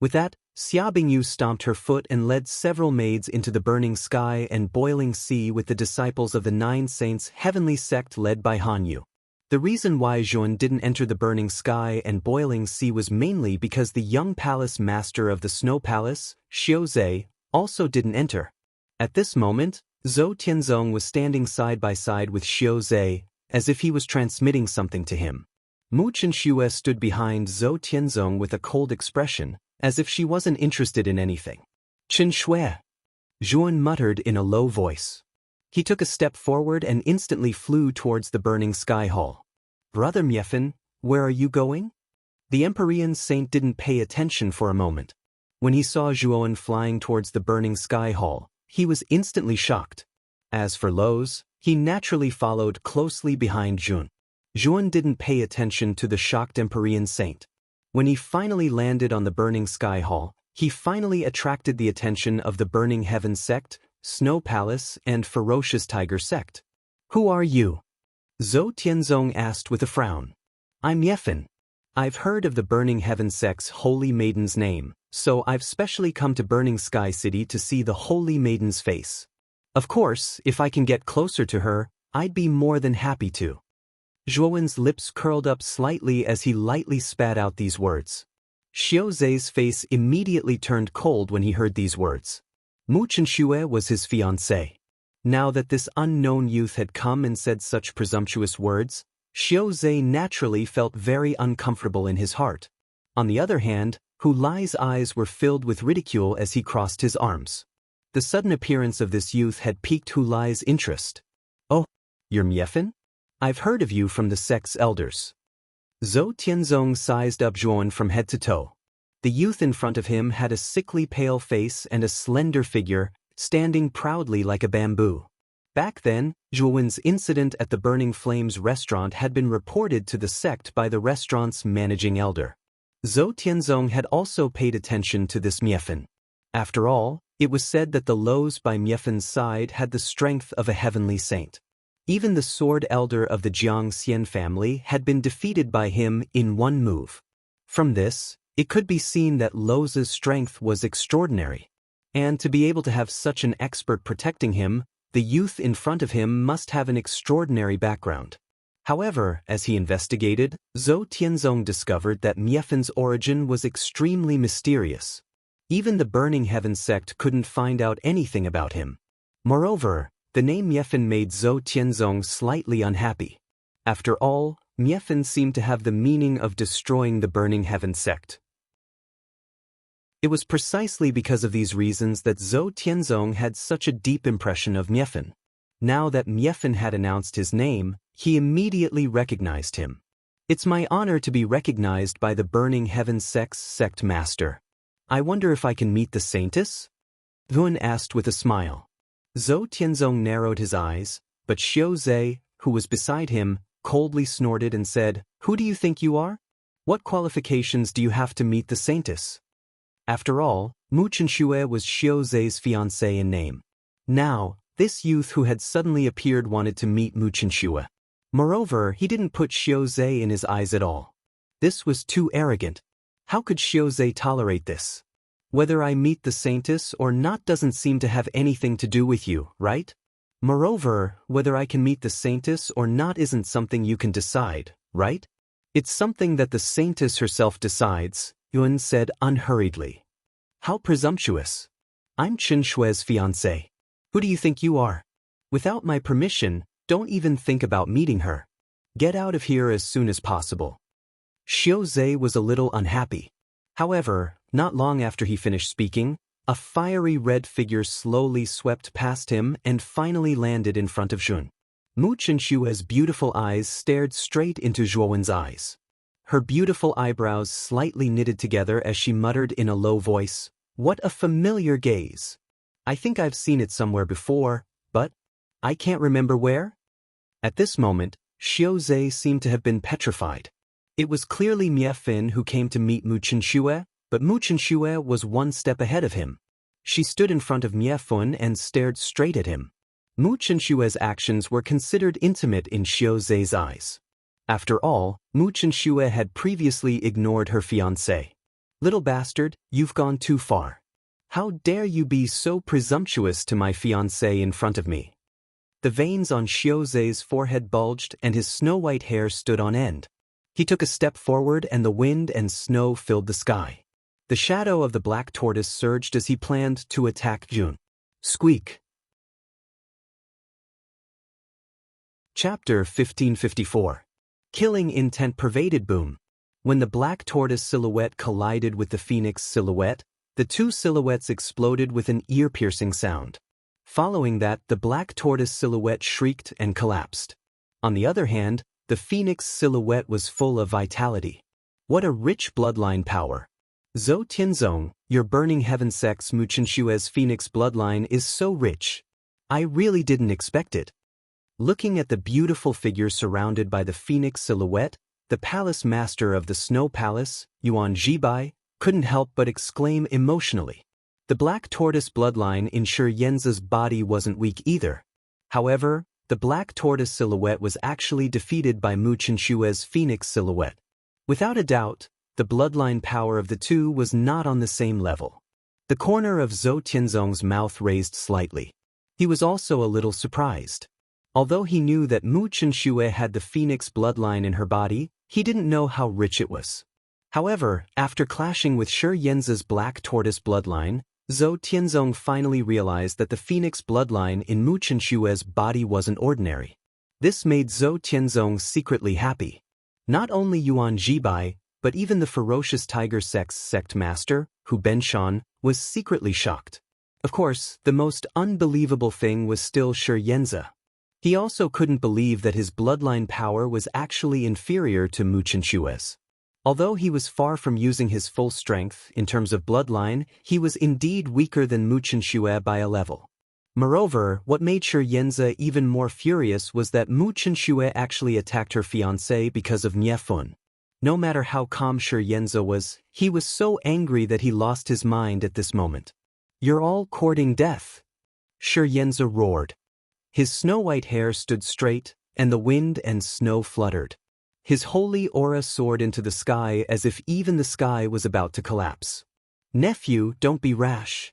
With that, Xia Bingyu stomped her foot and led several maids into the burning sky and boiling sea with the disciples of the 9 saints heavenly sect led by Han Yu. The reason why Zhuan didn't enter the burning sky and boiling sea was mainly because the young palace master of the snow palace, Xiao Zhe, also didn't enter. At this moment, Zhou Tianzong was standing side by side with Xiao Zhe, as if he was transmitting something to him. Mu Chenxue stood behind Zhou Tianzong with a cold expression, as if she wasn't interested in anything. Chenxue, Zhuan muttered in a low voice. He took a step forward and instantly flew towards the burning sky hall. Brother Miefin, where are you going? The Empyrean saint didn't pay attention for a moment. When he saw Zhuan flying towards the burning sky hall, he was instantly shocked. As for Lo's, he naturally followed closely behind Zhuan. Zhuan didn't pay attention to the shocked Empyrean saint. When he finally landed on the burning sky hall, he finally attracted the attention of the Burning Heaven sect, Snow Palace, and Ferocious Tiger sect. Who are you? Zhou Tianzong asked with a frown. I'm Miefin. I've heard of the Burning Heaven sect's Holy Maiden's name, so I've specially come to Burning Sky City to see the Holy Maiden's face. Of course, if I can get closer to her, I'd be more than happy to. Zhuan's lips curled up slightly as he lightly spat out these words. Xiao Zhe's face immediately turned cold when he heard these words. Mu Chenxue was his fiancée. Now that this unknown youth had come and said such presumptuous words, Xiao Zhe naturally felt very uncomfortable in his heart. On the other hand, Hu Lai's eyes were filled with ridicule as he crossed his arms. The sudden appearance of this youth had piqued Hu Lai's interest. Oh, you're Miefin? I've heard of you from the sect's elders. Zhou Tianzong sized up Zhuan from head to toe. The youth in front of him had a sickly pale face and a slender figure, standing proudly like a bamboo. Back then, Zhuan's incident at the Burning Flames restaurant had been reported to the sect by the restaurant's managing elder. Zhou Tianzong had also paid attention to this Miefin. After all, it was said that the Lows by Miefin's side had the strength of a heavenly saint. Even the sword elder of the Jiang Xian family had been defeated by him in one move. From this, it could be seen that Lo's strength was extraordinary. And to be able to have such an expert protecting him, The youth in front of him must have an extraordinary background. However, as he investigated, Zhou Tianzong discovered that Miefan's origin was extremely mysterious. Even the Burning Heaven sect couldn't find out anything about him. Moreover, the name Miefan made Zhou Tianzong slightly unhappy. After all, Miefan seemed to have the meaning of destroying the Burning Heaven sect. It was precisely because of these reasons that Zhou Tianzong had such a deep impression of Miefan. Now that Miefan had announced his name, he immediately recognized him. "It's my honor to be recognized by the Burning Heaven sect's sect master. I wonder if I can meet the saintess?" Yuan asked with a smile. Zhou Tianzong narrowed his eyes, but Xiao Zhe, who was beside him, coldly snorted and said, "Who do you think you are? What qualifications do you have to meet the saintess?" After all, Mu Chenxue was Xiao Zhe's fiancé in name. Now, this youth who had suddenly appeared wanted to meet Mu Chenxue. Moreover, he didn't put Xiao Zhe in his eyes at all. This was too arrogant. How could Xiao Zhe tolerate this? "Whether I meet the saintess or not doesn't seem to have anything to do with you, right? Moreover, whether I can meet the saintess or not isn't something you can decide, right? It's something that the saintess herself decides," Yuan said unhurriedly. "How presumptuous. I'm Chenxue's fiancé. Who do you think you are? Without my permission, don't even think about meeting her. Get out of here as soon as possible." Xiao Zhe was a little unhappy. However, not long after he finished speaking, a fiery red figure slowly swept past him and finally landed in front of Zhun. Mu Chenxue's beautiful eyes stared straight into Zhuowen's eyes. Her beautiful eyebrows slightly knitted together as she muttered in a low voice, "What a familiar gaze. I think I've seen it somewhere before, but I can't remember where." At this moment, Xiao Zhe seemed to have been petrified. It was clearly Miefan who came to meet Mu Chenxue, but Mu Chenxue was one step ahead of him. She stood in front of Miefan and stared straight at him. Mu Chenxue's actions were considered intimate in Xiao Zhe's eyes. After all, Mu Chenxue had previously ignored her fiancé. "Little bastard, you've gone too far. How dare you be so presumptuous to my fiancé in front of me?" The veins on Xiao Zhe's forehead bulged and his snow-white hair stood on end. He took a step forward and the wind and snow filled the sky. The shadow of the black tortoise surged as he planned to attack Jun. Squeak. Chapter 1554. Killing intent pervaded boom. When the black tortoise silhouette collided with the phoenix silhouette, the two silhouettes exploded with an ear-piercing sound. Following that, the black tortoise silhouette shrieked and collapsed. On the other hand, the phoenix silhouette was full of vitality. What a rich bloodline power. Zhou Tianzong, your Burning Heaven sect's Mu Chenxue's phoenix bloodline is so rich. I really didn't expect it. Looking at the beautiful figure surrounded by the phoenix silhouette, the palace master of the Snow Palace, Yuan Zhibai, couldn't help but exclaim emotionally. The black tortoise bloodline in Shi Yanzi's body wasn't weak either. However, the black tortoise silhouette was actually defeated by Mu Chenxue's phoenix silhouette. Without a doubt, the bloodline power of the two was not on the same level. The corner of Zhou Tianzong's mouth raised slightly. He was also a little surprised. Although he knew that Mu Chenxue had the phoenix bloodline in her body, he didn't know how rich it was. However, after clashing with Shi Yanzi's black tortoise bloodline, Zhou Tianzong finally realized that the phoenix bloodline in Mu Chenxue's body wasn't ordinary. This made Zhou Tianzong secretly happy. Not only Yuan Zhibai, but even the ferocious tiger sect's sect master, Hu Benshan, was secretly shocked. Of course, the most unbelievable thing was still Shi Yanzi. He also couldn't believe that his bloodline power was actually inferior to Mu Chenxue's. Although he was far from using his full strength in terms of bloodline, he was indeed weaker than Mu Chenxue by a level. Moreover, what made Shi Yanzi even more furious was that Mu Chenxue actually attacked her fiancé because of Miefun. No matter how calm Shi Yanzi was, he was so angry that he lost his mind at this moment. "You're all courting death," Shi Yanzi roared. His snow-white hair stood straight, and the wind and snow fluttered. His holy aura soared into the sky as if even the sky was about to collapse. "Nephew, don't be rash."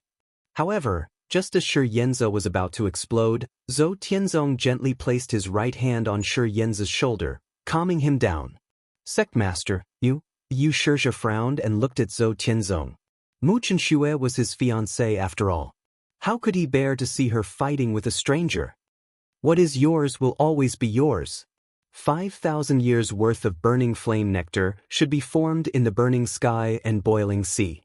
However, Just as Shi Yanze was about to explode, Zhou Tianzong gently placed his right hand on Shi Yanze's shoulder, calming him down. Sectmaster, you Shizhe frowned and looked at Zhou Tianzong. Mu Chenxue was his fiancée after all. How could he bear to see her fighting with a stranger? What is yours will always be yours. 5,000 years' worth of burning flame nectar should be formed in the burning sky and boiling sea.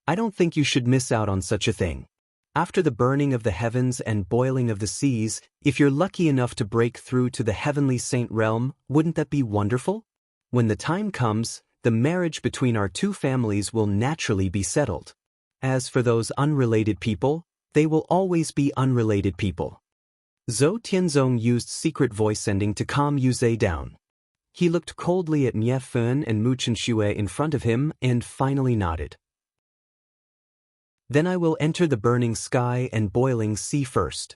I don't think you should miss out on such a thing. After the burning of the heavens and boiling of the seas, if you're lucky enough to break through to the heavenly saint realm, wouldn't that be wonderful? When the time comes, the marriage between our two families will naturally be settled. As for those unrelated people, they will always be unrelated people. Zhou Tianzong used secret voice sending to calm Yuzhe down. He looked coldly at Mie Fen and Mu Chenxue in front of him and finally nodded. Then I will enter the burning sky and boiling sea first.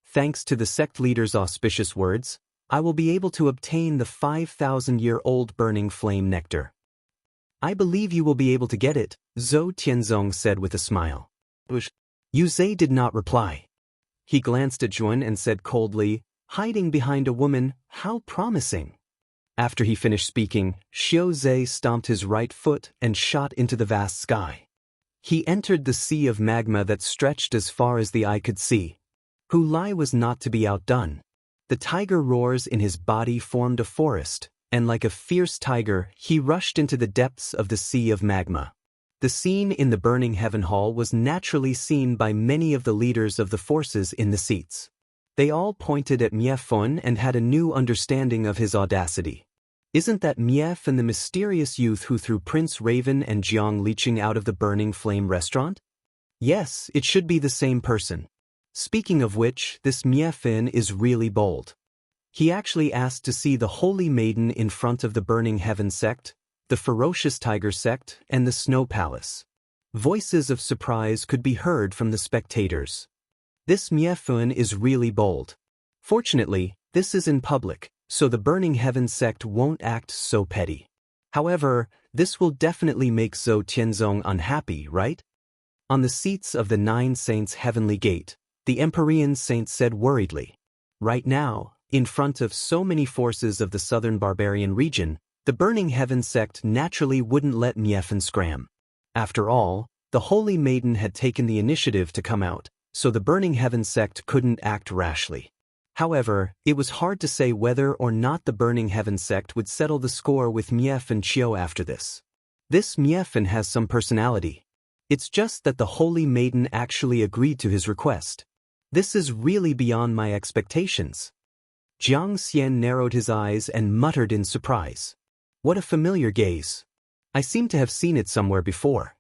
Thanks to the sect leader's auspicious words, I will be able to obtain the 5,000-year-old burning flame nectar. I believe you will be able to get it, Zhou Tianzong said with a smile. Yuzhe did not reply. He glanced at Juan and said coldly, hiding behind a woman, how promising. After he finished speaking, Xiuzhe stomped his right foot and shot into the vast sky. He entered the sea of magma that stretched as far as the eye could see. Hu Lai was not to be outdone. The tiger roars in his body formed a forest, and like a fierce tiger, he rushed into the depths of the sea of magma. The scene in the burning heaven hall was naturally seen by many of the leaders of the forces in the seats. They all pointed at Mie Fen and had a new understanding of his audacity. Isn't that Mie Fen the mysterious youth who threw Prince Raven and Jiang Liqing out of the burning flame restaurant? Yes, it should be the same person. Speaking of which, this Mie Fen is really bold. He actually asked to see the holy maiden in front of the burning heaven sect, the ferocious tiger sect, and the snow palace. Voices of surprise could be heard from the spectators. This Mie Fen is really bold. Fortunately, this is in public, so the burning heaven sect won't act so petty. However, this will definitely make Zhou Tianzong unhappy, right? On the seats of the 9 saints' heavenly gate, the Empyrean saint said worriedly. Right now, in front of so many forces of the southern barbarian region, the burning heaven sect naturally wouldn't let Mie Fen scram. After all, the holy maiden had taken the initiative to come out, so the burning heaven sect couldn't act rashly. However, it was hard to say whether or not the burning heaven sect would settle the score with Mie Fen Chiu after this. This Mie Fen has some personality. It's just that the holy maiden actually agreed to his request. This is really beyond my expectations. Jiang Xian narrowed his eyes and muttered in surprise. What a familiar gaze. I seem to have seen it somewhere before.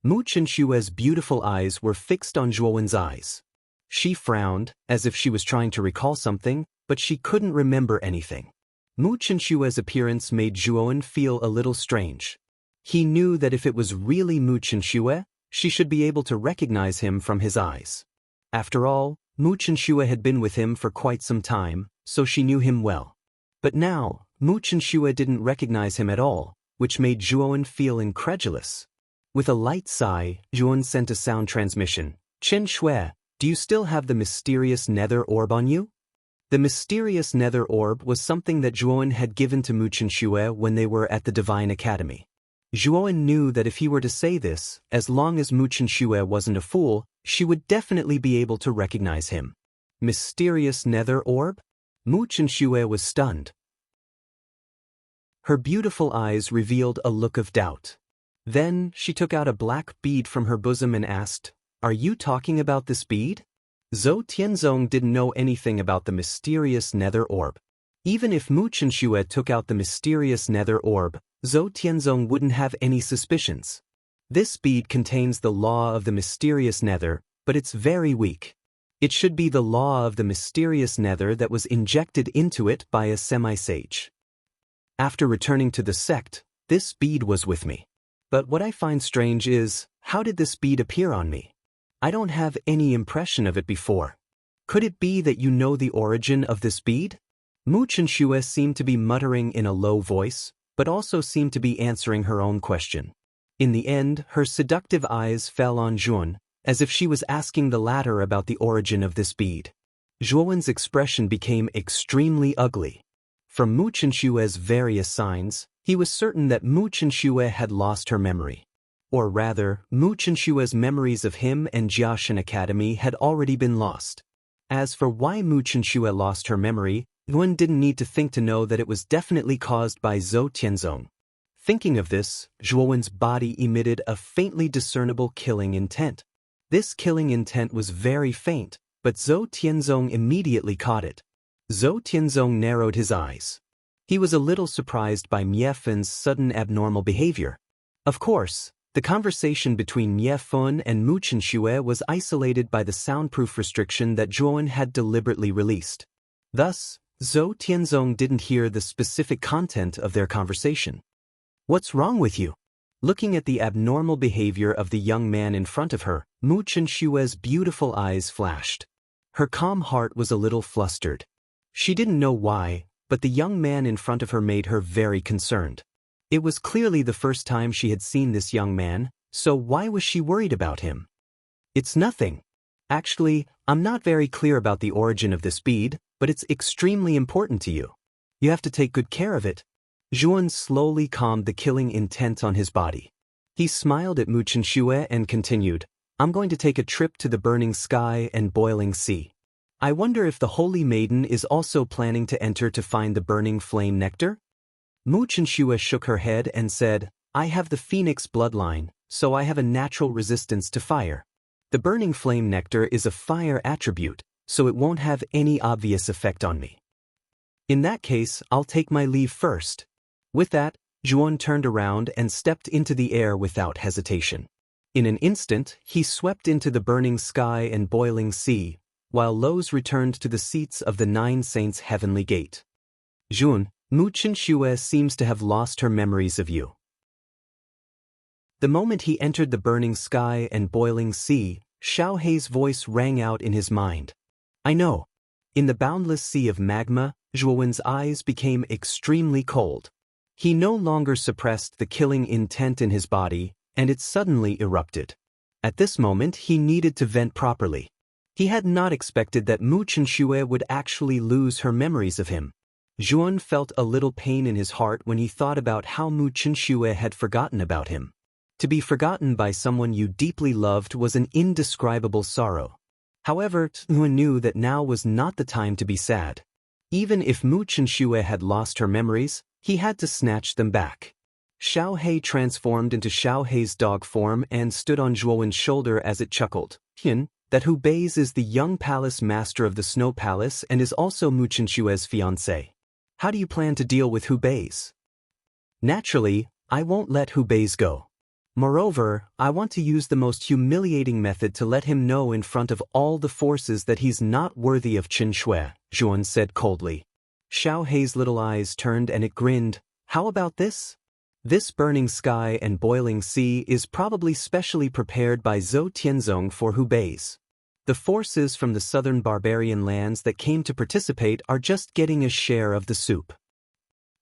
Mu Chenxue's beautiful eyes were fixed on Zhuowen's eyes. She frowned, as if she was trying to recall something, but she couldn't remember anything. Mu Chenxue's appearance made Zhuowen feel a little strange. He knew that if it was really Mu Chenxue, she should be able to recognize him from his eyes. After all, Mu Chenxue had been with him for quite some time, so she knew him well. But now, Mu Chenxue didn't recognize him at all, which made Zhuowen feel incredulous. With a light sigh, Zhuowen sent a sound transmission. Chen Shui, do you still have the mysterious nether orb on you? The mysterious nether orb was something that Zhuowen had given to Mu Chenxue when they were at the Divine Academy. Zhuowen knew that if he were to say this, as long as Mu Chenxue wasn't a fool, she would definitely be able to recognize him. Mysterious nether orb? Mu Chenxue was stunned. Her beautiful eyes revealed a look of doubt. Then, she took out a black bead from her bosom and asked, "Are you talking about this bead?" Zhou Tianzong didn't know anything about the mysterious nether orb. Even if Mu Chenxue took out the mysterious nether orb, Zhou Tianzong wouldn't have any suspicions. This bead contains the law of the mysterious nether, but it's very weak. It should be the law of the mysterious nether that was injected into it by a semi-sage. After returning to the sect, this bead was with me. But what I find strange is, how did this bead appear on me? I don't have any impression of it before. Could it be that you know the origin of this bead? Mu Chenxue seemed to be muttering in a low voice, but also seemed to be answering her own question. In the end, her seductive eyes fell on Zhuan, as if she was asking the latter about the origin of this bead. Zhuowen's expression became extremely ugly. From Mu Qinshue's various signs, he was certain that Mu Qinshu had lost her memory. Or rather, Mu Qinshue's memories of him and Jiaxin Academy had already been lost. As for why Mu Qinshu lost her memory, Yuan didn't need to think to know that it was definitely caused by Zhou Tianzong. Thinking of this, Zhuowen's body emitted a faintly discernible killing intent. This killing intent was very faint, but Zhou Tianzong immediately caught it. Zhou Tianzong narrowed his eyes. He was a little surprised by Miefen's sudden abnormal behavior. Of course, the conversation between Miefen and Mu Qinshu was isolated by the soundproof restriction that Zhuowen had deliberately released. Thus, Zhou Tianzong didn't hear the specific content of their conversation. "What's wrong with you?" Looking at the abnormal behavior of the young man in front of her, Mu Qinshue's beautiful eyes flashed. Her calm heart was a little flustered. She didn't know why, but the young man in front of her made her very concerned. It was clearly the first time she had seen this young man, so why was she worried about him? "It's nothing. Actually, I'm not very clear about the origin of this bead, but it's extremely important to you. You have to take good care of it." Zhuowen slowly calmed the killing intent on his body. He smiled at Mu Qinshu and continued, "I'm going to take a trip to the burning sky and boiling sea. I wonder if the Holy Maiden is also planning to enter to find the burning flame nectar?" Mu Qinshu shook her head and said, "I have the phoenix bloodline, so I have a natural resistance to fire. The burning flame nectar is a fire attribute, so it won't have any obvious effect on me. In that case, I'll take my leave first." With that, Zhuowen turned around and stepped into the air without hesitation. In an instant, he swept into the burning sky and boiling sea, while Lo's returned to the seats of the 9 Saints' heavenly gate. "Zhuowen, Mu Qinshu seems to have lost her memories of you." The moment he entered the burning sky and boiling sea, Xiao Hei's voice rang out in his mind. "I know." In the boundless sea of magma, Zhuowen's eyes became extremely cold. He no longer suppressed the killing intent in his body, and it suddenly erupted. At this moment, he needed to vent properly. He had not expected that Mu Qinshu would actually lose her memories of him. Zhuowen felt a little pain in his heart when he thought about how Mu Qinshu had forgotten about him. To be forgotten by someone you deeply loved was an indescribable sorrow. However, Zhuowen knew that now was not the time to be sad. Even if Mu Qinshu had lost her memories, he had to snatch them back. Xiao Hei transformed into Xiao Hei's dog form and stood on Zhuowen's shoulder as it chuckled. "That Hu Bei's is the young palace master of the Snow Palace and is also Mu Qinshue's fiancé. How do you plan to deal with Hu Bei's?" "Naturally, I won't let Hu Bei's go. Moreover, I want to use the most humiliating method to let him know in front of all the forces that he's not worthy of Qin Shui," Zhuowen said coldly. Xiao Hei's little eyes turned and it grinned. "How about this? This burning sky and boiling sea is probably specially prepared by Zhou Tianzong for Hu Bei's. The forces from the southern barbarian lands that came to participate are just getting a share of the soup.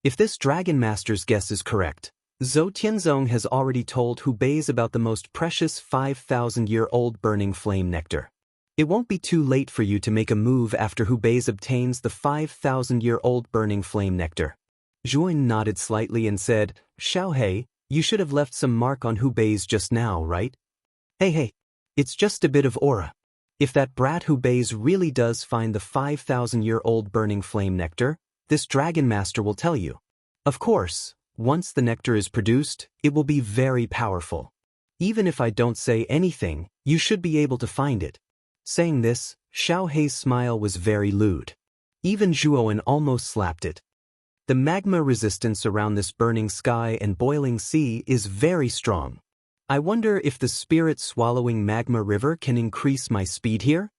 If this Dragon Master's guess is correct, Zhou Tianzong has already told Hu Bei's about the most precious 5,000-year-old burning flame nectar. It won't be too late for you to make a move after Hu Bei's obtains the 5,000-year-old burning flame nectar." Zhuowen nodded slightly and said, "Xiao Hei, you should have left some mark on Hu Bei's just now, right?" Hey, it's just a bit of aura. If that brat Hu Bei's really does find the 5,000-year-old burning flame nectar, this Dragon Master will tell you. Of course, once the nectar is produced, it will be very powerful. Even if I don't say anything, you should be able to find it." Saying this, Xiao Hei's smile was very lewd. Even Zhuowen almost slapped it. The magma resistance around this burning sky and boiling sea is very strong. I wonder if the spirit-swallowing magma river can increase my speed here?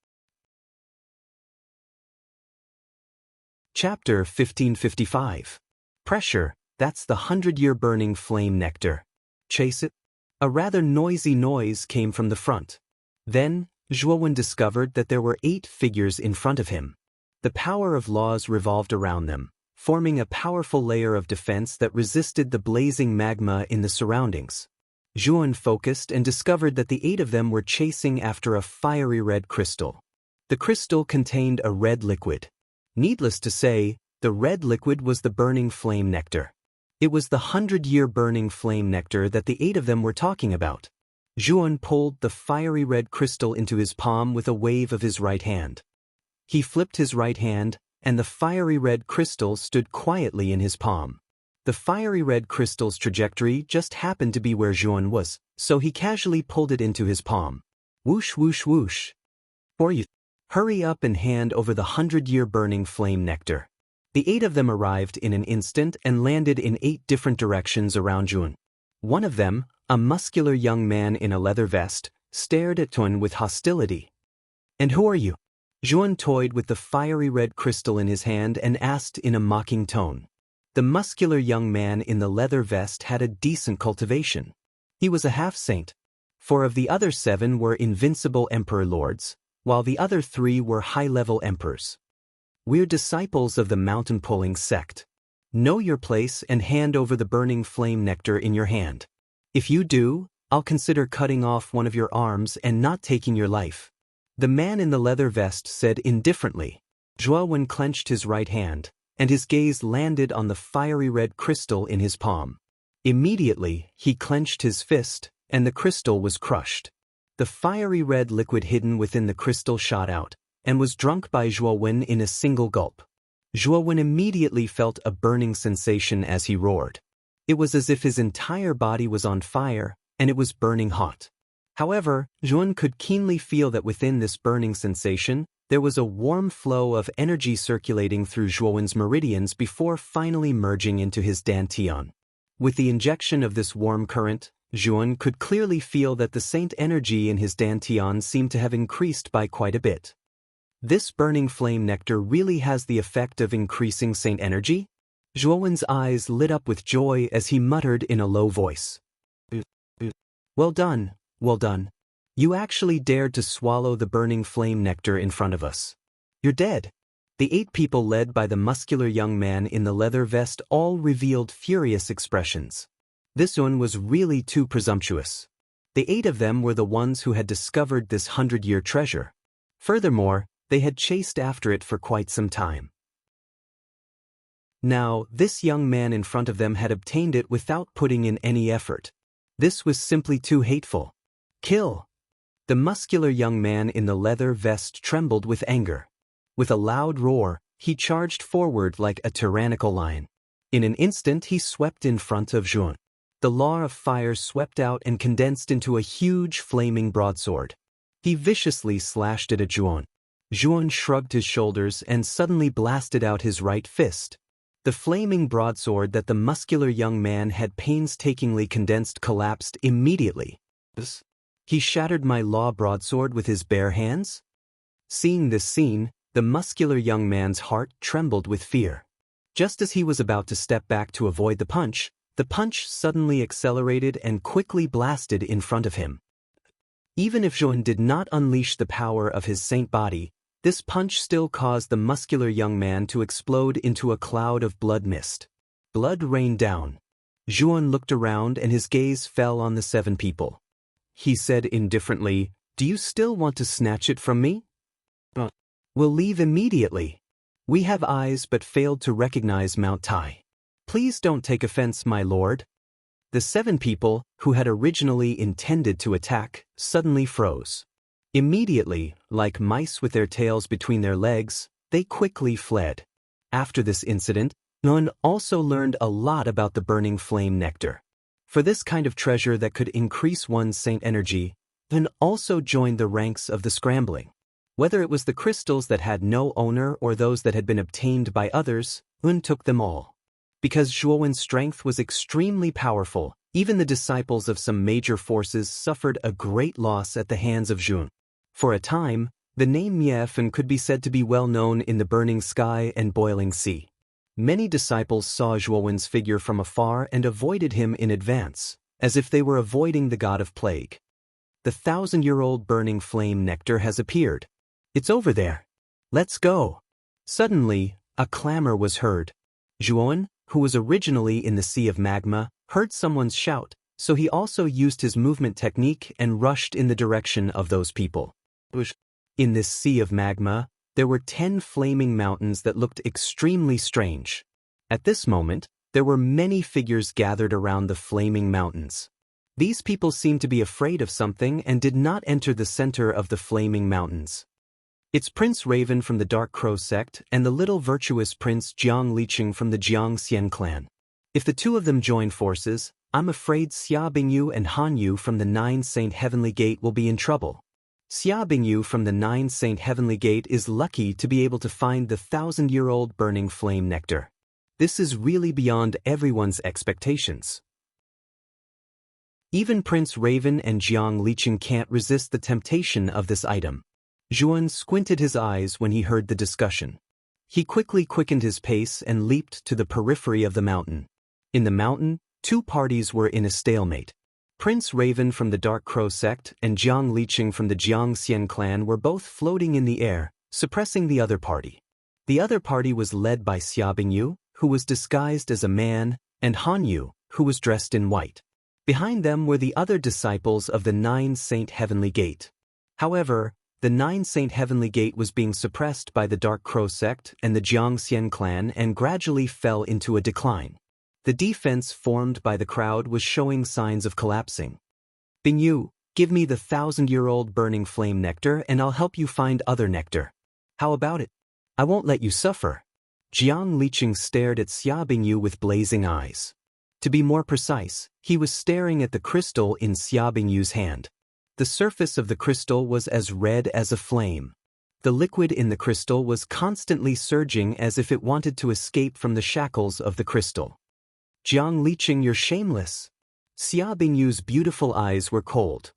Chapter 1555. Pressure, that's the 100-year burning flame nectar. Chase it? A rather noisy noise came from the front. Then, Zhuowen discovered that there were 8 figures in front of him. The power of laws revolved around them, forming a powerful layer of defense that resisted the blazing magma in the surroundings. Zhuan focused and discovered that the 8 of them were chasing after a fiery red crystal. The crystal contained a red liquid. Needless to say, the red liquid was the burning flame nectar. It was the 100-year burning flame nectar that the 8 of them were talking about. Zhuan pulled the fiery red crystal into his palm with a wave of his right hand. He flipped his right hand, and the fiery red crystal stood quietly in his palm. The fiery red crystal's trajectory just happened to be where Zhuan was, so he casually pulled it into his palm. Whoosh whoosh whoosh. Or you. Hurry up and hand over the 100-year burning flame nectar. The 8 of them arrived in an instant and landed in 8 different directions around Zhuan. One of them, a muscular young man in a leather vest, stared at Zhuan with hostility. And who are you? Zhuan toyed with the fiery red crystal in his hand and asked in a mocking tone. The muscular young man in the leather vest had a decent cultivation. He was a half-saint. 4 of the other 7 were invincible emperor lords, while the other 3 were high-level emperors. We're disciples of the mountain-pulling sect. Know your place and hand over the burning flame nectar in your hand. If you do, I'll consider cutting off one of your arms and not taking your life. The man in the leather vest said indifferently. Zhuan clenched his right hand, and his gaze landed on the fiery red crystal in his palm. Immediately, he clenched his fist, and the crystal was crushed. The fiery red liquid hidden within the crystal shot out, and was drunk by Zhuan in a single gulp. Zhuan immediately felt a burning sensation as he roared. It was as if his entire body was on fire, and it was burning hot. However, Zhuan could keenly feel that within this burning sensation, there was a warm flow of energy circulating through Zhuan's meridians before finally merging into his dantian. With the injection of this warm current, Zhuan could clearly feel that the saint energy in his dantian seemed to have increased by quite a bit. This burning flame nectar really has the effect of increasing saint energy? Zhuan's eyes lit up with joy as he muttered in a low voice. Well done, well done. You actually dared to swallow the burning flame nectar in front of us. You're dead. The 8 people led by the muscular young man in the leather vest all revealed furious expressions. This one was really too presumptuous. The 8 of them were the ones who had discovered this 100-year treasure. Furthermore, they had chased after it for quite some time. Now, this young man in front of them had obtained it without putting in any effort. This was simply too hateful. Kill! The muscular young man in the leather vest trembled with anger. With a loud roar, he charged forward like a tyrannical lion. In an instant he swept in front of Zhuan. The law of fire swept out and condensed into a huge flaming broadsword. He viciously slashed it at Zhuan. Zhuan shrugged his shoulders and suddenly blasted out his right fist. The flaming broadsword that the muscular young man had painstakingly condensed collapsed immediately. He shattered my law broadsword with his bare hands? Seeing this scene, the muscular young man's heart trembled with fear. Just as he was about to step back to avoid the punch suddenly accelerated and quickly blasted in front of him. Even if Zhuan did not unleash the power of his saint body, this punch still caused the muscular young man to explode into a cloud of blood mist. Blood rained down. Zhuan looked around and his gaze fell on the 7 people. He said indifferently, "Do you still want to snatch it from me? We'll leave immediately. We have eyes but failed to recognize Mount Tai. Please don't take offense, my lord." The 7 people, who had originally intended to attack, suddenly froze. Immediately, like mice with their tails between their legs, they quickly fled. After this incident, Zhuan also learned a lot about the burning flame nectar. For this kind of treasure that could increase one's saint energy, Zhuan also joined the ranks of the scrambling. Whether it was the crystals that had no owner or those that had been obtained by others, Zhuan took them all. Because Zhuan's strength was extremely powerful, even the disciples of some major forces suffered a great loss at the hands of Zhuan. For a time, the name Miefan could be said to be well known in the burning sky and boiling sea. Many disciples saw Zhuan's figure from afar and avoided him in advance, as if they were avoiding the god of plague. The 1,000-year-old burning flame nectar has appeared. It's over there. Let's go. Suddenly, a clamor was heard. Zhuan, who was originally in the sea of magma, heard someone's shout, so he also used his movement technique and rushed in the direction of those people. In this sea of magma, there were 10 flaming mountains that looked extremely strange. At this moment, there were many figures gathered around the flaming mountains. These people seemed to be afraid of something and did not enter the center of the flaming mountains. It's Prince Raven from the Dark Crow sect and the little virtuous Prince Jiang Liqing from the Jiangxian clan. If the two of them join forces, I'm afraid Xia Bingyu and Han Yu from the 9 Saint Heavenly Gate will be in trouble. Xia Bingyu from the 9 Saint Heavenly Gate is lucky to be able to find the 1,000-year-old burning flame nectar. This is really beyond everyone's expectations. Even Prince Raven and Jiang Liqing can't resist the temptation of this item. Zhuan squinted his eyes when he heard the discussion. He quickly quickened his pace and leaped to the periphery of the mountain. In the mountain, two parties were in a stalemate. Prince Raven from the Dark Crow sect and Jiang Liqing from the Jiangxian clan were both floating in the air, suppressing the other party. The other party was led by Xia Bingyu, who was disguised as a man, and Han Yu, who was dressed in white. Behind them were the other disciples of the 9 Saint Heavenly Gate. However, the 9 Saint Heavenly Gate was being suppressed by the Dark Crow sect and the Jiangxian clan and gradually fell into a decline. The defense formed by the crowd was showing signs of collapsing. Bingyu, give me the 1,000-year-old burning flame nectar and I'll help you find other nectar. How about it? I won't let you suffer. Jiang Liqing stared at Xia Bingyu with blazing eyes. To be more precise, he was staring at the crystal in Xia Bingyu's hand. The surface of the crystal was as red as a flame. The liquid in the crystal was constantly surging as if it wanted to escape from the shackles of the crystal. Jiang Liqing, you're shameless. Xia Bingyu's beautiful eyes were cold.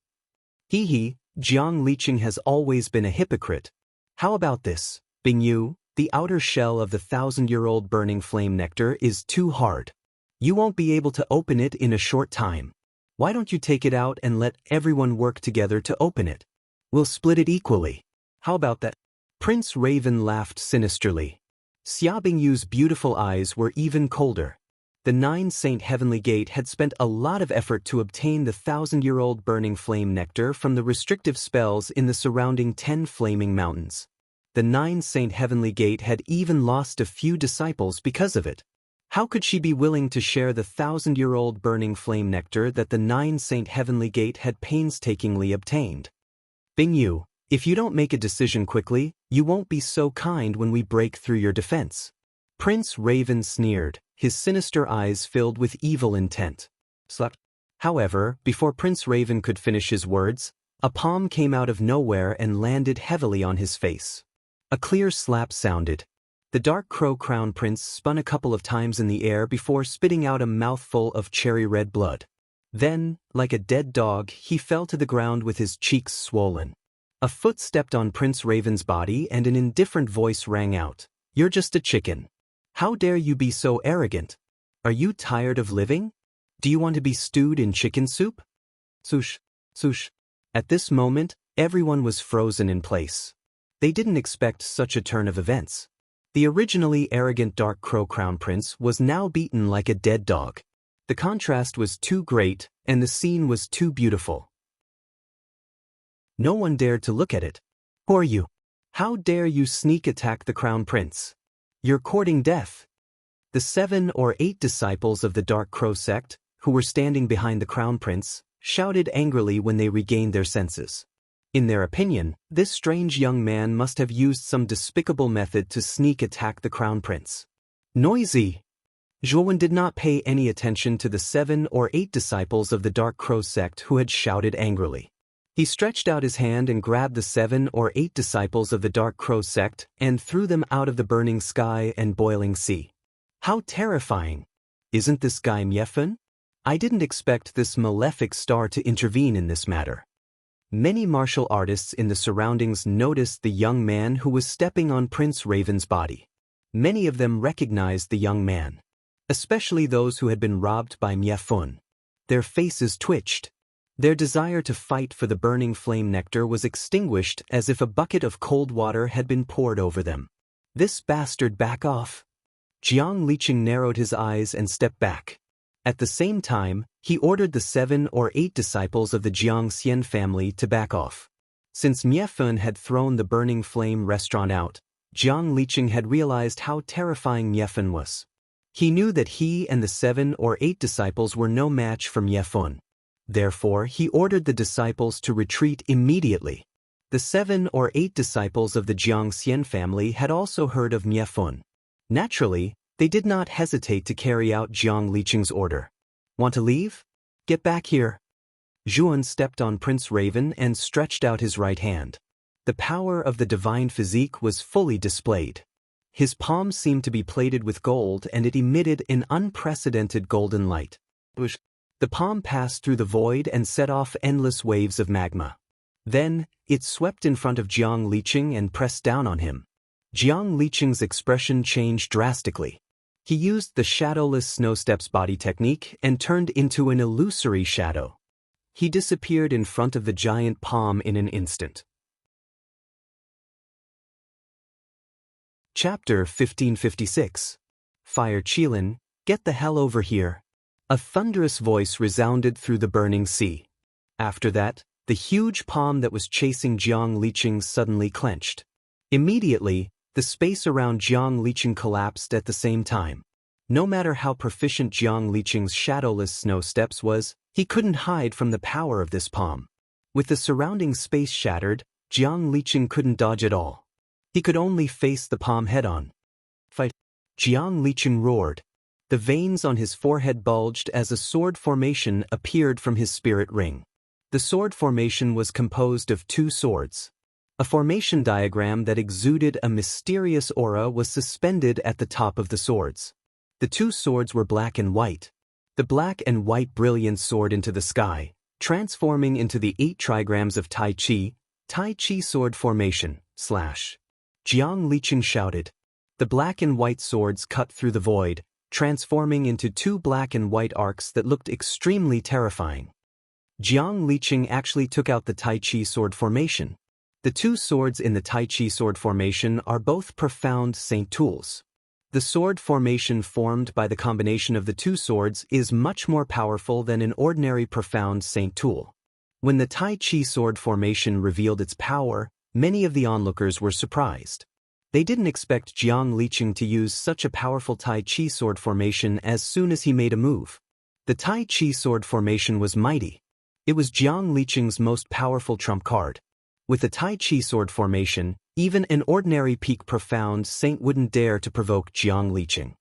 Jiang Liqing has always been a hypocrite. How about this, Bingyu? The outer shell of the 1,000-year-old burning flame nectar is too hard. You won't be able to open it in a short time. Why don't you take it out and let everyone work together to open it? We'll split it equally. How about that? Prince Raven laughed sinisterly. Xia Bingyu's beautiful eyes were even colder. The 9 Saint Heavenly Gate had spent a lot of effort to obtain the 1,000-year-old burning flame nectar from the restrictive spells in the surrounding 10 flaming mountains. The 9 Saint Heavenly Gate had even lost a few disciples because of it. How could she be willing to share the 1,000-year-old burning flame nectar that the 9 Saint Heavenly Gate had painstakingly obtained? Bingyu, if you don't make a decision quickly, you won't be so kind when we break through your defense. Prince Raven sneered, his sinister eyes filled with evil intent. However, before Prince Raven could finish his words, a palm came out of nowhere and landed heavily on his face. A clear slap sounded. The Dark Crow Crown Prince spun a couple of times in the air before spitting out a mouthful of cherry-red blood. Then, like a dead dog, he fell to the ground with his cheeks swollen. A foot stepped on Prince Raven's body and an indifferent voice rang out, "You're just a chicken. How dare you be so arrogant? Are you tired of living? Do you want to be stewed in chicken soup?" Swoosh, swoosh. At this moment, everyone was frozen in place. They didn't expect such a turn of events. The originally arrogant Dark Crow Crown Prince was now beaten like a dead dog. The contrast was too great, and the scene was too beautiful. No one dared to look at it. Who are you? How dare you sneak attack the Crown Prince? You're courting death. The 7 or 8 disciples of the Dark Crow sect, who were standing behind the Crown Prince, shouted angrily when they regained their senses. In their opinion, this strange young man must have used some despicable method to sneak attack the Crown Prince. Noisy! Zhuan did not pay any attention to the 7 or 8 disciples of the Dark Crow sect who had shouted angrily. He stretched out his hand and grabbed the 7 or 8 disciples of the Dark Crow sect and threw them out of the burning sky and boiling sea. How terrifying! Isn't this guy Miefun? I didn't expect this malefic star to intervene in this matter. Many martial artists in the surroundings noticed the young man who was stepping on Prince Raven's body. Many of them recognized the young man, especially those who had been robbed by Miefun. Their faces twitched. Their desire to fight for the burning flame nectar was extinguished as if a bucket of cold water had been poured over them. This bastard, back off! Jiang Liqing narrowed his eyes and stepped back. At the same time, he ordered the 7 or 8 disciples of the Jiang Xian family to back off. Since Miefun had thrown the Burning Flame restaurant out, Jiang Liqing had realized how terrifying Miefun was. He knew that he and the 7 or 8 disciples were no match for Miefun. Therefore, he ordered the disciples to retreat immediately. The 7 or 8 disciples of the Jiang Xian family had also heard of Miefun. Naturally, they did not hesitate to carry out Jiang Liqing's order. Want to leave? Get back here. Zhuan stepped on Prince Raven and stretched out his right hand. The power of the divine physique was fully displayed. His palm seemed to be plated with gold and it emitted an unprecedented golden light. The palm passed through the void and set off endless waves of magma. Then, it swept in front of Jiang Liqing and pressed down on him. Jiang Liqing's expression changed drastically. He used the shadowless snow steps body technique and turned into an illusory shadow. He disappeared in front of the giant palm in an instant. Chapter 1556. Fire Qilin, get the hell over here. A thunderous voice resounded through the burning sea. After that, the huge palm that was chasing Jiang Liqing suddenly clenched. Immediately, the space around Jiang Liqing collapsed at the same time. No matter how proficient Jiang Liqing's shadowless snow steps was, he couldn't hide from the power of this palm. With the surrounding space shattered, Jiang Liqing couldn't dodge at all. He could only face the palm head-on. Fight! Jiang Liqing roared. The veins on his forehead bulged as a sword formation appeared from his spirit ring. The sword formation was composed of 2 swords. A formation diagram that exuded a mysterious aura was suspended at the top of the swords. The 2 swords were black and white. The black and white brilliance soared into the sky, transforming into the 8 trigrams of Tai Chi sword formation, / Jiang Liqing shouted. The black and white swords cut through the void, transforming into 2 black and white arcs that looked extremely terrifying. Jiang Liqing actually took out the Tai Chi sword formation. The 2 swords in the Tai Chi sword formation are both profound saint tools. The sword formation formed by the combination of the 2 swords is much more powerful than an ordinary profound saint tool. When the Tai Chi sword formation revealed its power, many of the onlookers were surprised. They didn't expect Jiang Liqing to use such a powerful Tai Chi sword formation as soon as he made a move. The Tai Chi sword formation was mighty. It was Jiang Liqing's most powerful trump card. With the Tai Chi sword formation, even an ordinary peak profound saint wouldn't dare to provoke Jiang Liqing.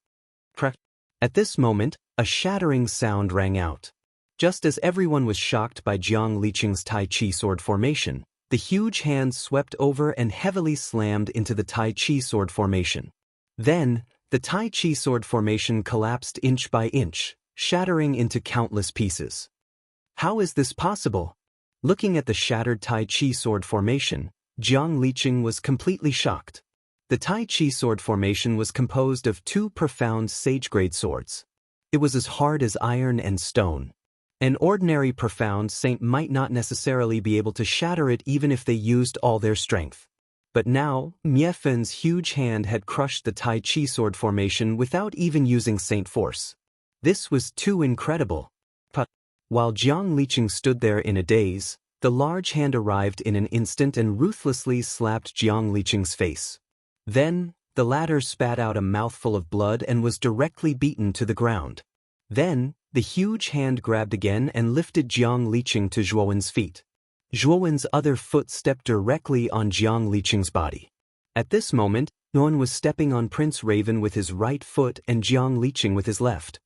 At this moment, a shattering sound rang out. Just as everyone was shocked by Jiang Liqing's Tai Chi sword formation, the huge hand swept over and heavily slammed into the Tai Chi sword formation. Then, the Tai Chi sword formation collapsed inch by inch, shattering into countless pieces. How is this possible? Looking at the shattered Tai Chi sword formation, Jiang Liqing was completely shocked. The Tai Chi sword formation was composed of 2 profound sage-grade swords. It was as hard as iron and stone. An ordinary profound saint might not necessarily be able to shatter it even if they used all their strength. But now, Miefen's huge hand had crushed the Tai Chi sword formation without even using saint force. This was too incredible. While Jiang Liqing stood there in a daze, the large hand arrived in an instant and ruthlessly slapped Jiang Liqing's face. Then, the latter spat out a mouthful of blood and was directly beaten to the ground. Then, the huge hand grabbed again and lifted Jiang Liqing to Zhuowen's feet. Zhuowen's other foot stepped directly on Jiang Liqing's body. At this moment, Zhuowen was stepping on Prince Raven with his right foot and Jiang Liqing with his left.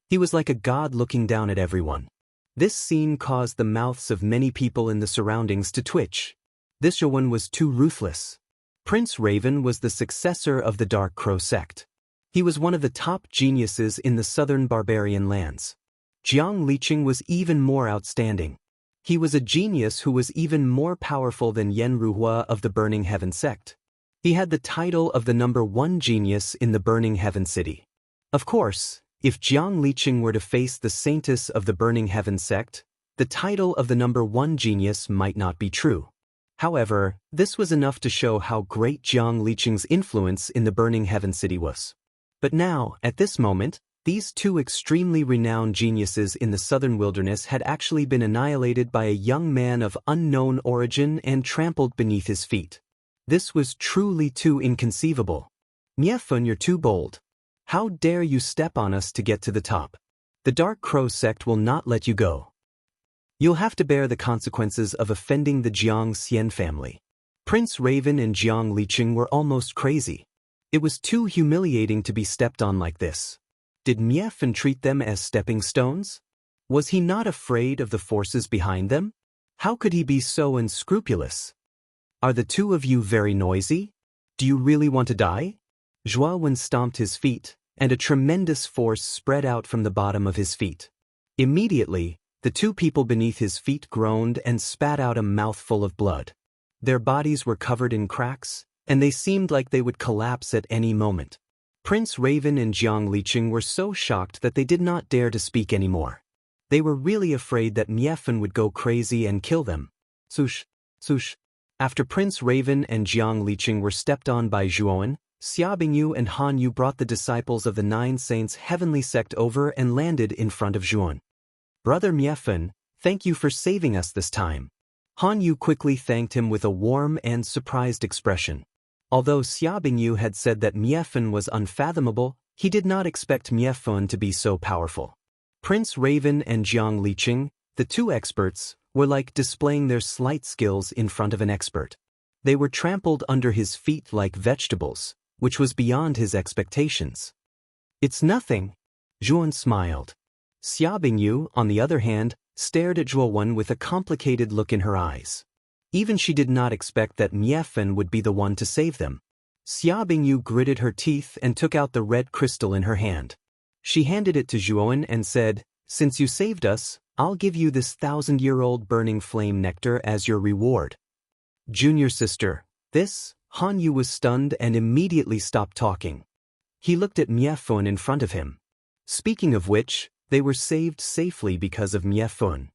He was like a god looking down at everyone. This scene caused the mouths of many people in the surroundings to twitch. This Zhuowen was too ruthless. Prince Raven was the successor of the Dark Crow sect. He was one of the top geniuses in the southern barbarian lands. Jiang Liqing was even more outstanding. He was a genius who was even more powerful than Yan Ruhua of the Burning Heaven sect. He had the title of the #1 genius in the Burning Heaven city. Of course, if Jiang Liqing were to face the saintess of the Burning Heaven sect, the title of the #1 genius might not be true. However, this was enough to show how great Jiang Liqing's influence in the Burning Heaven city was. But now, at this moment, These two extremely renowned geniuses in the southern wilderness had actually been annihilated by a young man of unknown origin and trampled beneath his feet. This was truly too inconceivable. Miefun, you're too bold. How dare you step on us to get to the top? The Dark Crow sect will not let you go. You'll have to bear the consequences of offending the Jiang Xian family. Prince Raven and Jiang Liqing were almost crazy. It was too humiliating to be stepped on like this. Did Miefun treat them as stepping stones? Was he not afraid of the forces behind them? How could he be so unscrupulous? Are the two of you very noisy? Do you really want to die? Zhuowen stomped his feet, and a tremendous force spread out from the bottom of his feet. Immediately, the two people beneath his feet groaned and spat out a mouthful of blood. Their bodies were covered in cracks, and they seemed like they would collapse at any moment. Prince Raven and Jiang Liqing were so shocked that they did not dare to speak anymore. They were really afraid that Miefun would go crazy and kill them. Sush, sush. After Prince Raven and Jiang Liqing were stepped on by Zhuowen, Xia Bingyu and Han Yu brought the disciples of the Nine Saints' heavenly sect over and landed in front of Zhuowen. Brother Miefun, thank you for saving us this time. Han Yu quickly thanked him with a warm and surprised expression. Although Xia Bingyu had said that Miefun was unfathomable, he did not expect Miefun to be so powerful. Prince Raven and Jiang Liqing, the two experts, were like displaying their sleight skills in front of an expert. They were trampled under his feet like vegetables, which was beyond his expectations. It's nothing. Zhuowen smiled. Xia Bingyu, on the other hand, stared at Zhuowen with a complicated look in her eyes. Even she did not expect that Miefun would be the one to save them. Xia Bingyu gritted her teeth and took out the red crystal in her hand. She handed it to Zhuowen and said, "Since you saved us, I'll give you this 1,000-year-old burning flame nectar as your reward." Junior sister, this? Han Yu was stunned and immediately stopped talking. He looked at Miefun in front of him. Speaking of which, they were saved safely because of Miefun.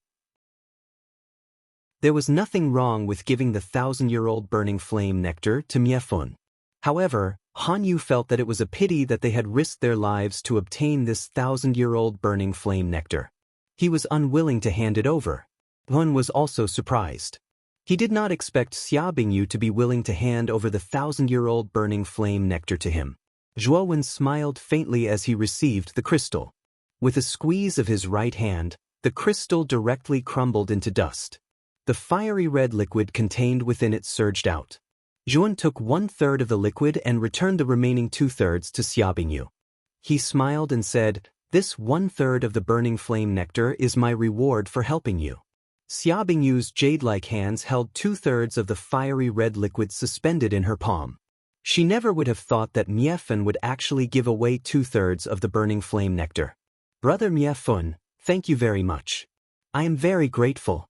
There was nothing wrong with giving the 1,000-year-old burning flame nectar to Miefun. However, Han Yu felt that it was a pity that they had risked their lives to obtain this 1,000-year-old burning flame nectar. He was unwilling to hand it over. Hun was also surprised. He did not expect Xia Bingyu to be willing to hand over the 1,000-year-old burning flame nectar to him. Zhuowen smiled faintly as he received the crystal. With a squeeze of his right hand, the crystal directly crumbled into dust. The fiery red liquid contained within it surged out. Zhuowen took 1/3 of the liquid and returned the remaining 2/3 to Xia Bingyu. He smiled and said, "This 1/3 of the burning flame nectar is my reward for helping you." Xia Bingyu's jade-like hands held 2/3 of the fiery red liquid suspended in her palm. She never would have thought that Miefun would actually give away 2/3 of the burning flame nectar. Brother Miefun, thank you very much. I am very grateful.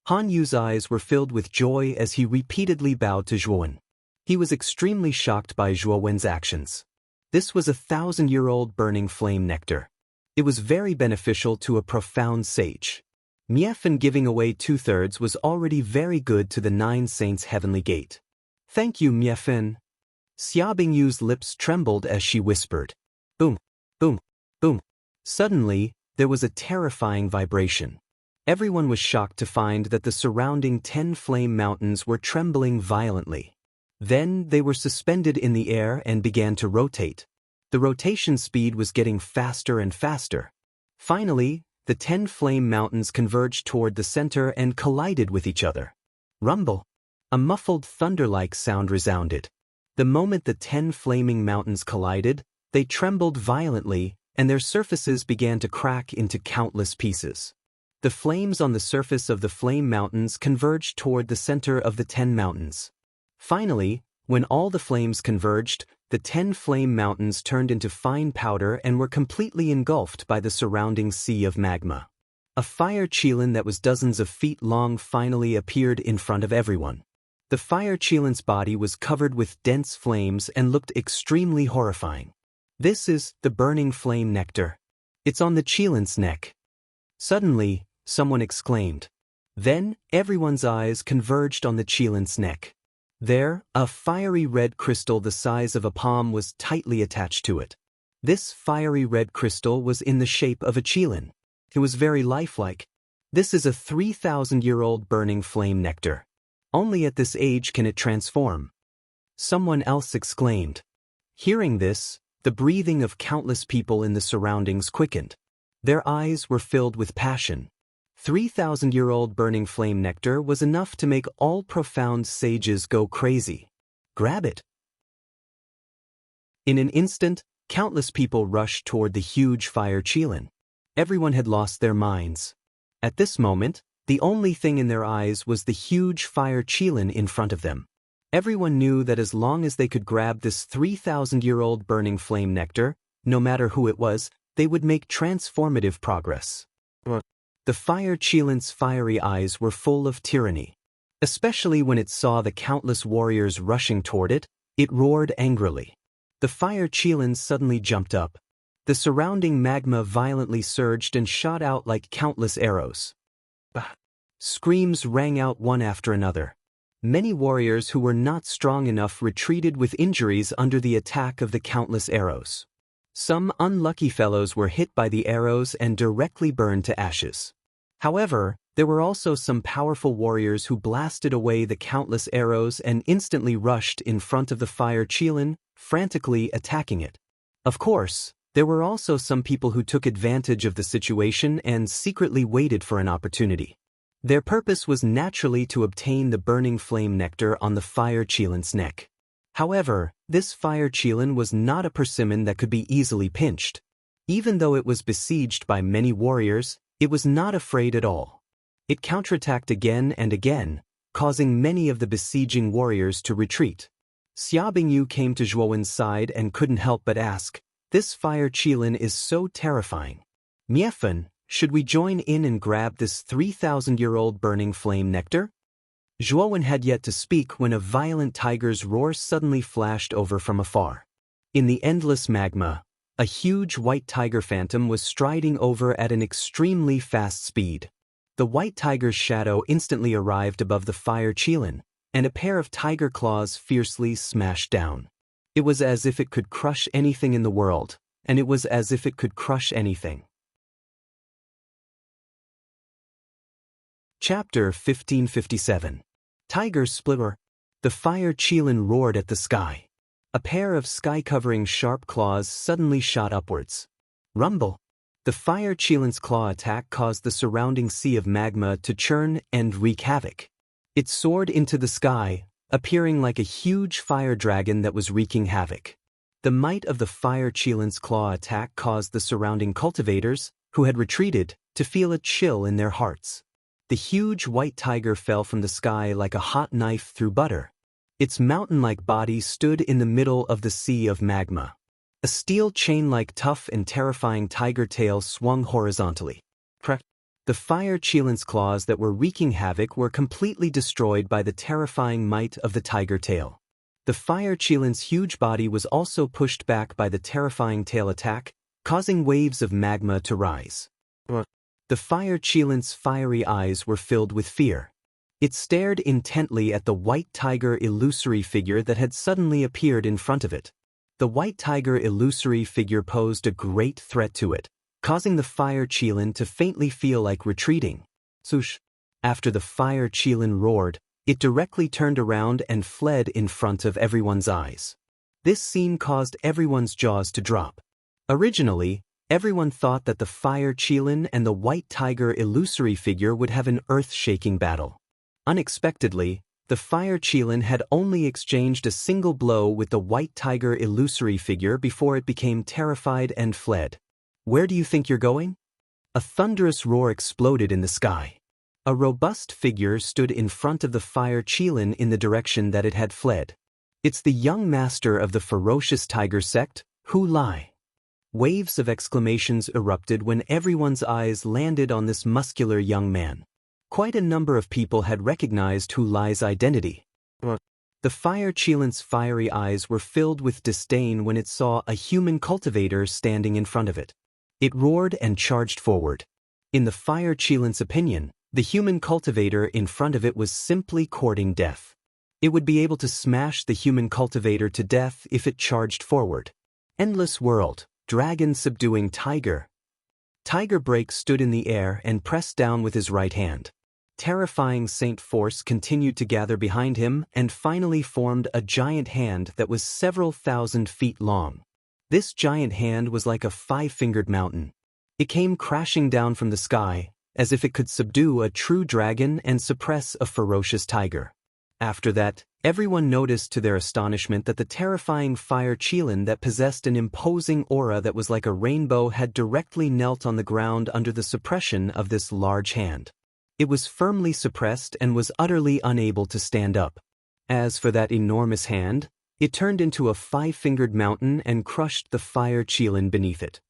Han Yu's eyes were filled with joy as he repeatedly bowed to Zhuowen. He was extremely shocked by Zhuowen's actions. This was a 1,000-year-old burning flame nectar. It was very beneficial to a profound sage. Miefun giving away 2/3 was already very good to the Nine Saints' heavenly gate. Thank you, Miefun. Xia Bingyu's lips trembled as she whispered. Boom, boom, boom. Suddenly, there was a terrifying vibration. Everyone was shocked to find that the surrounding 10 flame mountains were trembling violently. Then they were suspended in the air and began to rotate. The rotation speed was getting faster and faster. Finally, the 10 flame mountains converged toward the center and collided with each other. Rumble! A muffled thunder-like sound resounded. The moment the 10 flaming mountains collided, they trembled violently, and their surfaces began to crack into countless pieces. The flames on the surface of the flame mountains converged toward the center of the 10 mountains. Finally, when all the flames converged, the 10 flame mountains turned into fine powder and were completely engulfed by the surrounding sea of magma. A fire qilin that was dozens of feet long finally appeared in front of everyone. The fire qilin's body was covered with dense flames and looked extremely horrifying. This is the burning flame nectar. It's on the qilin's neck. Suddenly, someone exclaimed. Then, everyone's eyes converged on the qilin's neck. There, a fiery red crystal the size of a palm was tightly attached to it. This fiery red crystal was in the shape of a qilin. It was very lifelike. This is a 3,000-year-old burning flame nectar. Only at this age can it transform. Someone else exclaimed. Hearing this, the breathing of countless people in the surroundings quickened. Their eyes were filled with passion. 3,000-year-old burning flame nectar was enough to make all profound sages go crazy. Grab it. In an instant, countless people rushed toward the huge fire qilin. Everyone had lost their minds. At this moment, the only thing in their eyes was the huge fire qilin in front of them. Everyone knew that as long as they could grab this 3,000-year-old burning flame nectar, no matter who it was, they would make transformative progress. The fire qilin's fiery eyes were full of tyranny. Especially when it saw the countless warriors rushing toward it, it roared angrily. The fire qilin suddenly jumped up. The surrounding magma violently surged and shot out like countless arrows. Screams rang out one after another. Many warriors who were not strong enough retreated with injuries under the attack of the countless arrows. Some unlucky fellows were hit by the arrows and directly burned to ashes. However, there were also some powerful warriors who blasted away the countless arrows and instantly rushed in front of the fire qilin, frantically attacking it. Of course, there were also some people who took advantage of the situation and secretly waited for an opportunity. Their purpose was naturally to obtain the burning flame nectar on the fire qilin's neck. However, this fire qilin was not a persimmon that could be easily pinched. Even though it was besieged by many warriors, it was not afraid at all. It counterattacked again and again, causing many of the besieging warriors to retreat. Xia Bingyu came to Zhuowen's side and couldn't help but ask, "This fire qilin is so terrifying. Miefun, should we join in and grab this 3,000-year-old burning flame nectar?" Zhuowen had yet to speak when a violent tiger's roar suddenly flashed over from afar. In the endless magma, a huge white tiger phantom was striding over at an extremely fast speed. The white tiger's shadow instantly arrived above the fire qilin, and a pair of tiger claws fiercely smashed down. It was as if it could crush anything in the world, and it was as if it could crush anything. Chapter 1557. Tiger Splitter. The fire qilin roared at the sky. A pair of sky-covering sharp claws suddenly shot upwards. Rumble. The fire qilin's claw attack caused the surrounding sea of magma to churn and wreak havoc. It soared into the sky, appearing like a huge fire dragon that was wreaking havoc. The might of the fire qilin's claw attack caused the surrounding cultivators, who had retreated, to feel a chill in their hearts. The huge white tiger fell from the sky like a hot knife through butter. Its mountain-like body stood in the middle of the sea of magma. A steel chain-like tough and terrifying tiger tail swung horizontally. The fire qilin's claws that were wreaking havoc were completely destroyed by the terrifying might of the tiger tail. The fire qilin's huge body was also pushed back by the terrifying tail attack, causing waves of magma to rise. The fire qilin's fiery eyes were filled with fear. It stared intently at the white tiger illusory figure that had suddenly appeared in front of it. The white tiger illusory figure posed a great threat to it, causing the fire qilin to faintly feel like retreating. Swoosh! After the fire qilin roared, it directly turned around and fled in front of everyone's eyes. This scene caused everyone's jaws to drop. Originally, everyone thought that the fire qilin and the white tiger illusory figure would have an earth-shaking battle. Unexpectedly, the fire qilin had only exchanged a single blow with the white tiger illusory figure before it became terrified and fled. "Where do you think you're going?" A thunderous roar exploded in the sky. A robust figure stood in front of the fire qilin in the direction that it had fled. "It's the young master of the ferocious tiger sect, Hu Lai." Waves of exclamations erupted when everyone's eyes landed on this muscular young man. Quite a number of people had recognized Hu Lai's identity. The fire qilin's fiery eyes were filled with disdain when it saw a human cultivator standing in front of it. It roared and charged forward. In the fire qilin's opinion, the human cultivator in front of it was simply courting death. It would be able to smash the human cultivator to death if it charged forward. Endless world. Dragon subduing tiger. Tiger Break stood in the air and pressed down with his right hand. Terrifying Saint Force continued to gather behind him and finally formed a giant hand that was several thousand feet long. This giant hand was like a five-fingered mountain. It came crashing down from the sky, as if it could subdue a true dragon and suppress a ferocious tiger. After that, everyone noticed to their astonishment that the terrifying fire Qilin that possessed an imposing aura that was like a rainbow had directly knelt on the ground under the suppression of this large hand. It was firmly suppressed and was utterly unable to stand up. As for that enormous hand, it turned into a five-fingered mountain and crushed the fire Qilin beneath it.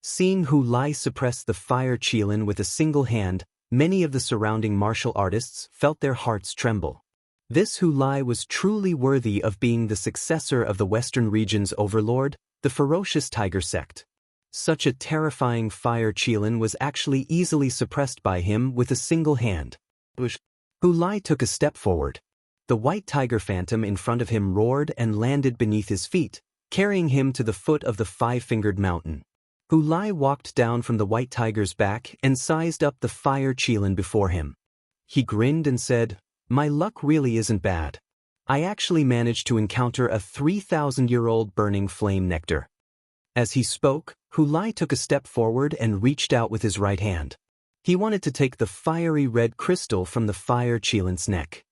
Seeing Hu Lai suppress the fire Qilin with a single hand, many of the surrounding martial artists felt their hearts tremble. This Hu Lai was truly worthy of being the successor of the Western region's overlord, the ferocious Tiger Sect. Such a terrifying fire Qilin was actually easily suppressed by him with a single hand. Hu Lai took a step forward. The white tiger phantom in front of him roared and landed beneath his feet, carrying him to the foot of the five-fingered mountain. Hu Lai walked down from the white tiger's back and sized up the fire Qilin before him. He grinned and said, "My luck really isn't bad. I actually managed to encounter a 3,000-year-old burning flame nectar." As he spoke, Hu Lai took a step forward and reached out with his right hand. He wanted to take the fiery red crystal from the fire Qilin's neck.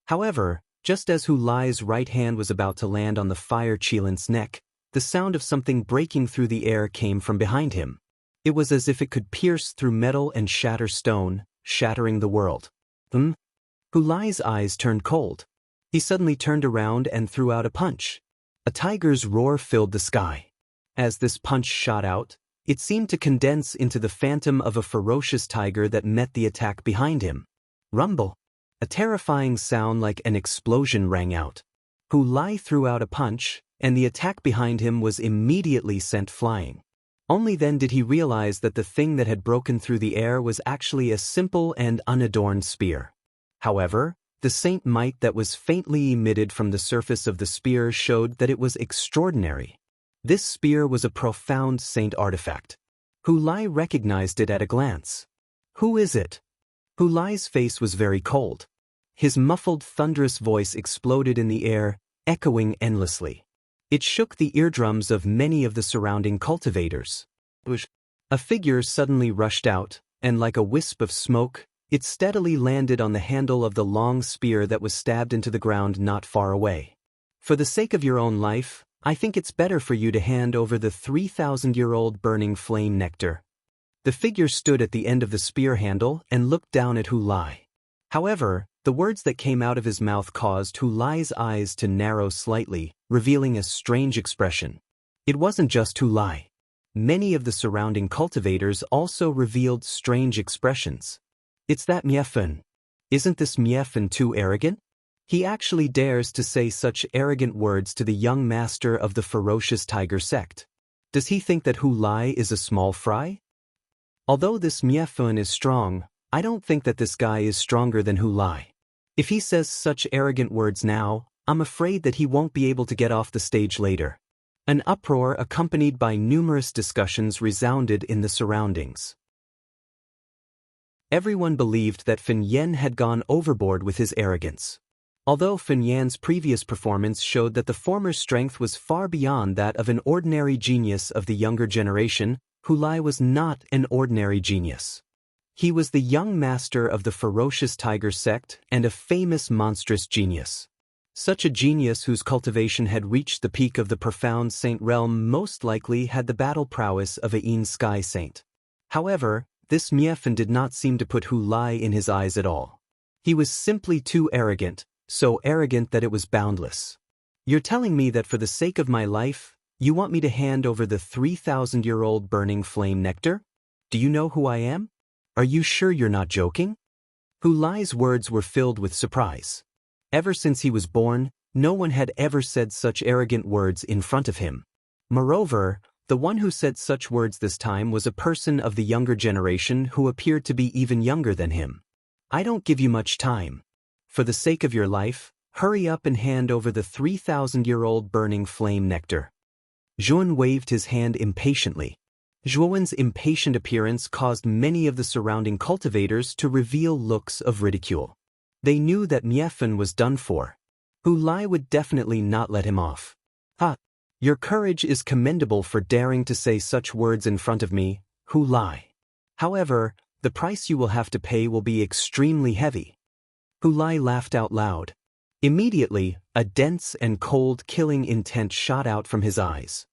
However, just as Hu Lai's right hand was about to land on the fire Qilin's neck, the sound of something breaking through the air came from behind him. It was as if it could pierce through metal and shatter stone, shattering the world. Hu Lai's eyes turned cold. He suddenly turned around and threw out a punch. A tiger's roar filled the sky. As this punch shot out, it seemed to condense into the phantom of a ferocious tiger that met the attack behind him. Rumble! A terrifying sound like an explosion rang out. Hu Lai threw out a punch, and the attack behind him was immediately sent flying. Only then did he realize that the thing that had broken through the air was actually a simple and unadorned spear. However, the saint might that was faintly emitted from the surface of the spear showed that it was extraordinary. This spear was a profound saint artifact. Hu Lai recognized it at a glance. "Who is it?" Hu Lai's face was very cold. His muffled, thunderous voice exploded in the air, echoing endlessly. It shook the eardrums of many of the surrounding cultivators. A figure suddenly rushed out, and like a wisp of smoke, it steadily landed on the handle of the long spear that was stabbed into the ground not far away. "For the sake of your own life, I think it's better for you to hand over the 3,000-year-old burning flame nectar." The figure stood at the end of the spear handle and looked down at Hu Lai. However, the words that came out of his mouth caused Hu Lai's eyes to narrow slightly, revealing a strange expression. It wasn't just Hu Lai. Many of the surrounding cultivators also revealed strange expressions. "It's that Miefun. Isn't this Miefun too arrogant? He actually dares to say such arrogant words to the young master of the ferocious Tiger Sect. Does he think that Hu Lai is a small fry? Although this Miefun is strong, I don't think that this guy is stronger than Hu Lai. If he says such arrogant words now, I'm afraid that he won't be able to get off the stage later." An uproar accompanied by numerous discussions resounded in the surroundings. Everyone believed that Fin Yen had gone overboard with his arrogance. Although Fin Yan's previous performance showed that the former's strength was far beyond that of an ordinary genius of the younger generation, Hu Lai was not an ordinary genius. He was the young master of the ferocious Tiger Sect and a famous monstrous genius. Such a genius whose cultivation had reached the peak of the profound saint realm most likely had the battle prowess of a Yin Sky Saint. However, this Miefun did not seem to put Hu Lai in his eyes at all. He was simply too arrogant, so arrogant that it was boundless. "You're telling me that for the sake of my life, you want me to hand over the 3,000-year-old burning flame nectar? Do you know who I am? Are you sure you're not joking?" Hu Lai's words were filled with surprise. Ever since he was born, no one had ever said such arrogant words in front of him. Moreover, the one who said such words this time was a person of the younger generation who appeared to be even younger than him. "I don't give you much time. For the sake of your life, hurry up and hand over the 3,000-year-old burning flame nectar." Zhuan waved his hand impatiently. Zhuowen's impatient appearance caused many of the surrounding cultivators to reveal looks of ridicule. They knew that Miefun was done for. Hu Lai would definitely not let him off. "Ha! Your courage is commendable for daring to say such words in front of me, Hu Lai. However, the price you will have to pay will be extremely heavy." Hu Lai laughed out loud. Immediately, a dense and cold killing intent shot out from his eyes.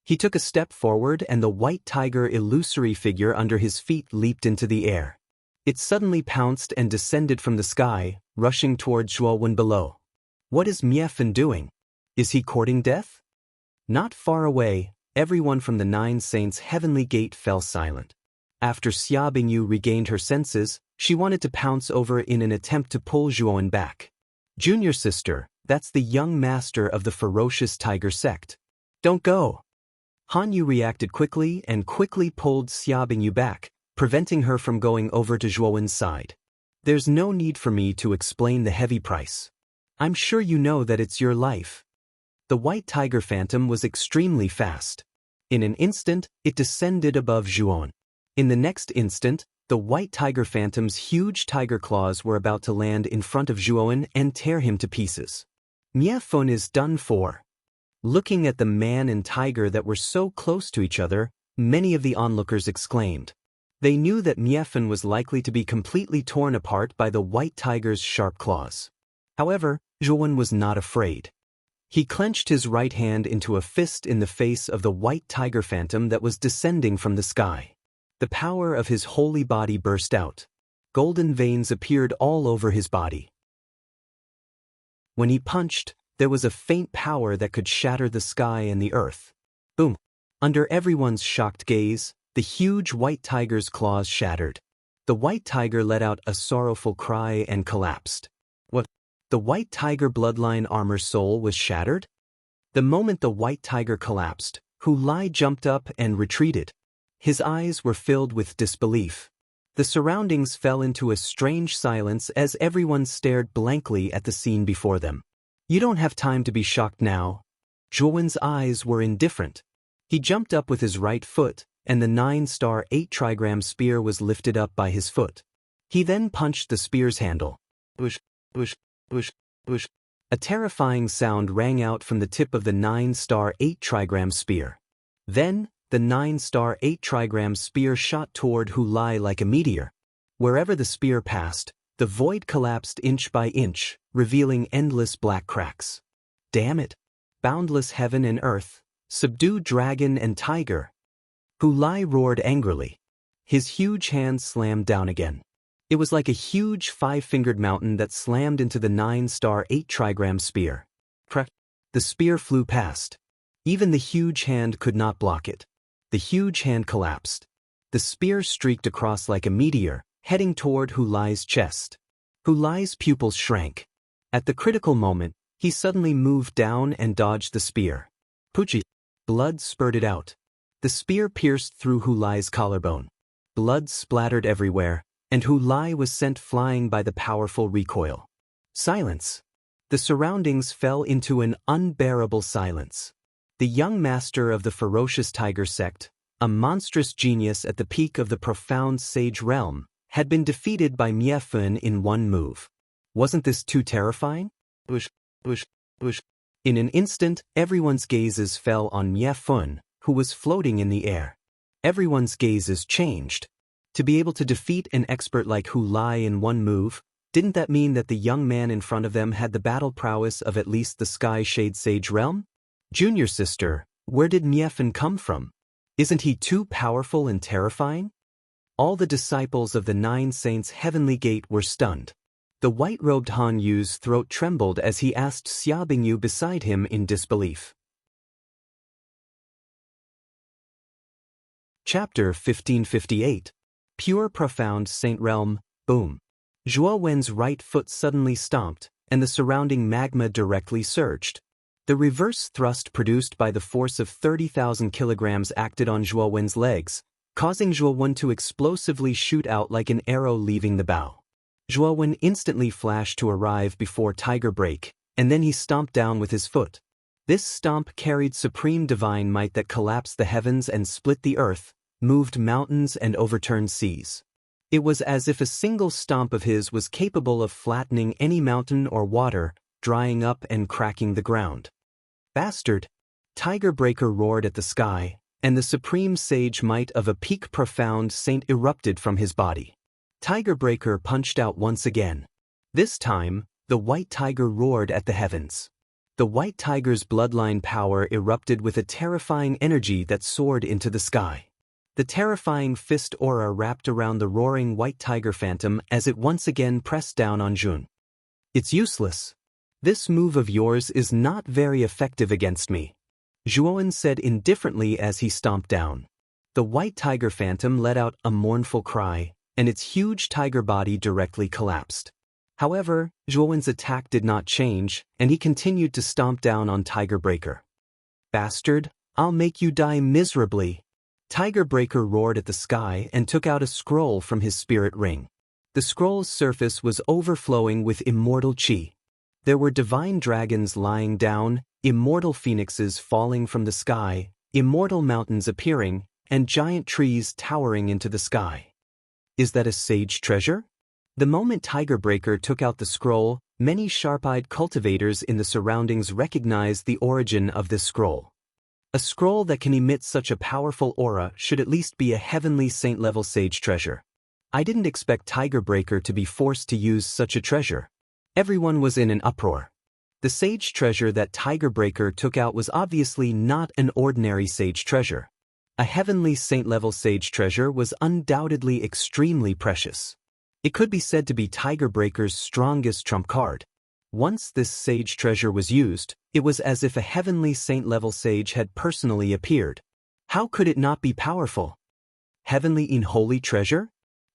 He took a step forward and the white tiger illusory figure under his feet leaped into the air. It suddenly pounced and descended from the sky, rushing towards Zhuowen below. What is Miefun doing? Is he courting death? Not far away, everyone from the Nine Saints' heavenly gate fell silent. After Xia Bingyu regained her senses, she wanted to pounce over in an attempt to pull Zhuowen back. "Junior sister, that's the young master of the ferocious tiger sect. Don't go." Han Yu reacted quickly and quickly pulled Xia Bingyu back, preventing her from going over to Zhuowen's side. "There's no need for me to explain the heavy price. I'm sure you know that it's your life." The white tiger phantom was extremely fast. In an instant, it descended above Zhuowen. In the next instant, the white tiger phantom's huge tiger claws were about to land in front of Zhuowen and tear him to pieces. Miefun is done for. Looking at the man and tiger that were so close to each other, many of the onlookers exclaimed. They knew that Miefun was likely to be completely torn apart by the white tiger's sharp claws. However, Zhuowen was not afraid. He clenched his right hand into a fist in the face of the white tiger phantom that was descending from the sky. The power of his holy body burst out. Golden veins appeared all over his body. When he punched, there was a faint power that could shatter the sky and the earth. Boom! Under everyone's shocked gaze, the huge white tiger's claws shattered. The white tiger let out a sorrowful cry and collapsed. What? The white tiger bloodline armor soul was shattered? The moment the white tiger collapsed, Hu Lai jumped up and retreated. His eyes were filled with disbelief. The surroundings fell into a strange silence as everyone stared blankly at the scene before them. You don't have time to be shocked now. Zhuowen's eyes were indifferent. He jumped up with his right foot, and the 9-star 8-trigram spear was lifted up by his foot. He then punched the spear's handle. Whoosh, whoosh, whoosh, whoosh. A terrifying sound rang out from the tip of the 9-star 8-trigram spear. Then, the 9-star 8-trigram spear shot toward Hu Lai like a meteor. Wherever the spear passed, the void collapsed inch by inch, revealing endless black cracks. Damn it! Boundless heaven and earth, subdued dragon and tiger. Hu Lai roared angrily. His huge hand slammed down again. It was like a huge 5-fingered mountain that slammed into the 9-star 8-trigram spear. Crack! The spear flew past. Even the huge hand could not block it. The huge hand collapsed. The spear streaked across like a meteor, heading toward Hu Lai's chest. Hu Lai's pupils shrank. At the critical moment, he suddenly moved down and dodged the spear. Poochie! Blood spurted out. The spear pierced through Hu Lai's collarbone. Blood splattered everywhere, and Hu Lai was sent flying by the powerful recoil. Silence. The surroundings fell into an unbearable silence. The young master of the ferocious tiger sect, a monstrous genius at the peak of the profound sage realm, had been defeated by Miefun in one move. Wasn't this too terrifying? Whoosh, whoosh, whoosh. In an instant, everyone's gazes fell on Miefun, who was floating in the air. Everyone's gazes changed. To be able to defeat an expert like Hu Lai in one move, didn't that mean that the young man in front of them had the battle prowess of at least the Sky Shade Sage realm? Junior sister, where did Miefun come from? Isn't he too powerful and terrifying? All the disciples of the 9 Saints' heavenly gate were stunned. The white-robed Han Yu's throat trembled as he asked Xia Bingyu beside him in disbelief. Chapter 1558. Pure Profound Saint Realm, Boom. Zhuo Wen's right foot suddenly stomped, and the surrounding magma directly surged. The reverse thrust produced by the force of 30,000 kilograms acted on Zhuo Wen's legs, causing Zhuo Wen to explosively shoot out like an arrow leaving the bow. Zhuo Wen instantly flashed to arrive before Tiger Break, and then he stomped down with his foot. This stomp carried supreme divine might that collapsed the heavens and split the earth, moved mountains and overturned seas. It was as if a single stomp of his was capable of flattening any mountain or water, drying up and cracking the ground. "Bastard!" Tiger Breaker roared at the sky, and the supreme sage might of a peak profound saint erupted from his body. Tiger Breaker punched out once again. This time, the white tiger roared at the heavens. The white tiger's bloodline power erupted with a terrifying energy that soared into the sky. The terrifying fist aura wrapped around the roaring white tiger phantom as it once again pressed down on Jun. "It's useless. This move of yours is not very effective against me," Zhuowen said indifferently as he stomped down. The white tiger phantom let out a mournful cry, and its huge tiger body directly collapsed. However, Zhuowen's attack did not change, and he continued to stomp down on Tiger Breaker. "Bastard, I'll make you die miserably." Tiger Breaker roared at the sky and took out a scroll from his spirit ring. The scroll's surface was overflowing with immortal qi. There were divine dragons lying down, immortal phoenixes falling from the sky, immortal mountains appearing, and giant trees towering into the sky. "Is that a sage treasure?" The moment Tiger Breaker took out the scroll, many sharp-eyed cultivators in the surroundings recognized the origin of this scroll. A scroll that can emit such a powerful aura should at least be a heavenly saint-level sage treasure. I didn't expect Tiger Breaker to be forced to use such a treasure. Everyone was in an uproar. The sage treasure that Tiger Breaker took out was obviously not an ordinary sage treasure. A heavenly saint-level sage treasure was undoubtedly extremely precious. It could be said to be Tiger Breaker's strongest trump card. Once this sage treasure was used, it was as if a heavenly saint-level sage had personally appeared. How could it not be powerful? Heavenly unholy treasure?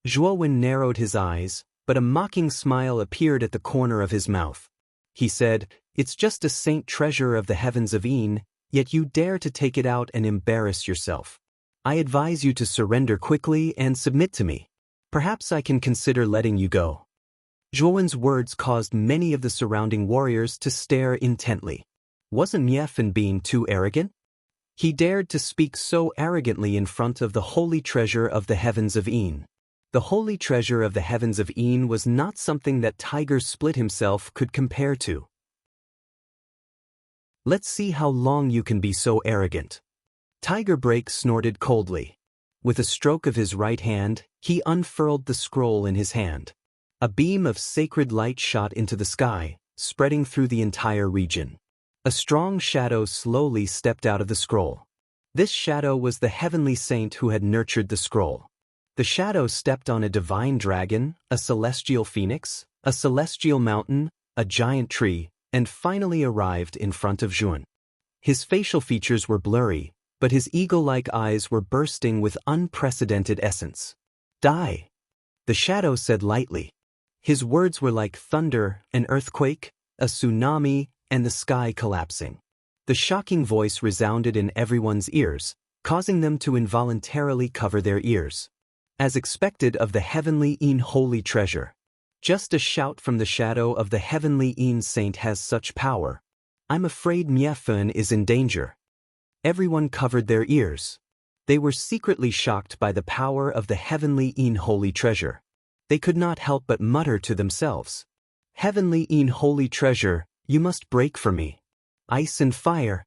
Zhuowen narrowed his eyes, but a mocking smile appeared at the corner of his mouth. He said, "It's just a saint treasure of the heavens of Een, yet you dare to take it out and embarrass yourself. I advise you to surrender quickly and submit to me. Perhaps I can consider letting you go." Zhuowen's words caused many of the surrounding warriors to stare intently. Wasn't Miefan being too arrogant? He dared to speak so arrogantly in front of the holy treasure of the heavens of Een. The holy treasure of the heavens of Een was not something that Tiger Split himself could compare to. "Let's see how long you can be so arrogant." Tiger Break snorted coldly. With a stroke of his right hand, he unfurled the scroll in his hand. A beam of sacred light shot into the sky, spreading through the entire region. A strong shadow slowly stepped out of the scroll. This shadow was the heavenly saint who had nurtured the scroll. The shadow stepped on a divine dragon, a celestial phoenix, a celestial mountain, a giant tree, and finally arrived in front of Jun. His facial features were blurry, but his eagle-like eyes were bursting with unprecedented essence. "Die," the shadow said lightly. His words were like thunder, an earthquake, a tsunami, and the sky collapsing. The shocking voice resounded in everyone's ears, causing them to involuntarily cover their ears. As expected of the heavenly Een holy treasure. Just a shout from the shadow of the heavenly Een saint has such power. I'm afraid Miefan is in danger. Everyone covered their ears. They were secretly shocked by the power of the heavenly Een holy treasure. They could not help but mutter to themselves. "Heavenly Een holy treasure, you must break for me. Ice and fire."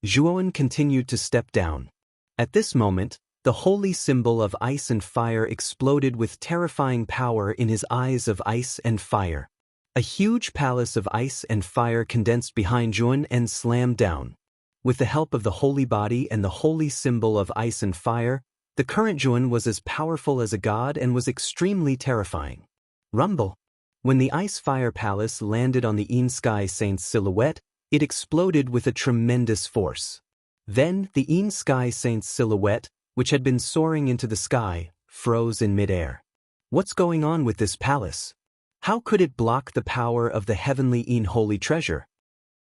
Zhuowen continued to step down. At this moment, the holy symbol of ice and fire exploded with terrifying power in his eyes of ice and fire. A huge palace of ice and fire condensed behind Jun and slammed down. With the help of the holy body and the holy symbol of ice and fire, the current Jun was as powerful as a god and was extremely terrifying. Rumble. When the ice-fire palace landed on the Een Sky Saint's silhouette, it exploded with a tremendous force. Then, the Een Sky Saint's silhouette, which had been soaring into the sky, froze in midair. What's going on with this palace? How could it block the power of the heavenly Een holy treasure?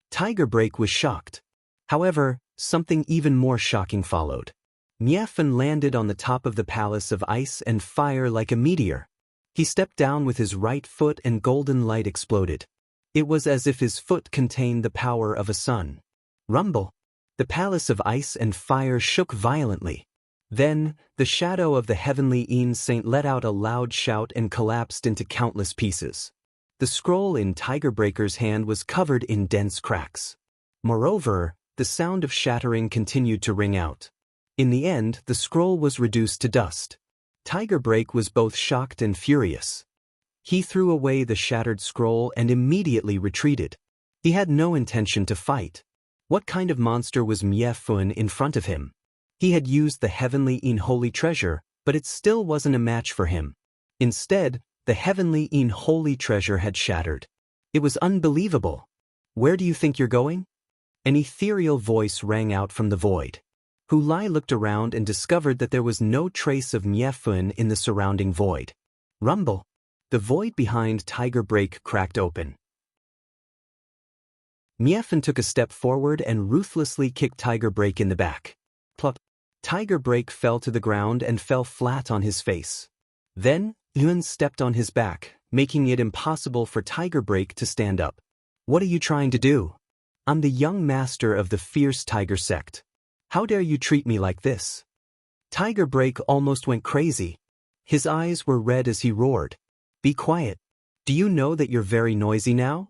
Tiger Break was shocked. However, something even more shocking followed. Miefan landed on the top of the palace of ice and fire like a meteor. He stepped down with his right foot and golden light exploded. It was as if his foot contained the power of a sun. Rumble. The palace of ice and fire shook violently. Then, the shadow of the heavenly saint let out a loud shout and collapsed into countless pieces. The scroll in Tiger Breaker's hand was covered in dense cracks. Moreover, the sound of shattering continued to ring out. In the end, the scroll was reduced to dust. Tiger Break was both shocked and furious. He threw away the shattered scroll and immediately retreated. He had no intention to fight. What kind of monster was Miefun in front of him? He had used the heavenly holy treasure, but it still wasn't a match for him. Instead, the heavenly holy treasure had shattered. It was unbelievable. Where do you think you're going? An ethereal voice rang out from the void. Hu Lai looked around and discovered that there was no trace of Miefun in the surrounding void. Rumble. The void behind Tiger Break cracked open. Miefun took a step forward and ruthlessly kicked Tiger Break in the back. Plop. Tiger Break fell to the ground and fell flat on his face. Then, Yun stepped on his back, making it impossible for Tiger Break to stand up. What are you trying to do? I'm the young master of the fierce tiger sect. How dare you treat me like this? Tiger Break almost went crazy. His eyes were red as he roared. Be quiet. Do you know that you're very noisy now?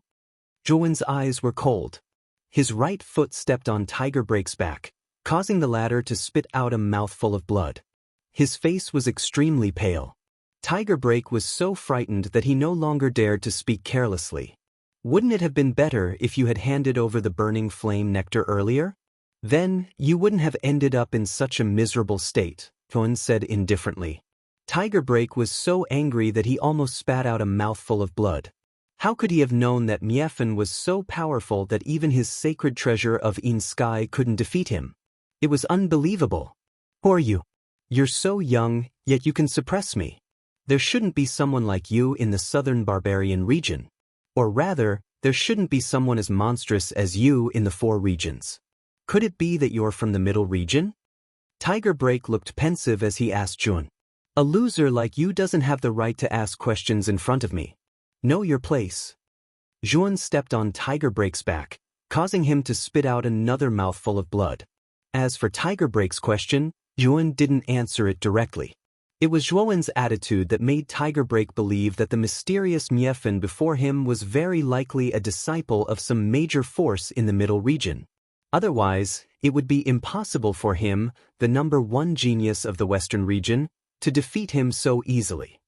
Zhuan's eyes were cold. His right foot stepped on Tiger Break's back, causing the latter to spit out a mouthful of blood. His face was extremely pale. Tiger Break was so frightened that he no longer dared to speak carelessly. Wouldn't it have been better if you had handed over the burning flame nectar earlier? Then, you wouldn't have ended up in such a miserable state, Zhuan said indifferently. Tiger Break was so angry that he almost spat out a mouthful of blood. How could he have known that Miefun was so powerful that even his sacred treasure of Sky couldn't defeat him? It was unbelievable. Who are you? You're so young, yet you can suppress me. There shouldn't be someone like you in the southern barbarian region. Or rather, there shouldn't be someone as monstrous as you in the four regions. Could it be that you're from the middle region? Tiger Break looked pensive as he asked Zhuan. A loser like you doesn't have the right to ask questions in front of me. Know your place. Zhuan stepped on Tiger Break's back, causing him to spit out another mouthful of blood. As for Tiger Break's question, Zhuan didn't answer it directly. It was Zhuan's attitude that made Tiger Break believe that the mysterious Miefun before him was very likely a disciple of some major force in the middle region. Otherwise, it would be impossible for him, the number one genius of the western region, to defeat him so easily.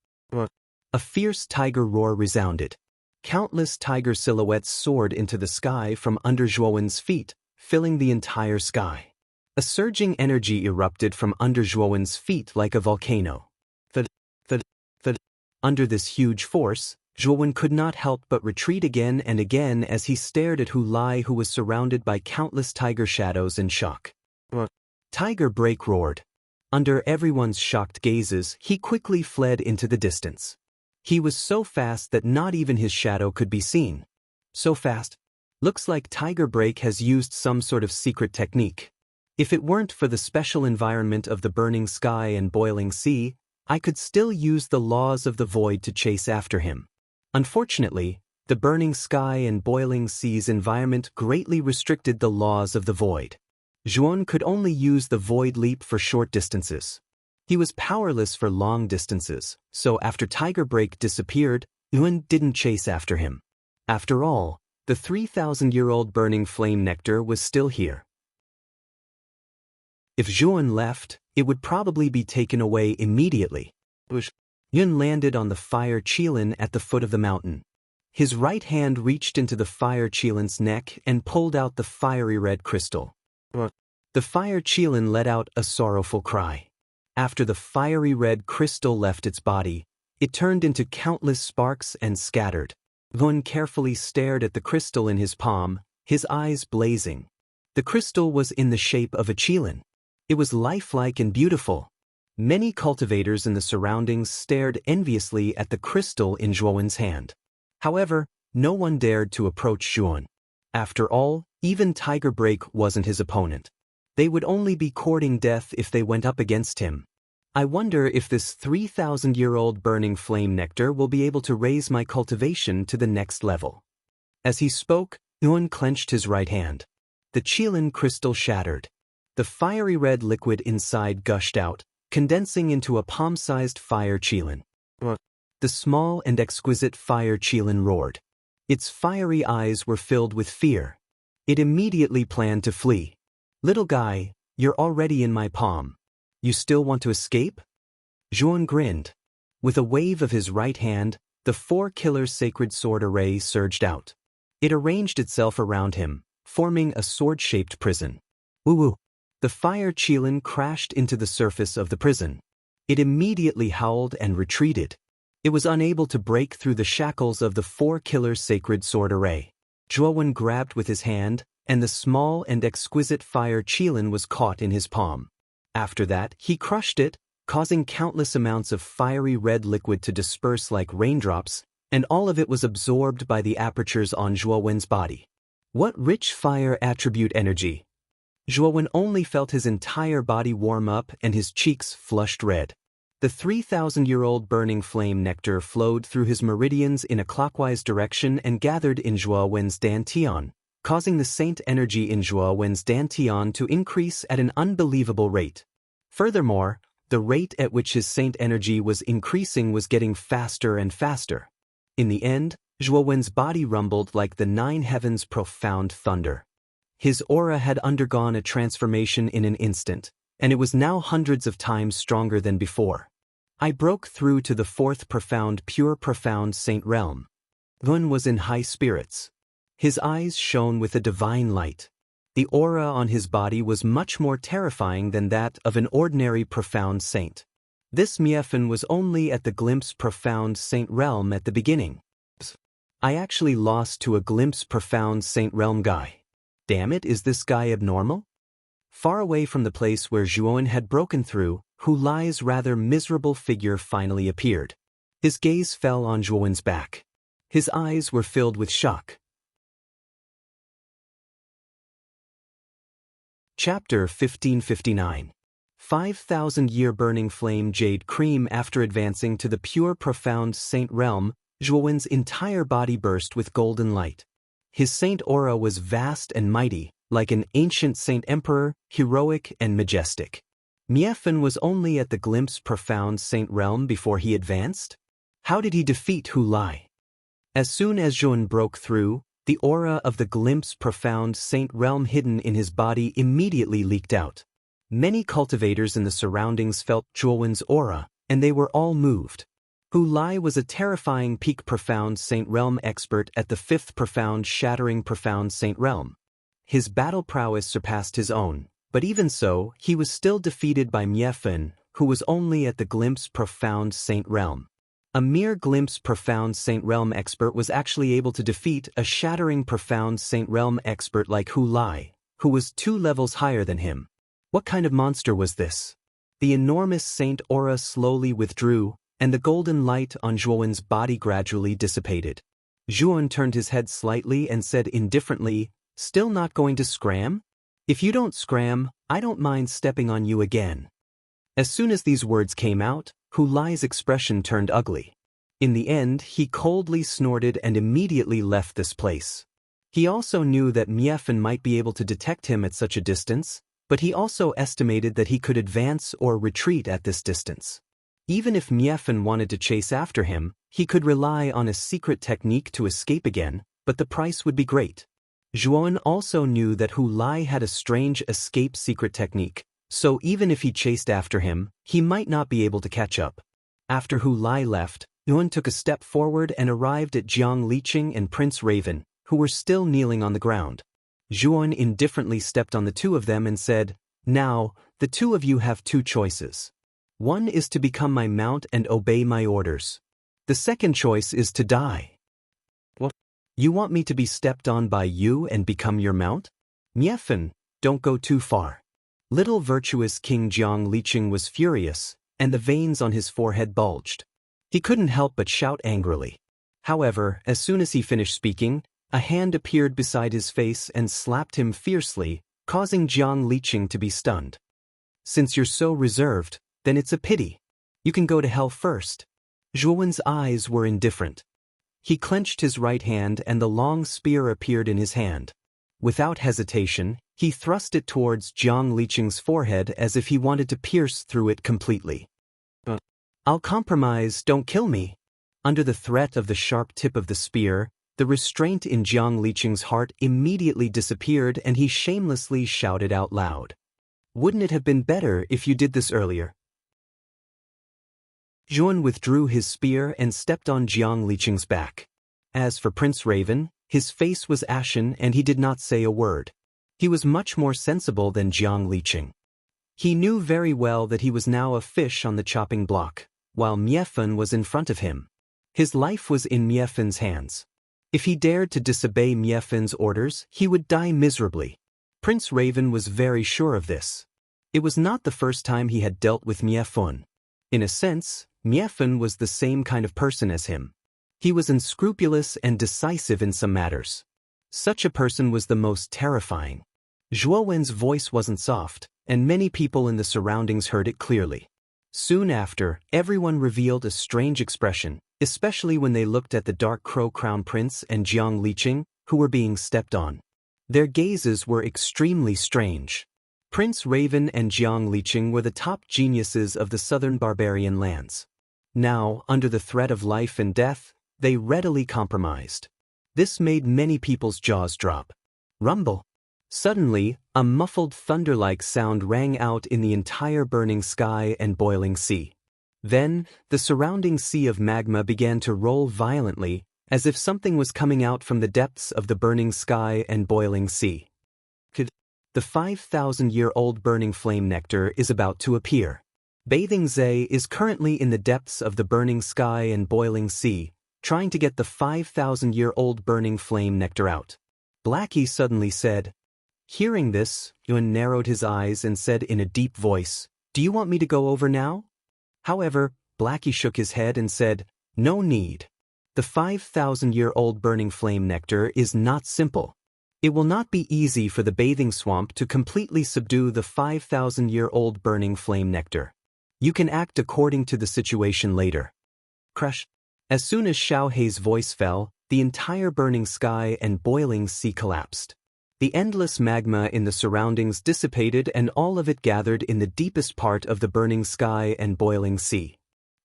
A fierce tiger roar resounded. Countless tiger silhouettes soared into the sky from under Zhuan's feet, filling the entire sky. A surging energy erupted from under Zhuan's feet like a volcano. Under this huge force, Zhuan could not help but retreat again and again as he stared at Hu Lai, who was surrounded by countless tiger shadows in shock. Tiger Break roared. Under everyone's shocked gazes, he quickly fled into the distance. He was so fast that not even his shadow could be seen. So fast. Looks like Tiger Break has used some sort of secret technique. If it weren't for the special environment of the burning sky and boiling sea, I could still use the laws of the void to chase after him. Unfortunately, the burning sky and boiling sea's environment greatly restricted the laws of the void. Zhuan could only use the void leap for short distances. He was powerless for long distances, so after Tiger Break disappeared, Yuan didn't chase after him. After all, the 3,000-year-old burning flame nectar was still here. If Zhuan left, it would probably be taken away immediately. Yun landed on the fire qilin at the foot of the mountain. His right hand reached into the fire qilin's neck and pulled out the fiery red crystal. The fire qilin let out a sorrowful cry. After the fiery red crystal left its body, it turned into countless sparks and scattered. Yun carefully stared at the crystal in his palm, his eyes blazing. The crystal was in the shape of a qilin. It was lifelike and beautiful. Many cultivators in the surroundings stared enviously at the crystal in Zhuan's hand. However, no one dared to approach Zhuan. After all, even Tiger Break wasn't his opponent. They would only be courting death if they went up against him. I wonder if this 3,000-year-old burning flame nectar will be able to raise my cultivation to the next level. As he spoke, Zhuan clenched his right hand. the Qilin crystal shattered. The fiery red liquid inside gushed out, condensing into a palm-sized fire Qilin. The small and exquisite fire Qilin roared. Its fiery eyes were filled with fear. It immediately planned to flee. "Little guy, you're already in my palm. You still want to escape?" Zhuan grinned. With a wave of his right hand, the 4-killer sacred sword array surged out. It arranged itself around him, forming a sword-shaped prison. Woo-woo! The fire Qilin crashed into the surface of the prison. It immediately howled and retreated. It was unable to break through the shackles of the 4-killer sacred sword array. Zhuan grabbed with his hand, and the small and exquisite fire Qilin was caught in his palm. After that, he crushed it, causing countless amounts of fiery red liquid to disperse like raindrops, and all of it was absorbed by the apertures on Zhuowen's body. What rich fire attribute energy! Zhuowen only felt his entire body warm up and his cheeks flushed red. The 3,000-year-old burning flame nectar flowed through his meridians in a clockwise direction and gathered in Zhuowen's dantian, causing the saint energy in Zhuowen's dantian to increase at an unbelievable rate. Furthermore, the rate at which his saint energy was increasing was getting faster and faster. In the end, Zhuowen's body rumbled like the 9 heavens' profound thunder. His aura had undergone a transformation in an instant, and it was now hundreds of times stronger than before. I broke through to the 4th pure profound saint realm. Gun was in high spirits. His eyes shone with a divine light. The aura on his body was much more terrifying than that of an ordinary profound saint. This Miefan was only at the glimpse profound saint realm at the beginning. I actually lost to a glimpse profound saint realm guy. Damn it, is this guy abnormal? Far away from the place where Zhuowen had broken through, Hu Lai's rather miserable figure finally appeared. His gaze fell on Zhuowen's back. His eyes were filled with shock. Chapter 1559. 5,000-year burning flame jade cream. After advancing to the pure profound saint realm, Zhuowen's entire body burst with golden light. His saint aura was vast and mighty, like an ancient saint emperor, heroic and majestic. Miefan was only at the glimpse profound saint realm before he advanced? How did he defeat Hu Lai? As soon as Zhuowen broke through, the aura of the glimpse profound saint realm hidden in his body immediately leaked out. Many cultivators in the surroundings felt Zhuowen's aura, and they were all moved. Hu Lai was a terrifying peak profound saint realm expert at the 5th profound shattering profound saint realm. His battle prowess surpassed his own, but even so, he was still defeated by Miefan, who was only at the glimpse profound saint realm. A mere glimpse profound saint realm expert was actually able to defeat a shattering profound saint realm expert like Hu Lai, who was 2 levels higher than him. What kind of monster was this? The enormous saint aura slowly withdrew, and the golden light on Zhuowen's body gradually dissipated. Zhuowen turned his head slightly and said indifferently, "Still not going to scram? If you don't scram, I don't mind stepping on you again." As soon as these words came out, Hu Lai's expression turned ugly. In the end, he coldly snorted and immediately left this place. He also knew that Miefan might be able to detect him at such a distance, but he also estimated that he could advance or retreat at this distance. Even if Miefan wanted to chase after him, he could rely on a secret technique to escape again, but the price would be great. Zhuowen also knew that Hu Lai had a strange escape secret technique, so even if he chased after him, he might not be able to catch up. After Hu Lai left, Zhuowen took a step forward and arrived at Jiang Liqing and Prince Raven, who were still kneeling on the ground. Zhuowen indifferently stepped on the 2 of them and said, "Now, the 2 of you have 2 choices. One is to become my mount and obey my orders. The second choice is to die." "What? You want me to be stepped on by you and become your mount? Miefan, don't go too far." Little virtuous King Jiang Liqing was furious, and the veins on his forehead bulged. He couldn't help but shout angrily. However, as soon as he finished speaking, a hand appeared beside his face and slapped him fiercely, causing Jiang Liqing to be stunned. "Since you're so reserved, then it's a pity. You can go to hell first." Zhuowen's eyes were indifferent. He clenched his right hand and the long spear appeared in his hand. Without hesitation, he thrust it towards Jiang Liqing's forehead as if he wanted to pierce through it completely. "I'll compromise, don't kill me." Under the threat of the sharp tip of the spear, the restraint in Jiang Liqing's heart immediately disappeared and he shamelessly shouted out loud. "Wouldn't it have been better if you did this earlier?" Zhuan withdrew his spear and stepped on Jiang Liqing's back. As for Prince Raven, his face was ashen and he did not say a word. He was much more sensible than Jiang Liqing. He knew very well that he was now a fish on the chopping block, while Miefun was in front of him. His life was in Miefun's hands. If he dared to disobey Miefun's orders, he would die miserably. Prince Raven was very sure of this. It was not the first time he had dealt with Miefun. In a sense, Miefun was the same kind of person as him. He was unscrupulous and decisive in some matters. Such a person was the most terrifying. Zhuo Wen's voice wasn't soft, and many people in the surroundings heard it clearly. Soon after, everyone revealed a strange expression, especially when they looked at the Dark Crow Crown Prince and Jiang Liqing, who were being stepped on. Their gazes were extremely strange. Prince Raven and Jiang Liqing were the top geniuses of the southern barbarian lands. Now, under the threat of life and death, they readily compromised. This made many people's jaws drop. Rumble. Suddenly, a muffled thunder-like sound rang out in the entire burning sky and boiling sea. Then, the surrounding sea of magma began to roll violently, as if something was coming out from the depths of the burning sky and boiling sea. The 5,000-year-old burning flame nectar is about to appear. Bathing Zhe is currently in the depths of the burning sky and boiling sea, trying to get the 5,000-year-old burning flame nectar out. Blackie suddenly said. Hearing this, Yuan narrowed his eyes and said in a deep voice, "Do you want me to go over now?" However, Blackie shook his head and said, "No need. The 5,000-year-old burning flame nectar is not simple. It will not be easy for the bathing swamp to completely subdue the 5,000-year-old burning flame nectar. You can act according to the situation later." Crush. As soon as Xiao Hei's voice fell, the entire burning sky and boiling sea collapsed. The endless magma in the surroundings dissipated and all of it gathered in the deepest part of the burning sky and boiling sea.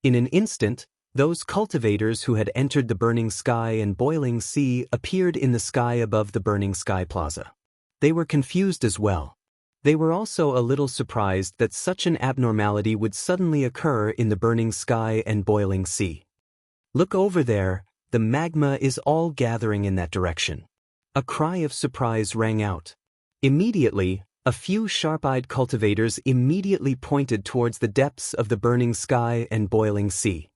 In an instant, those cultivators who had entered the burning sky and boiling sea appeared in the sky above the burning sky plaza. They were confused as well. They were also a little surprised that such an abnormality would suddenly occur in the burning sky and boiling sea. "Look over there, the magma is all gathering in that direction." A cry of surprise rang out. Immediately, a few sharp-eyed cultivators immediately pointed towards the depths of the burning sky and boiling sea.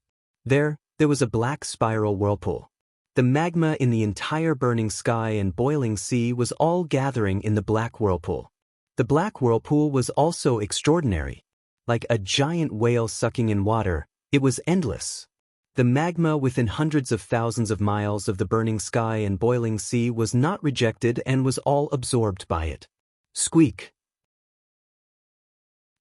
There was a black spiral whirlpool. The magma in the entire burning sky and boiling sea was all gathering in the black whirlpool. The black whirlpool was also extraordinary. Like a giant whale sucking in water, it was endless. The magma within hundreds of thousands of miles of the burning sky and boiling sea was not rejected and was all absorbed by it. Squeak!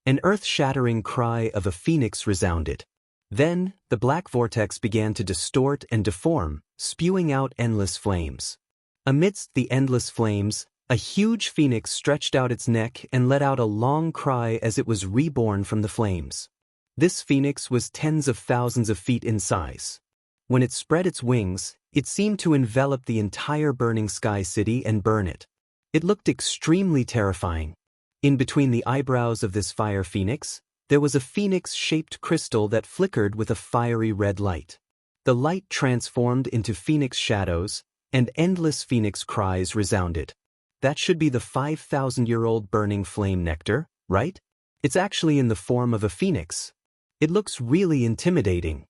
An earth-shattering cry of a phoenix resounded. Then, the black vortex began to distort and deform, spewing out endless flames. Amidst the endless flames, a huge phoenix stretched out its neck and let out a long cry as it was reborn from the flames. This phoenix was tens of thousands of feet in size. When it spread its wings, it seemed to envelop the entire burning sky city and burn it. It looked extremely terrifying. In between the eyebrows of this fire phoenix, there was a phoenix-shaped crystal that flickered with a fiery red light. The light transformed into phoenix shadows, and endless phoenix cries resounded. That should be the 5,000-year-old burning flame nectar, right? It's actually in the form of a phoenix. It looks really intimidating.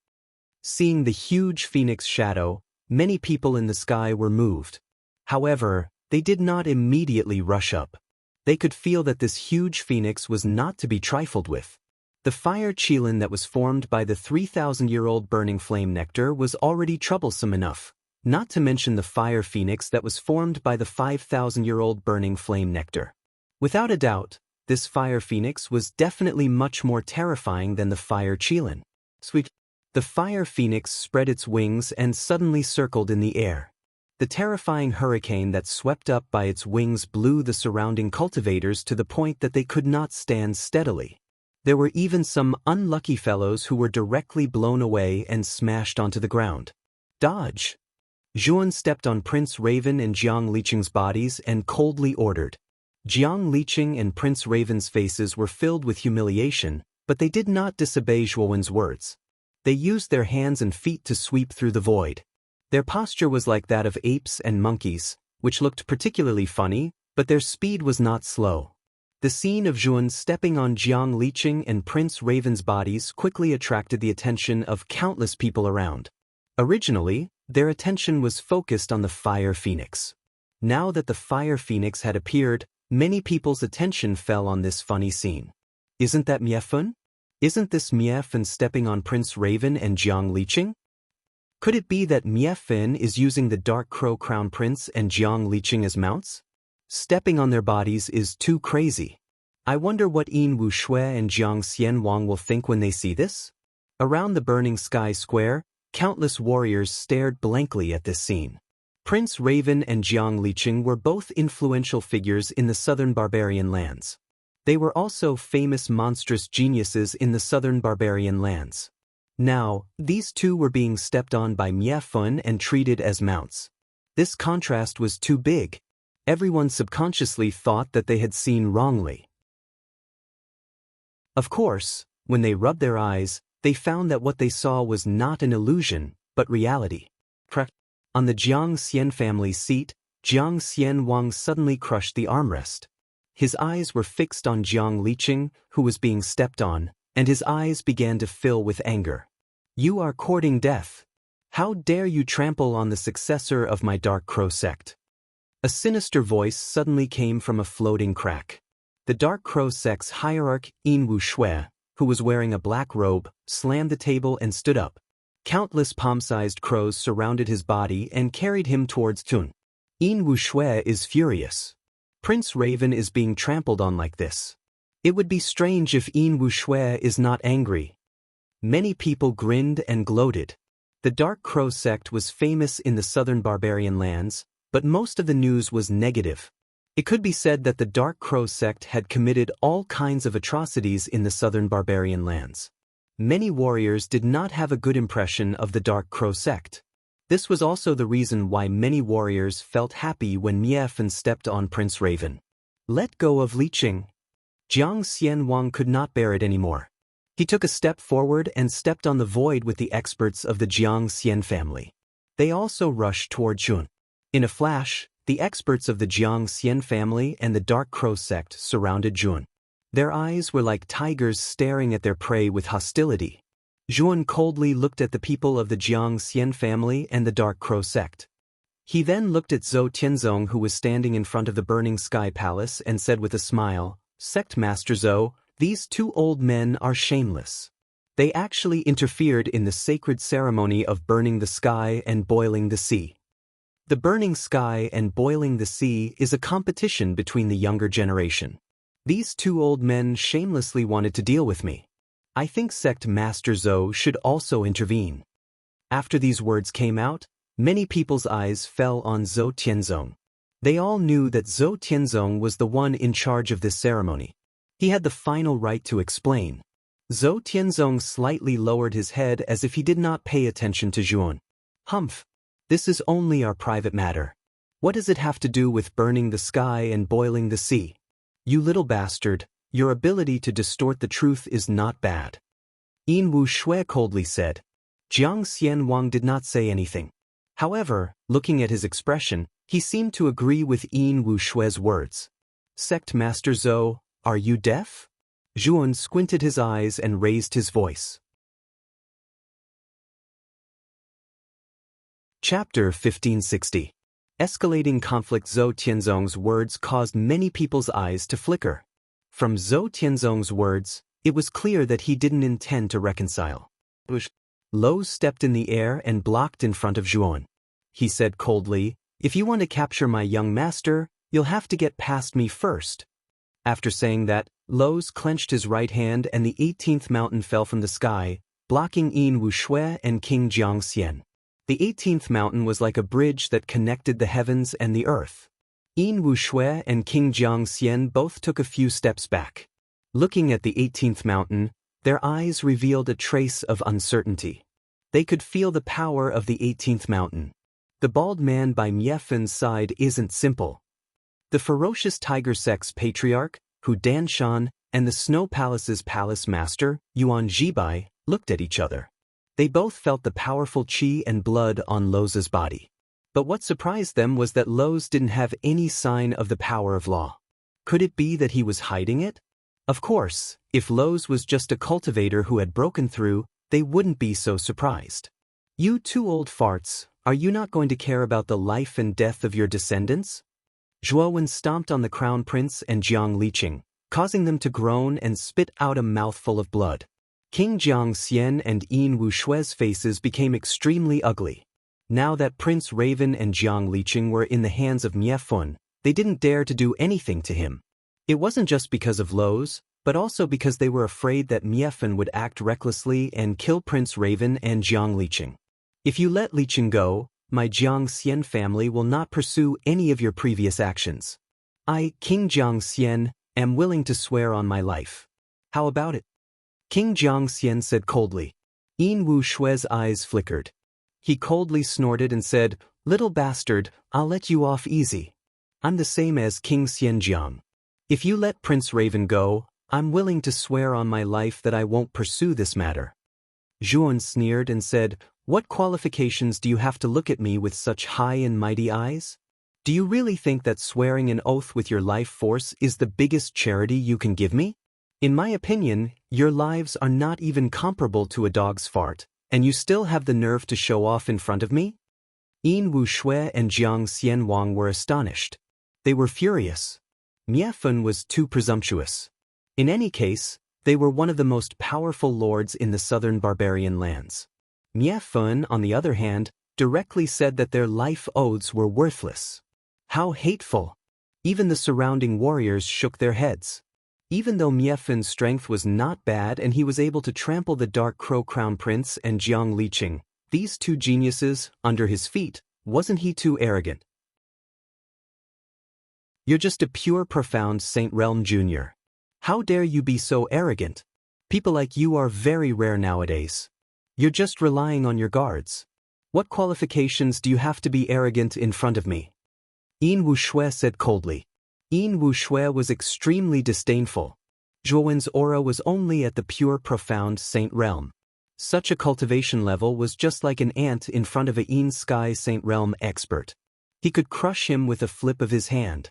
Seeing the huge phoenix shadow, many people in the sky were moved. However, they did not immediately rush up. They could feel that this huge phoenix was not to be trifled with. The fire qilin that was formed by the 3,000-year-old burning flame nectar was already troublesome enough, not to mention the fire phoenix that was formed by the 5,000-year-old burning flame nectar. Without a doubt, this fire phoenix was definitely much more terrifying than the fire qilin. The fire phoenix spread its wings and suddenly circled in the air. The terrifying hurricane that swept up by its wings blew the surrounding cultivators to the point that they could not stand steadily. There were even some unlucky fellows who were directly blown away and smashed onto the ground. Dodge! Zhuan stepped on Prince Raven and Jiang Liqing's bodies and coldly ordered. Jiang Liqing and Prince Raven's faces were filled with humiliation, but they did not disobey Zhuan's words. They used their hands and feet to sweep through the void. Their posture was like that of apes and monkeys, which looked particularly funny, but their speed was not slow. The scene of Zhuan stepping on Jiang Liqing and Prince Raven's bodies quickly attracted the attention of countless people around. Originally, their attention was focused on the Fire Phoenix. Now that the Fire Phoenix had appeared, many people's attention fell on this funny scene. Isn't that Miefun? Isn't this Miefun stepping on Prince Raven and Jiang Liqing? Could it be that Miefun is using the Dark Crow Crown Prince and Jiang Liqing as mounts? Stepping on their bodies is too crazy. I wonder what Yin Wuxue and Jiang Xianwang will think when they see this? Around the burning sky square, countless warriors stared blankly at this scene. Prince Raven and Jiang Liqing were both influential figures in the southern barbarian lands. They were also famous monstrous geniuses in the southern barbarian lands. Now, these two were being stepped on by Miefun and treated as mounts. This contrast was too big. Everyone subconsciously thought that they had seen wrongly. Of course, when they rubbed their eyes, they found that what they saw was not an illusion, but reality. On the Jiang Xian family seat, Jiang Xianwang suddenly crushed the armrest. His eyes were fixed on Jiang Liqing, who was being stepped on, and his eyes began to fill with anger. You are courting death. How dare you trample on the successor of my Dark Crow sect? A sinister voice suddenly came from a floating crack. The Dark Crow sect's hierarch, Yin Wuxue, who was wearing a black robe, slammed the table and stood up. Countless palm-sized crows surrounded his body and carried him towards Tun. Yin Wuxue is furious. Prince Raven is being trampled on like this. It would be strange if Yin Wuxue is not angry. Many people grinned and gloated. The Dark Crow sect was famous in the southern barbarian lands, but most of the news was negative. It could be said that the Dark Crow sect had committed all kinds of atrocities in the southern barbarian lands. Many warriors did not have a good impression of the Dark Crow sect. This was also the reason why many warriors felt happy when Miefun stepped on Prince Raven. Let go of Liqing. Jiang Xianwang could not bear it anymore. He took a step forward and stepped on the void with the experts of the Jiang Xian family. They also rushed toward Zhuan. In a flash, the experts of the Jiang Xian family and the Dark Crow sect surrounded Zhuan. Their eyes were like tigers staring at their prey with hostility. Zhuan coldly looked at the people of the Jiang Xian family and the Dark Crow sect. He then looked at Zhou Tianzong, who was standing in front of the burning sky palace, and said with a smile, "Sect Master Zhou, these two old men are shameless. They actually interfered in the sacred ceremony of burning the sky and boiling the sea." The burning sky and boiling the sea is a competition between the younger generation. These two old men shamelessly wanted to deal with me. I think Sect Master Zhou should also intervene. After these words came out, many people's eyes fell on Zhou Tianzong. They all knew that Zhou Tianzong was the one in charge of this ceremony. He had the final right to explain. Zhou Tianzong slightly lowered his head as if he did not pay attention to Zhuan. Humph! This is only our private matter. What does it have to do with burning the sky and boiling the sea? You little bastard, your ability to distort the truth is not bad. Yin Wuxue coldly said. Jiang Xianwang did not say anything. However, looking at his expression, he seemed to agree with Yin Wuxue's words. Sect Master Zhou, are you deaf? Zhuan squinted his eyes and raised his voice. Chapter 1560. Escalating conflict. Zhou Tianzong's words caused many people's eyes to flicker. From Zhou Tianzong's words, it was clear that he didn't intend to reconcile. Lo stepped in the air and blocked in front of Zhuan. He said coldly, "If you want to capture my young master, you'll have to get past me first." After saying that, Lo clenched his right hand and the 18th mountain fell from the sky, blocking Yin Wuxue and King Jiang Xian. The 18th mountain was like a bridge that connected the heavens and the earth. Yin Wuxue and King Jiangxian both took a few steps back. Looking at the 18th mountain, their eyes revealed a trace of uncertainty. They could feel the power of the 18th mountain. The bald man by Miefen's side isn't simple. The ferocious Tiger Sect's patriarch, Hu Danshan, and the Snow Palace's palace master, Yuan Zhibai, looked at each other. They both felt the powerful qi and blood on Loza's body. But what surprised them was that Loz didn't have any sign of the power of law. Could it be that he was hiding it? Of course, if Loz was just a cultivator who had broken through, they wouldn't be so surprised. You two old farts, are you not going to care about the life and death of your descendants? Zhuowen stomped on the crown prince and Jiang Liqing, causing them to groan and spit out a mouthful of blood. King Jiangxian and Yin Wushue's faces became extremely ugly. Now that Prince Raven and Jiang Liqing were in the hands of Miefun, they didn't dare to do anything to him. It wasn't just because of Loz, but also because they were afraid that Miefun would act recklessly and kill Prince Raven and Jiang Liqing. If you let Liqing go, my Jiangxian family will not pursue any of your previous actions. I, King Jiangxian, am willing to swear on my life. How about it? King Jiangxian said coldly. Yin Wushue's eyes flickered. He coldly snorted and said, "Little bastard, I'll let you off easy. I'm the same as King Xianjiang. If you let Prince Raven go, I'm willing to swear on my life that I won't pursue this matter." Zhuan sneered and said, "What qualifications do you have to look at me with such high and mighty eyes? Do you really think that swearing an oath with your life force is the biggest charity you can give me? In my opinion, your lives are not even comparable to a dog's fart, and you still have the nerve to show off in front of me?" Yin Wuxue and Jiang Xianwang were astonished. They were furious. Miefun was too presumptuous. In any case, they were one of the most powerful lords in the southern barbarian lands. Miefun, on the other hand, directly said that their life oaths were worthless. How hateful! Even the surrounding warriors shook their heads. Even though Miefun's strength was not bad and he was able to trample the Dark Crow Crown Prince and Jiang Liqing, these two geniuses, under his feet, wasn't he too arrogant? "You're just a pure profound Saint Realm Jr. How dare you be so arrogant? People like you are very rare nowadays. You're just relying on your guards. What qualifications do you have to be arrogant in front of me?" Yin Wuxue said coldly. Yin Wuxue was extremely disdainful. Zhuowen's aura was only at the pure profound Saint Realm. Such a cultivation level was just like an ant in front of a Yin Sky Saint Realm expert. He could crush him with a flip of his hand.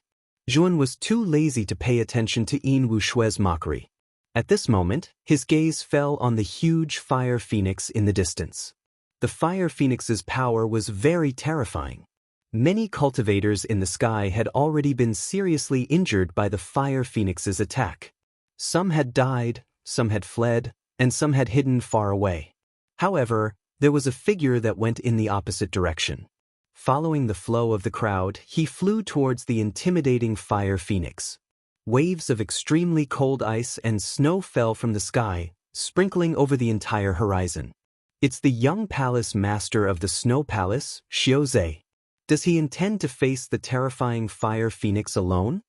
Zhuowen was too lazy to pay attention to Yin Wushue's mockery. At this moment, his gaze fell on the huge fire phoenix in the distance. The fire phoenix's power was very terrifying. Many cultivators in the sky had already been seriously injured by the fire phoenix's attack. Some had died, some had fled, and some had hidden far away. However, there was a figure that went in the opposite direction. Following the flow of the crowd, he flew towards the intimidating fire phoenix. Waves of extremely cold ice and snow fell from the sky, sprinkling over the entire horizon. It's the young palace master of the Snow Palace, Xiaozhe. Does he intend to face the terrifying fire phoenix alone?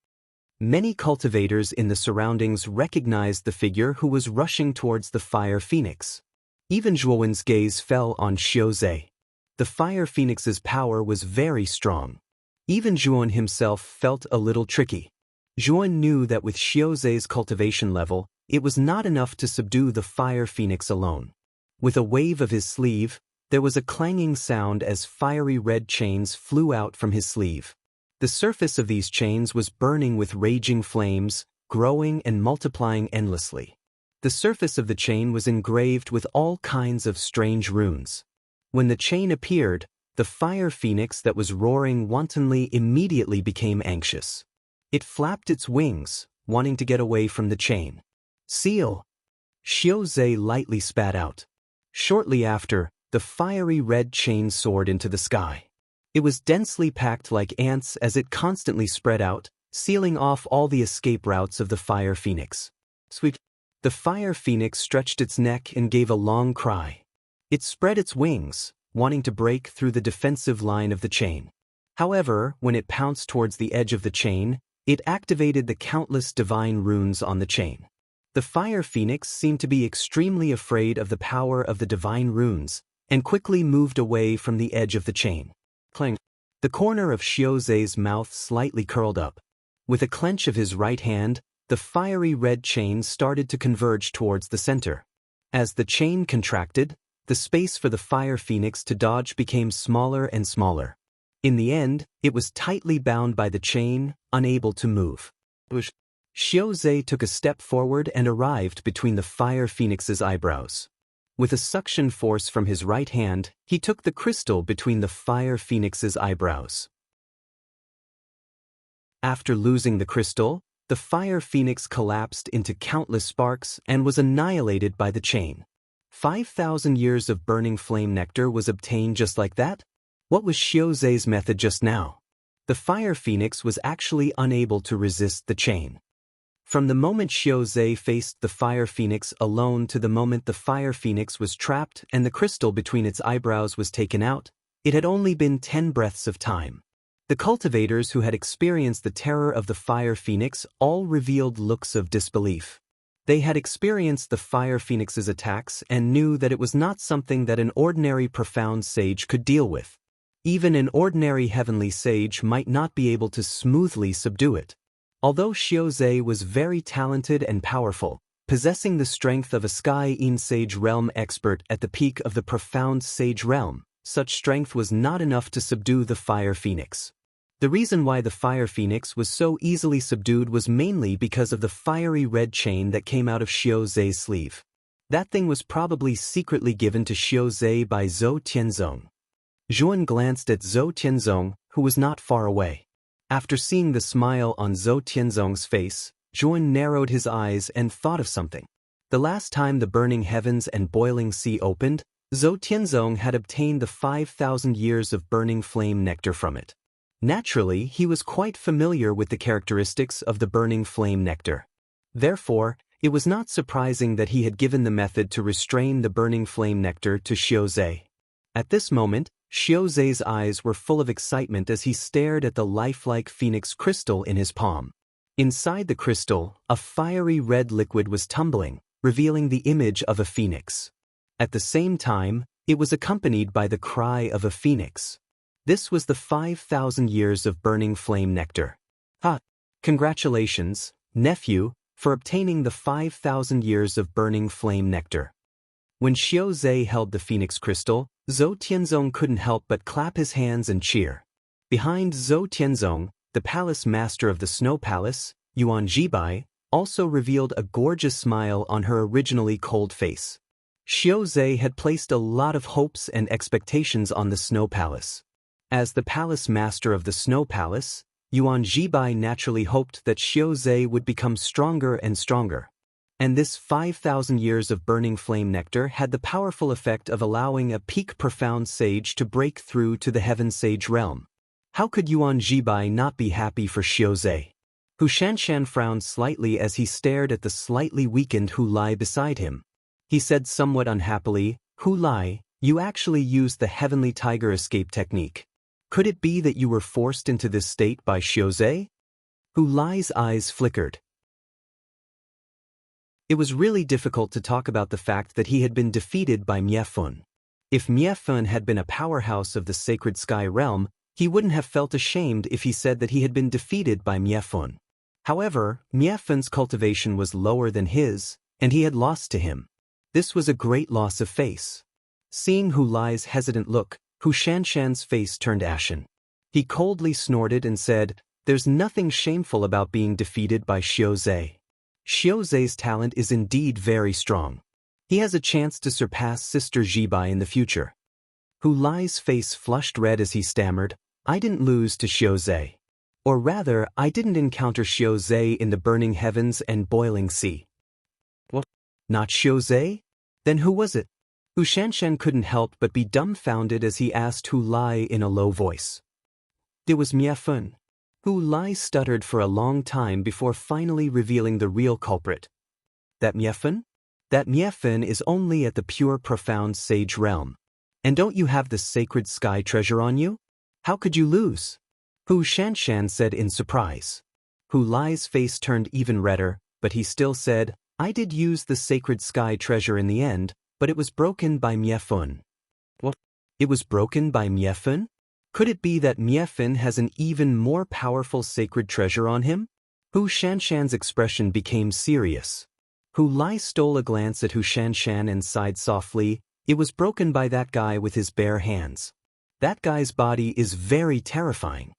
Many cultivators in the surroundings recognized the figure who was rushing towards the fire phoenix. Even Zhuowen's gaze fell on Xiaozhe. The fire phoenix's power was very strong. Even Zhuowen himself felt a little tricky. Zhuowen knew that with Xiaozhe's cultivation level, it was not enough to subdue the fire phoenix alone. With a wave of his sleeve, there was a clanging sound as fiery red chains flew out from his sleeve. The surface of these chains was burning with raging flames, growing and multiplying endlessly. The surface of the chain was engraved with all kinds of strange runes. When the chain appeared, the fire phoenix that was roaring wantonly immediately became anxious. It flapped its wings, wanting to get away from the chain. "Seal!" Xiaozhe lightly spat out. Shortly after, the fiery red chain soared into the sky. It was densely packed like ants as it constantly spread out, sealing off all the escape routes of the fire phoenix. Sweet. The fire phoenix stretched its neck and gave a long cry. It spread its wings, wanting to break through the defensive line of the chain. However, when it pounced towards the edge of the chain, it activated the countless divine runes on the chain. The fire phoenix seemed to be extremely afraid of the power of the divine runes, and quickly moved away from the edge of the chain. Clang. The corner of Xiaozhe's mouth slightly curled up. With a clench of his right hand, the fiery red chain started to converge towards the center. As the chain contracted, the space for the fire phoenix to dodge became smaller and smaller. In the end, it was tightly bound by the chain, unable to move. Xiaozhe took a step forward and arrived between the fire phoenix's eyebrows. With a suction force from his right hand, he took the crystal between the fire phoenix's eyebrows. After losing the crystal, the fire phoenix collapsed into countless sparks and was annihilated by the chain. 5,000 years of burning flame nectar was obtained just like that? What was Xiaozhe's method just now? The fire phoenix was actually unable to resist the chain. From the moment Xiaozhe faced the fire phoenix alone to the moment the fire phoenix was trapped and the crystal between its eyebrows was taken out, it had only been 10 breaths of time. The cultivators who had experienced the terror of the fire phoenix all revealed looks of disbelief. They had experienced the fire phoenix's attacks and knew that it was not something that an ordinary profound sage could deal with. Even an ordinary heavenly sage might not be able to smoothly subdue it. Although Xiaozhe was very talented and powerful, possessing the strength of a sky-in sage realm expert at the peak of the profound sage realm, such strength was not enough to subdue the fire phoenix. The reason why the fire phoenix was so easily subdued was mainly because of the fiery red chain that came out of Xiaozhe's sleeve. That thing was probably secretly given to Xiaozhe by Zhou Tianzong. Zhuan glanced at Zhou Tianzong, who was not far away. After seeing the smile on Zhou Tianzong's face, Zhuan narrowed his eyes and thought of something. The last time the burning heavens and boiling sea opened, Zhou Tianzong had obtained the 5,000 years of burning flame nectar from it. Naturally, he was quite familiar with the characteristics of the burning flame nectar. Therefore, it was not surprising that he had given the method to restrain the burning flame nectar to Xiaozhe. At this moment, Xiaozhe's eyes were full of excitement as he stared at the lifelike phoenix crystal in his palm. Inside the crystal, a fiery red liquid was tumbling, revealing the image of a phoenix. At the same time, it was accompanied by the cry of a phoenix. This was the 5,000 years of burning flame nectar. Congratulations, nephew, for obtaining the 5,000 years of burning flame nectar. When Xiaozhe held the phoenix crystal, Zhou Tianzong couldn't help but clap his hands and cheer. Behind Zhou Tianzong, the palace master of the snow palace, Yuan Jibai, also revealed a gorgeous smile on her originally cold face. Xiaozhe had placed a lot of hopes and expectations on the snow palace. As the palace master of the snow palace, Yuan Jibai naturally hoped that Xiaozhe would become stronger and stronger. And this 5,000 years of burning flame nectar had the powerful effect of allowing a peak profound sage to break through to the heaven sage realm. How could Yuan Jibai not be happy for Xiaozhe? Hu Shanshan frowned slightly as he stared at the slightly weakened Hu Lai beside him. He said somewhat unhappily, "Hu Lai, you actually used the heavenly tiger escape technique. Could it be that you were forced into this state by Xiaozhe?" Hu Lai's eyes flickered. It was really difficult to talk about the fact that he had been defeated by Miefun. If Miefun had been a powerhouse of the sacred sky realm, he wouldn't have felt ashamed if he said that he had been defeated by Miefun. However, Miefun's cultivation was lower than his, and he had lost to him. This was a great loss of face. Seeing Hu Lai's hesitant look, Hu Shanshan's face turned ashen. He coldly snorted and said, "There's nothing shameful about being defeated by Xiaozhe. Xiaozhe's talent is indeed very strong. He has a chance to surpass Sister Jibai in the future." Hu Lai's face flushed red as he stammered, "I didn't lose to Xiaozhe. Or rather, I didn't encounter Xiaozhe in the burning heavens and boiling sea." "What? Not Xiaozhe? Then who was it?" Hu Shanshan couldn't help but be dumbfounded as he asked Hu Lai in a low voice. "It was Miefun." Hu Lai stuttered for a long time before finally revealing the real culprit. "That Miefun? That Miefun is only at the pure profound sage realm. And don't you have the sacred sky treasure on you? How could you lose? Hu Shanshan said in surprise. Hu Lai's face turned even redder, but he still said, I did use the sacred sky treasure in the end, but it was broken by Miefun. What? It was broken by Miefun? Could it be that Miefun has an even more powerful sacred treasure on him? Hu Shanshan's expression became serious. Hu Lai stole a glance at Hu Shanshan and sighed softly, it was broken by that guy with his bare hands. That guy's body is very terrifying.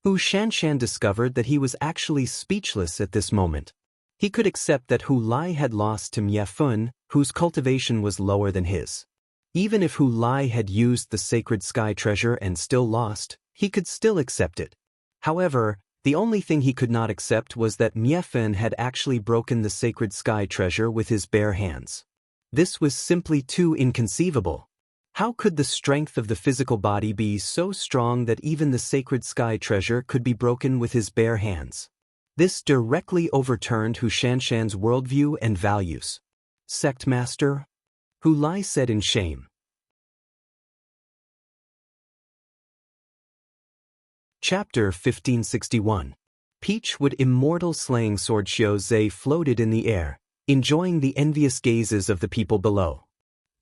Hu Shanshan discovered that he was actually speechless at this moment. He could accept that Hu Lai had lost to Miefun, whose cultivation was lower than his. Even if Hu Lai had used the sacred sky treasure and still lost, he could still accept it. However, the only thing he could not accept was that Miefun had actually broken the sacred sky treasure with his bare hands. This was simply too inconceivable. How could the strength of the physical body be so strong that even the sacred sky treasure could be broken with his bare hands? This directly overturned Hu Shanshan's worldview and values. Sect Master? Hu Lai said in shame. Chapter 1561. Peachwood immortal slaying sword Xiao Zhe floated in the air, enjoying the envious gazes of the people below.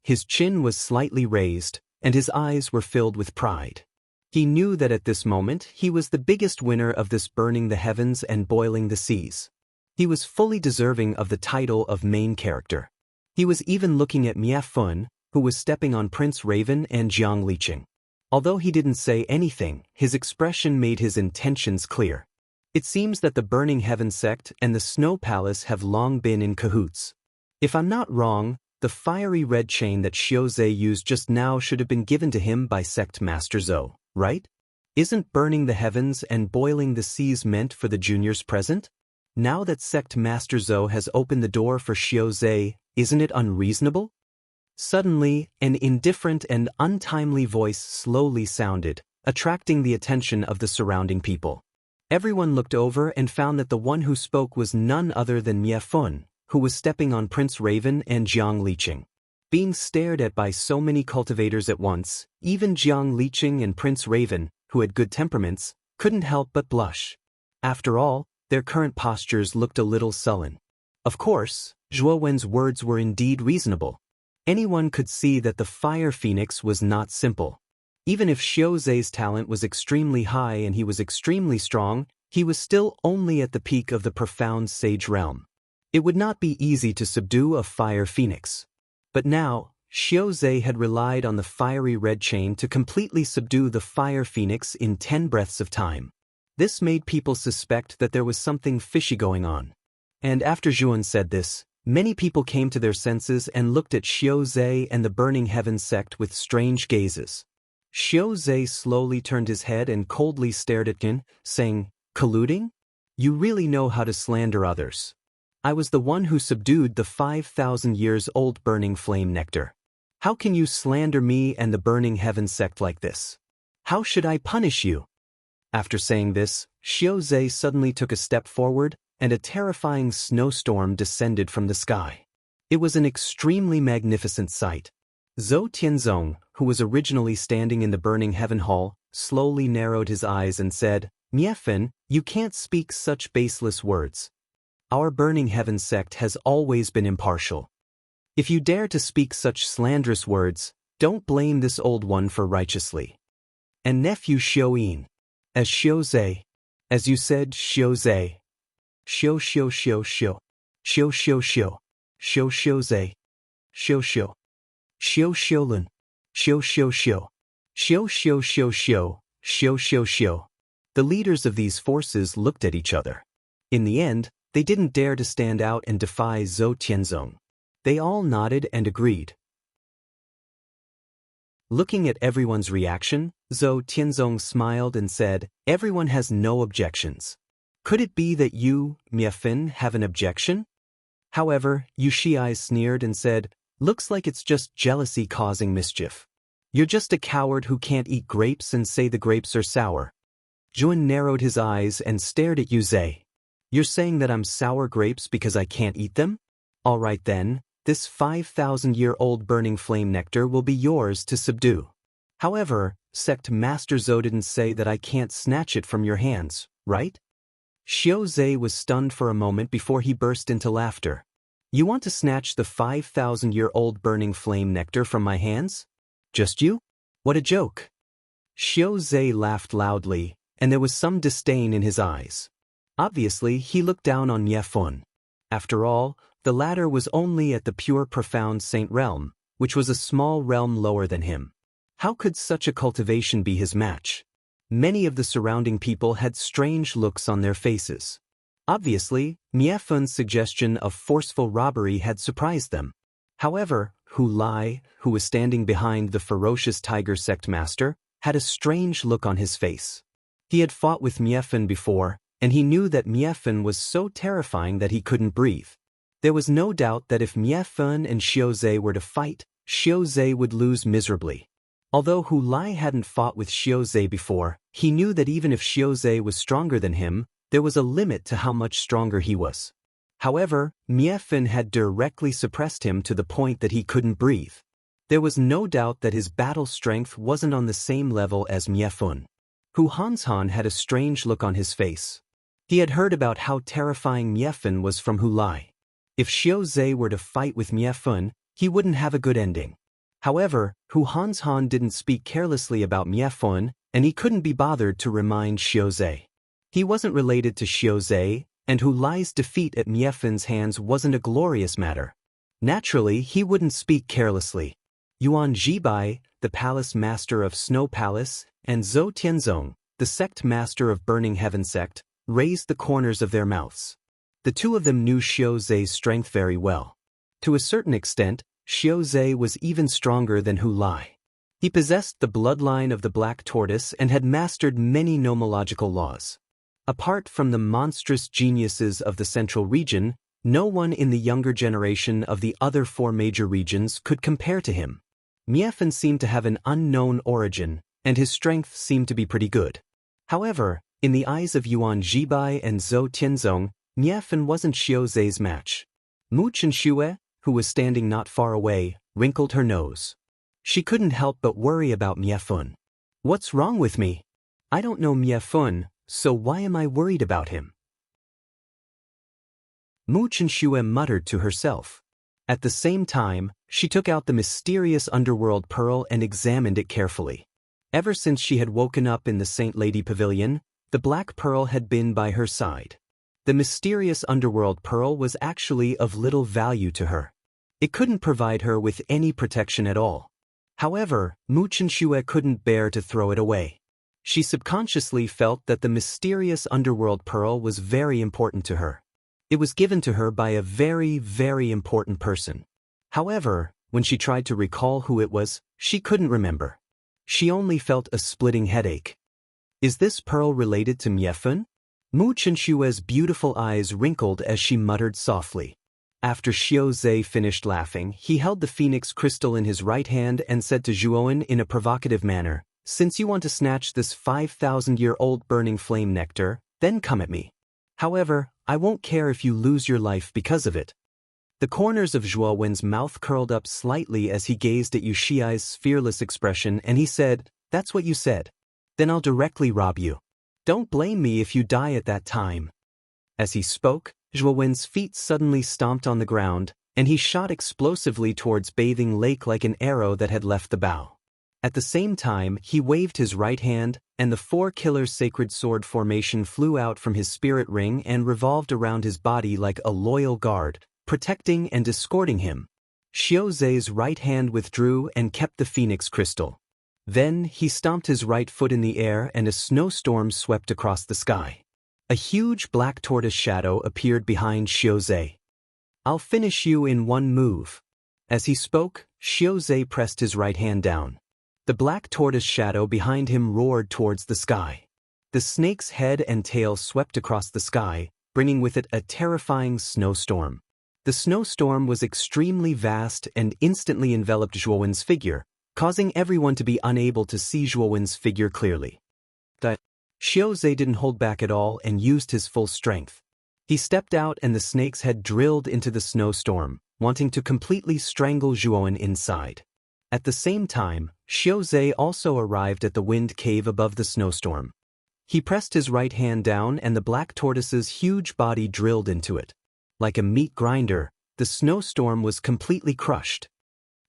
His chin was slightly raised, and his eyes were filled with pride. He knew that at this moment he was the biggest winner of this burning the heavens and boiling the seas. He was fully deserving of the title of main character. He was even looking at Miefun, who was stepping on Prince Raven and Jiang Liqing. Although he didn't say anything, his expression made his intentions clear. It seems that the Burning Heaven sect and the Snow Palace have long been in cahoots. If I'm not wrong, the fiery red chain that Xiao Zhe used just now should have been given to him by Sect Master Zhou, right? Isn't burning the heavens and boiling the seas meant for the juniors present? Now that Sect Master Zhou has opened the door for Xiao Zhe, isn't it unreasonable? Suddenly, an indifferent and untimely voice slowly sounded, attracting the attention of the surrounding people. Everyone looked over and found that the one who spoke was none other than Miefun, who was stepping on Prince Raven and Jiang Liqing. Being stared at by so many cultivators at once, even Jiang Liqing and Prince Raven, who had good temperaments, couldn't help but blush. After all, their current postures looked a little sullen. Of course, Zhuo Wen's words were indeed reasonable. Anyone could see that the fire phoenix was not simple. Even if Xiao Zhe's talent was extremely high and he was extremely strong, he was still only at the peak of the profound sage realm. It would not be easy to subdue a fire phoenix. But now, Xiao Zhe had relied on the fiery red chain to completely subdue the fire phoenix in 10 breaths of time. This made people suspect that there was something fishy going on. And after Zhuan said this, many people came to their senses and looked at Xiao Zhe and the Burning Heaven sect with strange gazes. Xiao Zhe slowly turned his head and coldly stared at Qin, saying, "Colluding? You really know how to slander others. I was the one who subdued the 5,000 years old burning flame nectar. How can you slander me and the Burning Heaven sect like this? How should I punish you?" After saying this, Xiao Zhe suddenly took a step forward, and a terrifying snowstorm descended from the sky. It was an extremely magnificent sight. Zhou Tianzong, who was originally standing in the Burning Heaven Hall, slowly narrowed his eyes and said, "Miefun, you can't speak such baseless words. Our Burning Heaven sect has always been impartial. If you dare to speak such slanderous words, don't blame this old one for righteously. And nephew Xiao Yin, as Xiao Zhe, as you said Xiao Zhe, Xiao Xiao Xiao Xiao, Xiao Xiao Xiao, Xiao Xiao Zhe, Xiao Xiao, Xiao Xiao Lun, Xiao Xiao Xiao, Xiao Xiao Xiao Xiao, Xiao Xiao Xiao." The leaders of these forces looked at each other. In the end, they didn't dare to stand out and defy Zhou Tianzong. They all nodded and agreed. Looking at everyone's reaction, Zhou Tianzong smiled and said, "Everyone has no objections. Could it be that you, Miefun, have an objection?" However, Yu Shiai sneered and said, "Looks like it's just jealousy causing mischief. You're just a coward who can't eat grapes and say the grapes are sour." Zhuan narrowed his eyes and stared at Yu Zhe. "You're saying that I'm sour grapes because I can't eat them? All right then, this 5,000-year-old burning flame nectar will be yours to subdue. However, Sect Master Zhou didn't say that I can't snatch it from your hands, right? Xiao Zhe was stunned for a moment before he burst into laughter. You want to snatch the 5,000-year-old burning flame nectar from my hands? Just you? What a joke. Xiao Zhe laughed loudly, and there was some disdain in his eyes. Obviously, he looked down on Miefun. After all, the latter was only at the pure profound saint realm, which was a small realm lower than him. How could such a cultivation be his match? Many of the surrounding people had strange looks on their faces. Obviously, Miefun's suggestion of forceful robbery had surprised them. However, Hu Lai, who was standing behind the ferocious tiger sect master, had a strange look on his face. He had fought with Miefun before, and he knew that Miefun was so terrifying that he couldn't breathe. There was no doubt that if Miefun and Xiao Zhe were to fight, Xiao Zhe would lose miserably. Although Hu Lai hadn't fought with Xiao Zhe before, he knew that even if Xiao Zhe was stronger than him, there was a limit to how much stronger he was. However, Miefun had directly suppressed him to the point that he couldn't breathe. There was no doubt that his battle strength wasn't on the same level as Miefun. Hu Hanshan had a strange look on his face. He had heard about how terrifying Miefun was from Hu Lai. If Xiao Zhe were to fight with Miefun, he wouldn't have a good ending. However, Hu Hanshan didn't speak carelessly about Miefun, and he couldn't be bothered to remind Xiao Zhe. He wasn't related to Xiao Zhe, and Hu Lai's defeat at Miefun's hands wasn't a glorious matter. Naturally, he wouldn't speak carelessly. Yuan Jibai, the palace master of Snow Palace, and Zhou Tianzong, the sect master of Burning Heaven sect, raised the corners of their mouths. The two of them knew Xiao Zhe's strength very well. To a certain extent, Xiao Zhe was even stronger than Hu Lai. He possessed the bloodline of the Black Tortoise and had mastered many nomological laws. Apart from the monstrous geniuses of the Central Region, no one in the younger generation of the other four major regions could compare to him. Miefun seemed to have an unknown origin, and his strength seemed to be pretty good. However, in the eyes of Yuan Jibai and Zhou Tianzong, Miefun wasn't Xiao Zhe's match. Mu Chenxue, who was standing not far away, wrinkled her nose. She couldn't help but worry about Miefun. What's wrong with me? I don't know Miefun, so why am I worried about him? Mu Chenxue muttered to herself. At the same time, she took out the mysterious underworld pearl and examined it carefully. Ever since she had woken up in the Saint Lady Pavilion, the black pearl had been by her side. The mysterious underworld pearl was actually of little value to her. It couldn't provide her with any protection at all. However, Mu Chenxue couldn't bear to throw it away. She subconsciously felt that the mysterious underworld pearl was very important to her. It was given to her by a very, very important person. However, when she tried to recall who it was, she couldn't remember. She only felt a splitting headache. Is this pearl related to Miefun? Mu Chenxue's beautiful eyes wrinkled as she muttered softly. After Xiao Zhe finished laughing, he held the phoenix crystal in his right hand and said to Zhuowen in a provocative manner, "Since you want to snatch this 5,000-year-old burning flame nectar, then come at me. However, I won't care if you lose your life because of it." The corners of Zhuowen's mouth curled up slightly as he gazed at Yu Shiai's fearless expression, and he said, "That's what you said. Then I'll directly rob you. Don't blame me if you die at that time." As he spoke, Zhuowen's feet suddenly stomped on the ground, and he shot explosively towards Bathing Lake like an arrow that had left the bow. At the same time, he waved his right hand, and the four-killer sacred sword formation flew out from his spirit ring and revolved around his body like a loyal guard, protecting and escorting him. Xiao Zhe's right hand withdrew and kept the phoenix crystal. Then, he stomped his right foot in the air and a snowstorm swept across the sky. A huge black tortoise shadow appeared behind Xiao Zhe. "I'll finish you in one move." As he spoke, Xiao Zhe pressed his right hand down. The black tortoise shadow behind him roared towards the sky. The snake's head and tail swept across the sky, bringing with it a terrifying snowstorm. The snowstorm was extremely vast and instantly enveloped Zhuowen's figure, causing everyone to be unable to see Zhuowen's figure clearly. Xiao Zhe didn't hold back at all and used his full strength. He stepped out and the snake's head drilled into the snowstorm, wanting to completely strangle Zhuowen inside. At the same time, Xiaozhe also arrived at the wind cave above the snowstorm. He pressed his right hand down and the black tortoise's huge body drilled into it. Like a meat grinder, the snowstorm was completely crushed.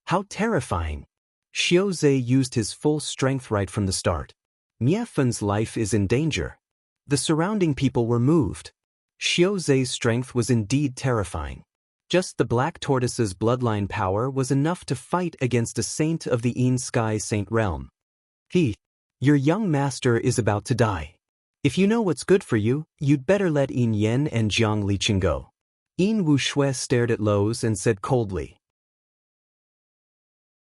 How terrifying! Xiaozhe used his full strength right from the start. Miefen's life is in danger. The surrounding people were moved. Xiaozhe's strength was indeed terrifying. Just the black tortoise's bloodline power was enough to fight against a saint of the Yin Sky Saint realm. Your young master is about to die. If you know what's good for you, you'd better let Yin Yen and Jiang Liqing go. Yin Wuxue stared at Lowe's and said coldly.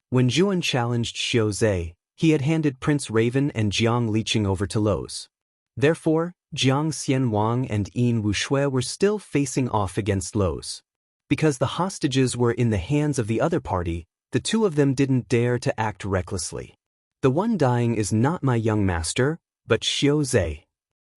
When Zhuan challenged Xiaozhe, he had handed Prince Raven and Jiang Liqing over to Lowe's. Therefore, Jiang Xianwang and Yin Wuxue were still facing off against Lowe's. Because the hostages were in the hands of the other party, the two of them didn't dare to act recklessly. The one dying is not my young master, but Xiaozhe.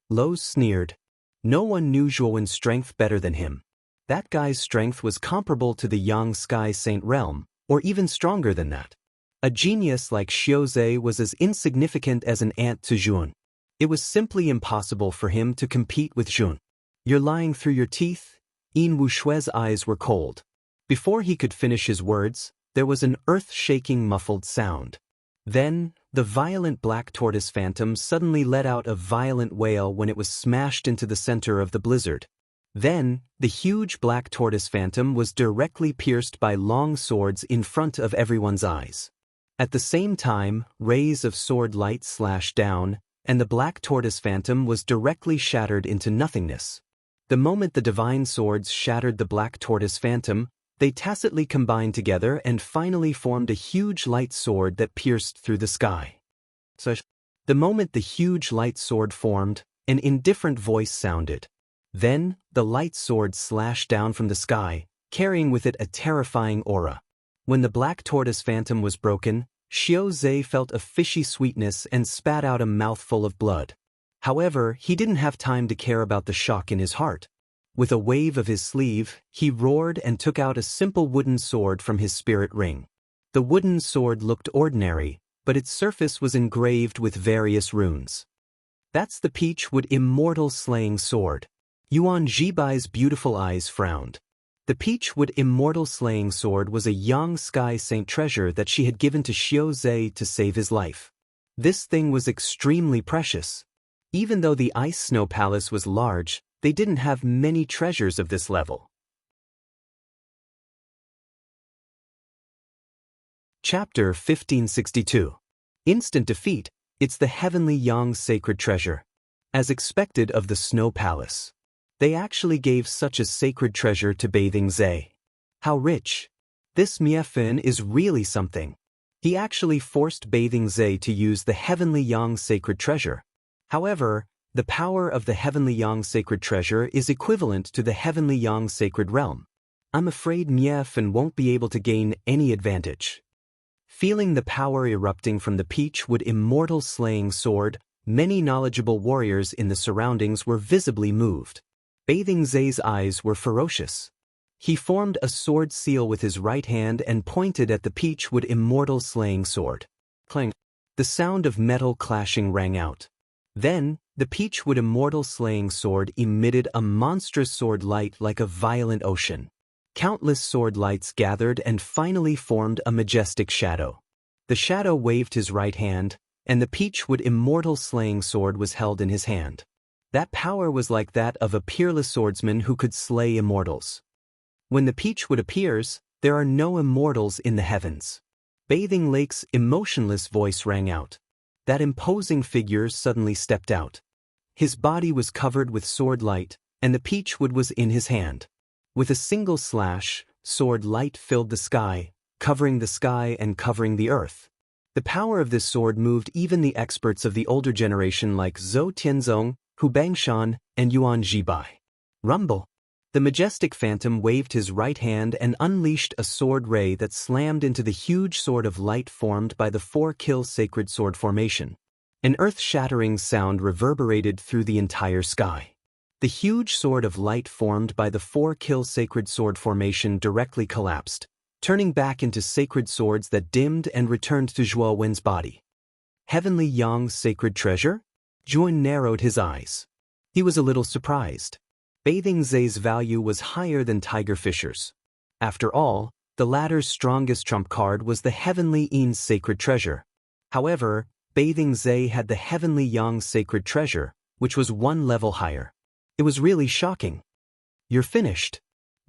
Lowe's sneered. No one knew Zhuowen's strength better than him. That guy's strength was comparable to the Yang Sky Saint realm, or even stronger than that. A genius like Xiaozhe was as insignificant as an ant to Zhuan. It was simply impossible for him to compete with Zhuan. You're lying through your teeth? Yin Wushue's eyes were cold. Before he could finish his words, there was an earth-shaking muffled sound. Then, the violent black tortoise phantom suddenly let out a violent wail when it was smashed into the center of the blizzard. Then, the huge black tortoise phantom was directly pierced by long swords in front of everyone's eyes. At the same time, rays of sword light slashed down, and the black tortoise phantom was directly shattered into nothingness. The moment the divine swords shattered the black tortoise phantom, they tacitly combined together and finally formed a huge light sword that pierced through the sky. The moment the huge light sword formed, an indifferent voice sounded. Then, the light sword slashed down from the sky, carrying with it a terrifying aura. When the black tortoise phantom was broken, Xiaozhe felt a fishy sweetness and spat out a mouthful of blood. However, he didn't have time to care about the shock in his heart. With a wave of his sleeve, he roared and took out a simple wooden sword from his spirit ring. The wooden sword looked ordinary, but its surface was engraved with various runes. That's the Peachwood Immortal Slaying Sword. Yuan Zhibai's beautiful eyes frowned. The Peachwood Immortal Slaying Sword was a Yang Sky Saint treasure that she had given to Xiaozhe to save his life. This thing was extremely precious. Even though the Ice Snow Palace was large, they didn't have many treasures of this level. Chapter 1562. Instant Defeat. It's the Heavenly Yang Sacred Treasure. As expected of the Snow Palace. They actually gave such a sacred treasure to Bathing Zhe. How rich. This Miefeng is really something. He actually forced Bathing Zhe to use the Heavenly Yang Sacred Treasure. However, the power of the Heavenly Yang Sacred Treasure is equivalent to the Heavenly Yang Sacred Realm. I'm afraid Miefeng won't be able to gain any advantage. Feeling the power erupting from the Peachwood Immortal Slaying Sword, many knowledgeable warriors in the surroundings were visibly moved. Bathing Zhe's eyes were ferocious. He formed a sword seal with his right hand and pointed at the Peachwood Immortal Slaying Sword. Clang! The sound of metal clashing rang out. Then, the Peachwood Immortal Slaying Sword emitted a monstrous sword light like a violent ocean. Countless sword lights gathered and finally formed a majestic shadow. The shadow waved his right hand, and the Peachwood Immortal Slaying Sword was held in his hand. That power was like that of a peerless swordsman who could slay immortals. When the Peachwood appears, there are no immortals in the heavens. Bathing Lake's emotionless voice rang out. That imposing figure suddenly stepped out. His body was covered with sword light, and the Peachwood was in his hand. With a single slash, sword light filled the sky and covering the earth. The power of this sword moved even the experts of the older generation like Zhou Tianzong, Hu Bangshan, and Yuan Zhibai. Rumble! The majestic phantom waved his right hand and unleashed a sword ray that slammed into the huge sword of light formed by the 4-kill sacred sword formation. An earth-shattering sound reverberated through the entire sky. The huge sword of light formed by the 4-kill sacred sword formation directly collapsed, turning back into sacred swords that dimmed and returned to Zhuo Wen's body. Heavenly Yang's sacred treasure? Zhuo Wen narrowed his eyes. He was a little surprised. Bathing Zhe's value was higher than Tiger Fisher's. After all, the latter's strongest trump card was the Heavenly Yin's sacred treasure. However, Bathing Zhe had the Heavenly Yang's sacred treasure, which was one level higher. It was really shocking. You're finished.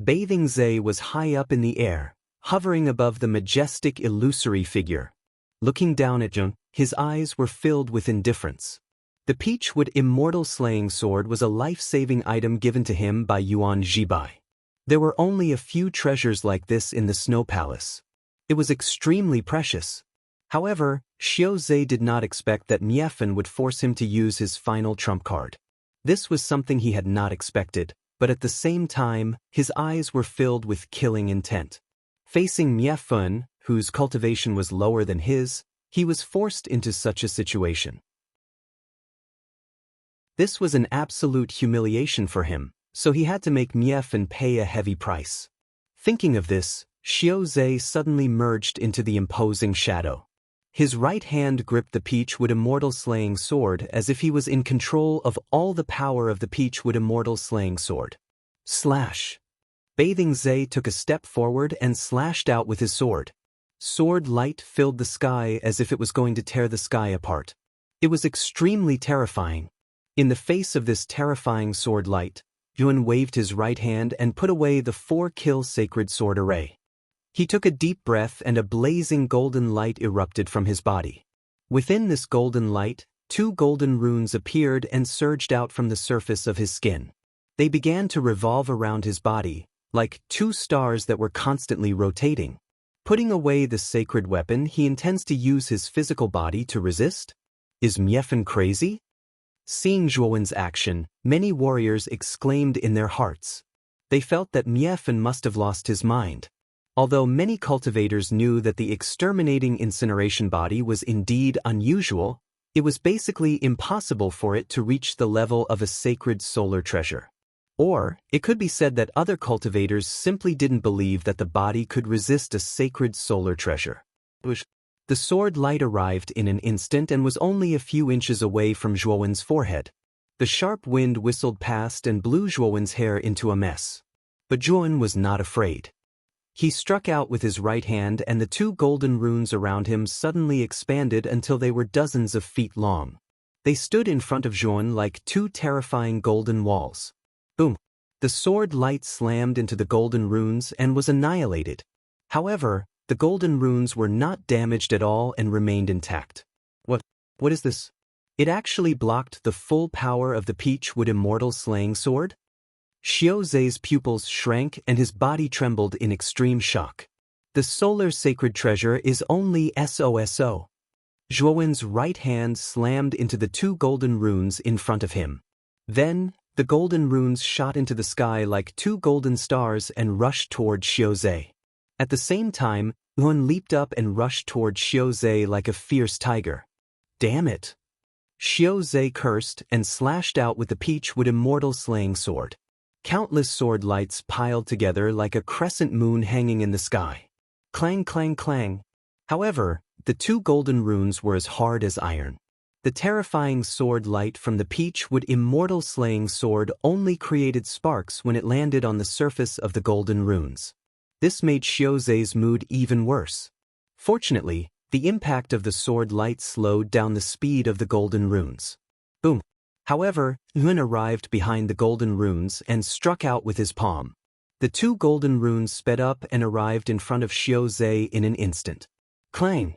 Bathing Zhe was high up in the air, hovering above the majestic illusory figure. Looking down at Zheng, his eyes were filled with indifference. The Peachwood Immortal Slaying Sword was a life-saving item given to him by Yuan Zhibai. There were only a few treasures like this in the Snow Palace. It was extremely precious. However, Xiao Zhe did not expect that Miefan would force him to use his final trump card. This was something he had not expected, but at the same time, his eyes were filled with killing intent. Facing Miefan, whose cultivation was lower than his, he was forced into such a situation. This was an absolute humiliation for him, so he had to make Miefan pay a heavy price. Thinking of this, Xiao Zhe suddenly merged into the imposing shadow. His right hand gripped the Peachwood Immortal Slaying Sword as if he was in control of all the power of the Peachwood Immortal Slaying Sword. Slash! Bathing Zhe took a step forward and slashed out with his sword. Sword light filled the sky as if it was going to tear the sky apart. It was extremely terrifying. In the face of this terrifying sword light, Yuan waved his right hand and put away the 4-kill sacred sword array. He took a deep breath and a blazing golden light erupted from his body. Within this golden light, 2 golden runes appeared and surged out from the surface of his skin. They began to revolve around his body, like 2 stars that were constantly rotating. Putting away the sacred weapon, he intends to use his physical body to resist? Is Miefan crazy? Seeing Zhuo Wen's action, many warriors exclaimed in their hearts. They felt that Miefan must have lost his mind. Although many cultivators knew that the exterminating incineration body was indeed unusual, it was basically impossible for it to reach the level of a sacred solar treasure. Or, it could be said that other cultivators simply didn't believe that the body could resist a sacred solar treasure. The sword light arrived in an instant and was only a few inches away from Zhuo Wen's forehead. The sharp wind whistled past and blew Zhuo Wen's hair into a mess. But Zhuo Wen was not afraid. He struck out with his right hand and the 2 golden runes around him suddenly expanded until they were dozens of feet long. They stood in front of Zhuo Wen like 2 terrifying golden walls. Boom! The sword light slammed into the golden runes and was annihilated. However, the golden runes were not damaged at all and remained intact. What is this? It actually blocked the full power of the Peachwood Immortal Slaying Sword? Xiao Zhe's pupils shrank and his body trembled in extreme shock. The solar sacred treasure is only SOSO. Zhuo Wen's right hand slammed into the 2 golden runes in front of him. Then, the golden runes shot into the sky like 2 golden stars and rushed toward Xiao Zhe. At the same time, Yuan leaped up and rushed toward Xiao Zhe like a fierce tiger. Damn it! Xiao Zhe cursed and slashed out with the Peachwood Immortal Slaying Sword. Countless sword lights piled together like a crescent moon hanging in the sky. Clang, clang, clang. However, the 2 golden runes were as hard as iron. The terrifying sword light from the Peachwood Immortal Slaying Sword only created sparks when it landed on the surface of the golden runes. This made Xiao Zhe's mood even worse. Fortunately, the impact of the sword light slowed down the speed of the golden runes. Boom! However, Yuan arrived behind the golden runes and struck out with his palm. The 2 golden runes sped up and arrived in front of Xiao Zhe in an instant. Clang!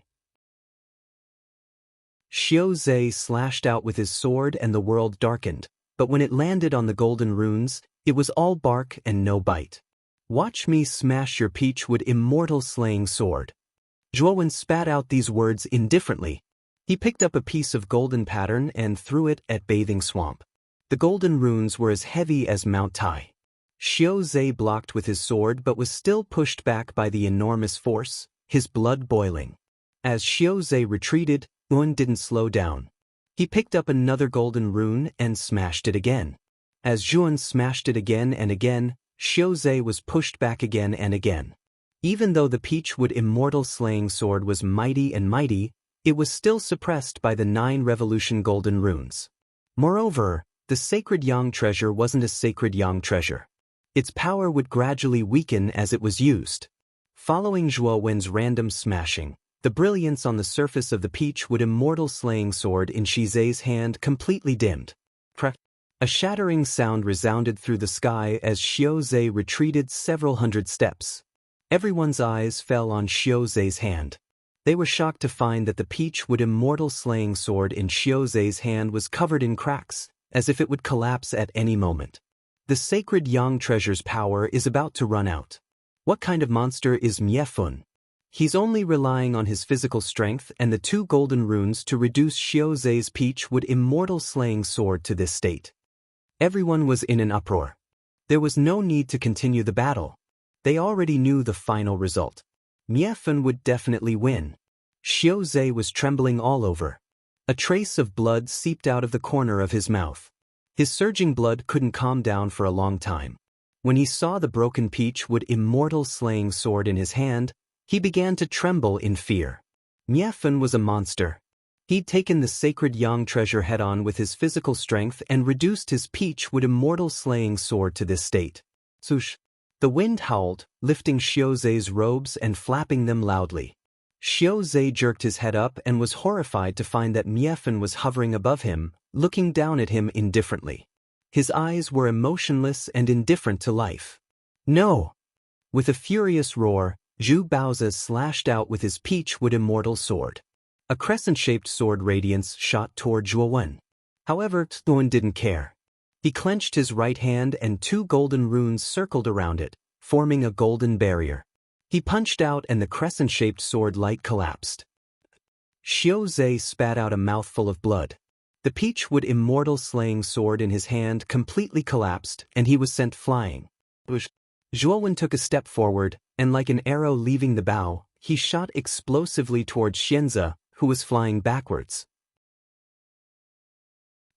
Xiao Zhe slashed out with his sword and the world darkened, but when it landed on the golden runes, it was all bark and no bite. Watch me smash your Peachwood Immortal Slaying Sword. Zhuo Wen spat out these words indifferently. He picked up a piece of golden pattern and threw it at Bathing Swamp. The golden runes were as heavy as Mount Tai. Xiao Zhe blocked with his sword but was still pushed back by the enormous force, his blood boiling. As Xiao Zhe retreated, Yuan didn't slow down. He picked up another golden rune and smashed it again. As Zhuan smashed it again and again, Xiaozhe was pushed back again and again. Even though the Peachwood immortal slaying sword was mighty and mighty, it was still suppressed by the 9 revolution golden runes. Moreover, the sacred Yang treasure wasn't a sacred Yang treasure. Its power would gradually weaken as it was used. Following Zhuowen's random smashing, the brilliance on the surface of the Peachwood immortal slaying sword in Shizei's hand completely dimmed. A shattering sound resounded through the sky as Xiaozhe retreated several hundred steps. Everyone's eyes fell on Xiaozhe's hand. They were shocked to find that the Peachwood immortal slaying sword in Xiaozhe's hand was covered in cracks, as if it would collapse at any moment. The sacred Yang treasure's power is about to run out. What kind of monster is Miefun? He's only relying on his physical strength and the 2 golden runes to reduce Xiaozhe's Peachwood immortal slaying sword to this state. Everyone was in an uproar. There was no need to continue the battle. They already knew the final result. Miefun would definitely win. Xiaozhe was trembling all over. A trace of blood seeped out of the corner of his mouth. His surging blood couldn't calm down for a long time. When he saw the broken Peachwood immortal slaying sword in his hand, he began to tremble in fear. Miefun was a monster. He'd taken the sacred Yang treasure head-on with his physical strength and reduced his Peachwood immortal slaying sword to this state. Swoosh! The wind howled, lifting Xiaozhe's robes and flapping them loudly. Xiaozhe jerked his head up and was horrified to find that Miefun was hovering above him, looking down at him indifferently. His eyes were emotionless and indifferent to life. No! With a furious roar, Zhu Baozi slashed out with his Peachwood immortal sword. A crescent-shaped sword radiance shot toward Zhuowen. However, Zhuowen didn't care. He clenched his right hand and 2 golden runes circled around it, forming a golden barrier. He punched out and the crescent-shaped sword light collapsed. Xiaozhe spat out a mouthful of blood. The Peachwood immortal slaying sword in his hand completely collapsed and he was sent flying. Zhuowen took a step forward, and like an arrow leaving the bow, he shot explosively towards Xianze, who was flying backwards.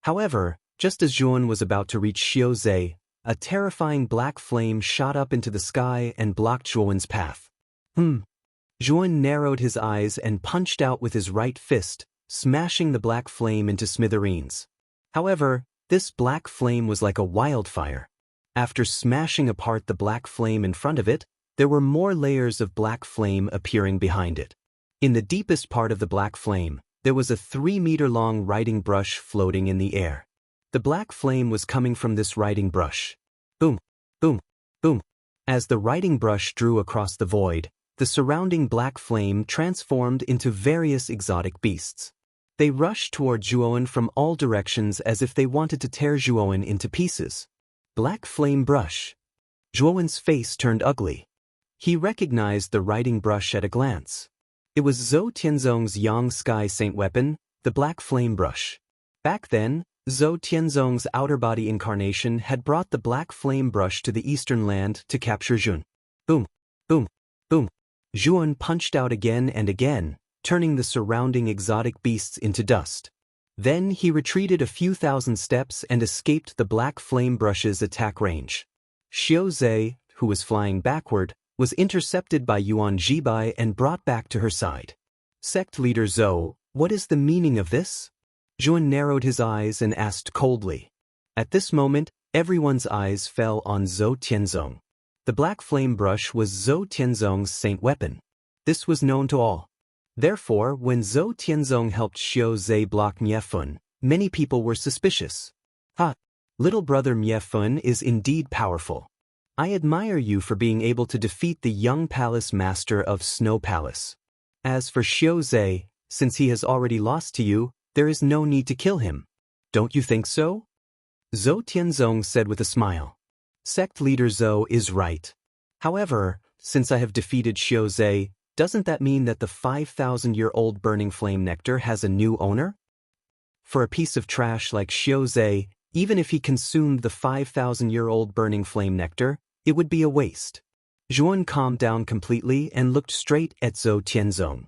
However, just as Zhuowen was about to reach Xiaozhe, a terrifying black flame shot up into the sky and blocked Zhuowen's path. Zhuowen narrowed his eyes and punched out with his right fist, smashing the black flame into smithereens. However, this black flame was like a wildfire. After smashing apart the black flame in front of it, there were more layers of black flame appearing behind it. In the deepest part of the black flame, there was a 3-meter-long writing brush floating in the air. The black flame was coming from this writing brush. Boom, boom, boom. As the writing brush drew across the void, the surrounding black flame transformed into various exotic beasts. They rushed toward Zhuowen from all directions as if they wanted to tear Zhuowen into pieces. Black flame brush. Zhuowen's face turned ugly. He recognized the writing brush at a glance. It was Zhou Tianzong's Yang Sky Saint weapon, the black flame brush. Back then, Zhou Tianzong's outer body incarnation had brought the black flame brush to the eastern land to capture Zhun. Boom, boom, boom. Zhuowen punched out again and again, turning the surrounding exotic beasts into dust. Then he retreated a few thousand steps and escaped the black flame brush's attack range. Xiaozhe, who was flying backward, was intercepted by Yuan Jibai and brought back to her side. Sect leader Zhou, what is the meaning of this? Zhuowen narrowed his eyes and asked coldly. At this moment, everyone's eyes fell on Zhou Tianzong. The black flame brush was Zhou Tianzong's saint weapon. This was known to all. Therefore, when Zhou Tianzong helped Xiaozhe block Miefun, many people were suspicious. Little brother Miefun is indeed powerful. I admire you for being able to defeat the young palace master of Snow Palace. As for Xiaozhe, since he has already lost to you, there is no need to kill him. Don't you think so? Zhou Tianzong said with a smile. Sect leader Zhou is right. However, since I have defeated Xiaozhe, doesn't that mean that the 5,000-year-old burning flame nectar has a new owner? For a piece of trash like Xiaozhe, even if he consumed the 5,000-year-old burning flame nectar, it would be a waste. Zhuowen calmed down completely and looked straight at Zhou Tianzong.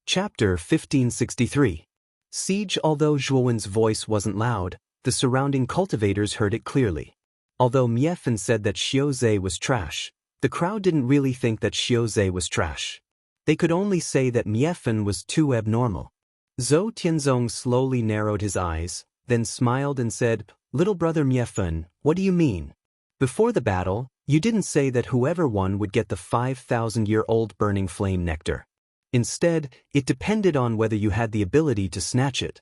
Chapter 1563. Siege. Although Zhuowen's voice wasn't loud, the surrounding cultivators heard it clearly. Although Miefan said that Xiaozhe was trash, the crowd didn't really think that Xiaozhe was trash. They could only say that Miefan was too abnormal. Zhou Tianzong slowly narrowed his eyes, then smiled and said, "Little brother Miefan, what do you mean? Before the battle, you didn't say that whoever won would get the 5,000-year-old burning flame nectar. Instead, it depended on whether you had the ability to snatch it.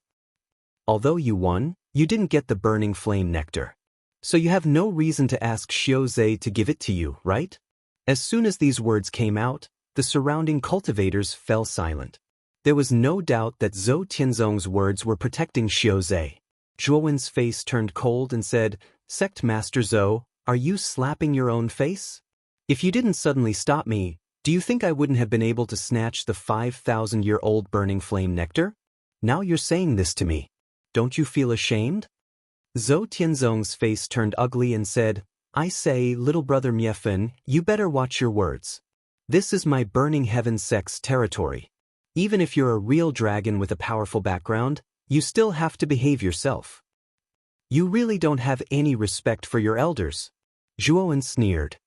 Although you won, you didn't get the burning flame nectar. So you have no reason to ask Xiaozhe to give it to you, right?" As soon as these words came out, the surrounding cultivators fell silent. There was no doubt that Zhou Tianzong's words were protecting Xiaozhe. Zhuowen's face turned cold and said, "Sect Master Zhou, are you slapping your own face? If you didn't suddenly stop me, do you think I wouldn't have been able to snatch the 5,000-year-old burning flame nectar? Now you're saying this to me. Don't you feel ashamed?" Zhou Tianzong's face turned ugly and said, "I say, little brother Miefan, you better watch your words. This is my Burning Heaven sect's territory. Even if you're a real dragon with a powerful background, you still have to behave yourself. You really don't have any respect for your elders." Zhuowen sneered.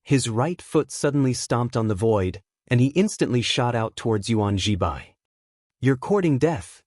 His right foot suddenly stomped on the void, and he instantly shot out towards Yuan Jibai. "You're courting death."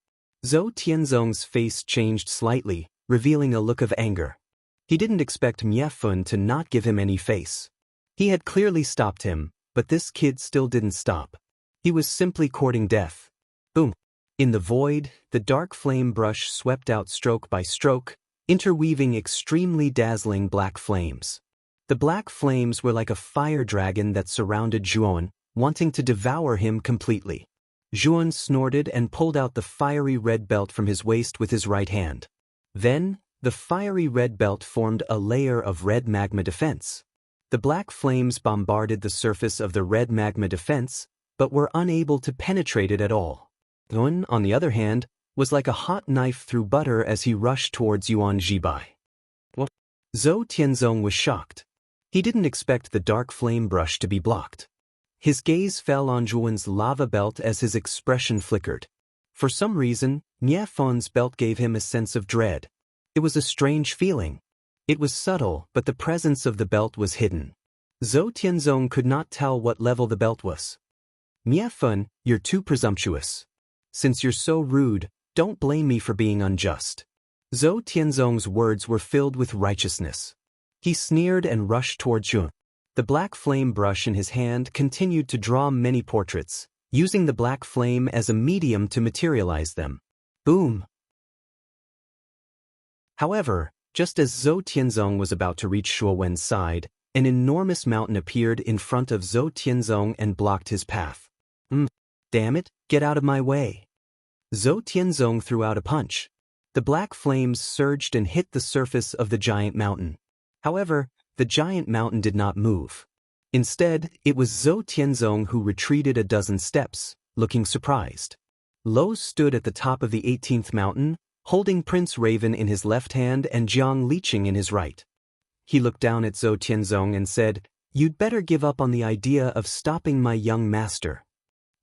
Zhou Tianzong's face changed slightly, revealing a look of anger. He didn't expect Miefun to not give him any face. He had clearly stopped him, but this kid still didn't stop. He was simply courting death. Boom! In the void, the dark flame brush swept out stroke by stroke, interweaving extremely dazzling black flames. The black flames were like a fire dragon that surrounded Zhuowen, wanting to devour him completely. Zhuowen snorted and pulled out the fiery red belt from his waist with his right hand. Then, the fiery red belt formed a layer of red magma defense. The black flames bombarded the surface of the red magma defense, but were unable to penetrate it at all. Zhuowen, on the other hand, was like a hot knife through butter as he rushed towards Yuan Jibai. What? Zhou Tianzong was shocked. He didn't expect the dark flame brush to be blocked. His gaze fell on Zhuowen's lava belt as his expression flickered. For some reason, Miefun's belt gave him a sense of dread. It was a strange feeling. It was subtle, but the presence of the belt was hidden. Zhou Tianzong could not tell what level the belt was. "Miefun, you're too presumptuous. Since you're so rude, don't blame me for being unjust." Zhou Tianzong's words were filled with righteousness. He sneered and rushed toward Zhuowen. The black flame brush in his hand continued to draw many portraits, using the black flame as a medium to materialize them. Boom! However, just as Zhou Tianzong was about to reach Zhuowen's side, an enormous mountain appeared in front of Zhou Tianzong and blocked his path. Damn it, get out of my way. Zhou Tianzong threw out a punch. The black flames surged and hit the surface of the giant mountain. However, the giant mountain did not move. Instead, it was Zhou Tianzong who retreated a dozen steps, looking surprised. Lo stood at the top of the 18th mountain, holding Prince Raven in his left hand and Jiang Liqing in his right. He looked down at Zhou Tianzong and said, "You'd better give up on the idea of stopping my young master."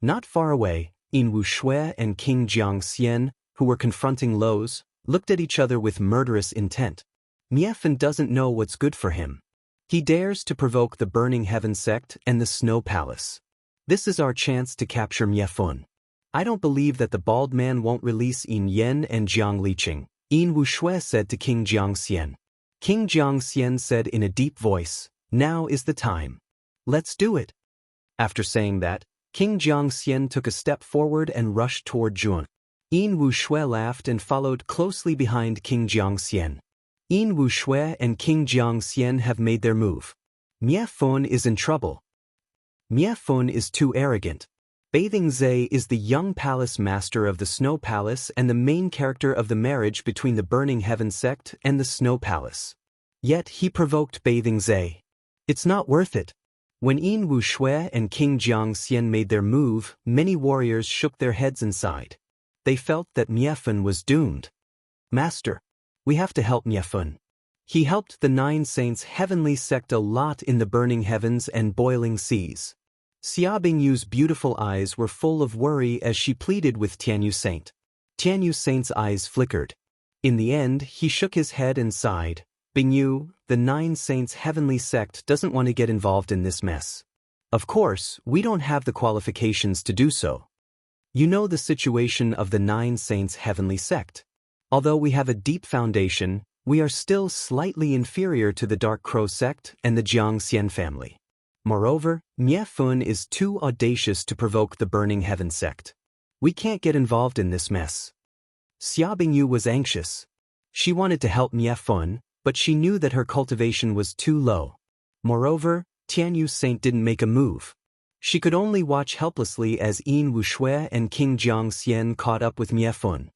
Not far away, Yin Wushui and King Jiangxian, who were confronting Lo's, looked at each other with murderous intent. Miefun doesn't know what's good for him. He dares to provoke the Burning Heaven sect and the Snow Palace. This is our chance to capture Miefun. I don't believe that the bald man won't release Yin Yan and Jiang Liqing, Yin Wushui said to King Jiangxian. King Jiangxian said in a deep voice, "Now is the time. Let's do it." After saying that, King Jiangxian took a step forward and rushed toward Zhuowen. Yin Wushui laughed and followed closely behind King Jiangxian. Yin Wushui and King Jiangxian have made their move. Miefun is in trouble. Miefun is too arrogant. Bathing Zhe is the young palace master of the Snow Palace and the main character of the marriage between the Burning Heaven sect and the Snow Palace. Yet he provoked Bathing Zhe. It's not worth it. When Yin Wushui and King Jiangxian made their move, many warriors shook their heads inside. They felt that Miefun was doomed. "Master, we have to help Miefun. He helped the Nine Saints' heavenly sect a lot in the burning heavens and boiling seas." Xia Bingyu's beautiful eyes were full of worry as she pleaded with Tianyu Saint. Tianyu Saint's eyes flickered. In the end, he shook his head and sighed. Bingyu, the Nine Saints Heavenly Sect doesn't want to get involved in this mess. Of course, we don't have the qualifications to do so. You know the situation of the Nine Saints Heavenly Sect. Although we have a deep foundation, we are still slightly inferior to the Dark Crow Sect and the Jiangxian family. Moreover, Miefun is too audacious to provoke the Burning Heaven Sect. We can't get involved in this mess. Xia Bingyu was anxious. She wanted to help Miefun, but she knew that her cultivation was too low. Moreover, Tianyu Saint didn't make a move. She could only watch helplessly as Yin Wushui and King Jiangxian caught up with Miefun.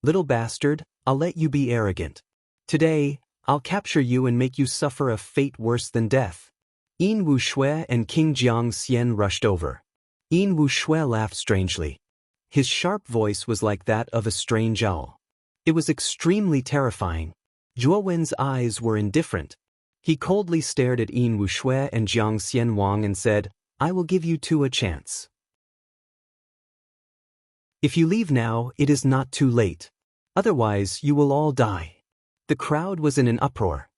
Little bastard, I'll let you be arrogant. Today, I'll capture you and make you suffer a fate worse than death. Yin Wushui and King Jiangxian rushed over. Yin Wushui laughed strangely. His sharp voice was like that of a strange owl. It was extremely terrifying. Zhuo Wen's eyes were indifferent. He coldly stared at Yin Wushui and Jiangxian Wang and said, I will give you two a chance. If you leave now, it is not too late. Otherwise, you will all die. The crowd was in an uproar.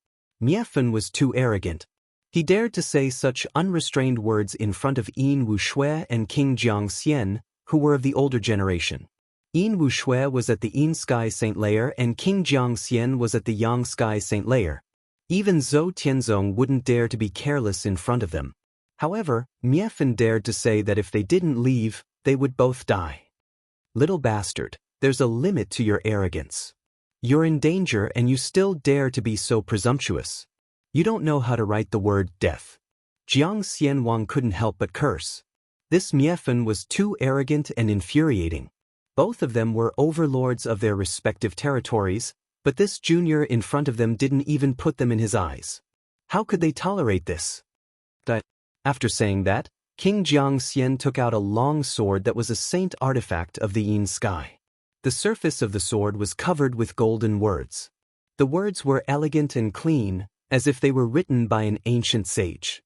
Miefun was too arrogant. He dared to say such unrestrained words in front of Yin Wushui and King Jiangxian, who were of the older generation. Yin Wushui was at the Yin Sky Saint layer and King Jiangxian was at the Yang Sky Saint layer. Even Zhou Tianzong wouldn't dare to be careless in front of them. However, Miefun dared to say that if they didn't leave, they would both die. Little bastard, there's a limit to your arrogance. You're in danger and you still dare to be so presumptuous. You don't know how to write the word death. Jiangxian Wang couldn't help but curse. This Miefun was too arrogant and infuriating. Both of them were overlords of their respective territories, but this junior in front of them didn't even put them in his eyes. How could they tolerate this? After saying that, King Jiangxian took out a long sword that was a saint artifact of the Yin sky. The surface of the sword was covered with golden words. The words were elegant and clean, as if they were written by an ancient sage.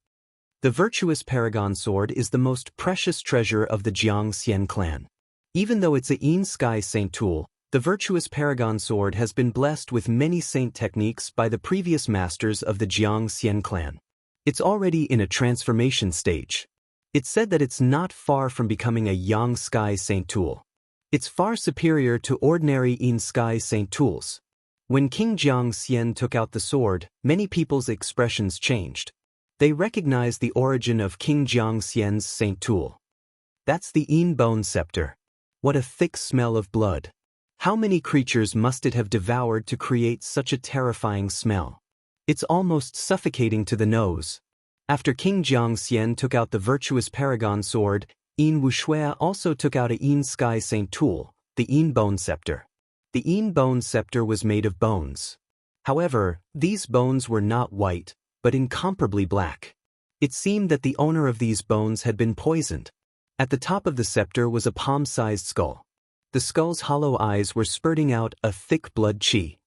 The virtuous paragon sword is the most precious treasure of the Jiangxian clan. Even though it's a Yin sky saint tool, the virtuous paragon sword has been blessed with many saint techniques by the previous masters of the Jiangxian clan. It's already in a transformation stage. It's said that it's not far from becoming a Yang Sky Saint tool. It's far superior to ordinary Yin Sky Saint tools. When King Jiangxian took out the sword, many people's expressions changed. They recognized the origin of King Jiangxian's saint tool. That's the Yin Bone Scepter. What a thick smell of blood. How many creatures must it have devoured to create such a terrifying smell? It's almost suffocating to the nose. After King Jiangxian took out the virtuous paragon sword, Yin Wushui also took out a Yin Sky Saint tool, the Yin Bone Scepter. The Yin Bone Scepter was made of bones. However, these bones were not white, but incomparably black. It seemed that the owner of these bones had been poisoned. At the top of the scepter was a palm-sized skull. The skull's hollow eyes were spurting out a thick blood qi.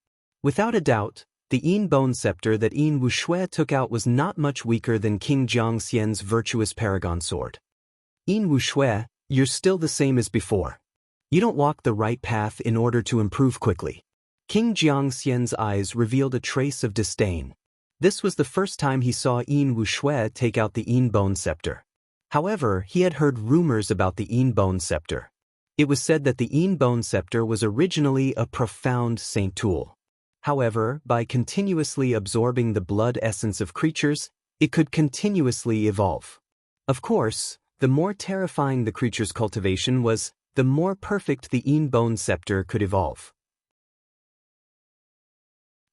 Without a doubt, the Yin Bone Scepter that Yin Wushui took out was not much weaker than King Jiangxian's virtuous paragon sword. Yin Wushui, you're still the same as before. You don't walk the right path in order to improve quickly. King Jiangxian's eyes revealed a trace of disdain. This was the first time he saw Yin Wushui take out the Yin Bone Scepter. However, he had heard rumors about the Yin Bone Scepter. It was said that the Yin Bone Scepter was originally a profound saint tool. However, by continuously absorbing the blood essence of creatures, it could continuously evolve. Of course, the more terrifying the creature's cultivation was, the more perfect the Yin Bone Scepter could evolve.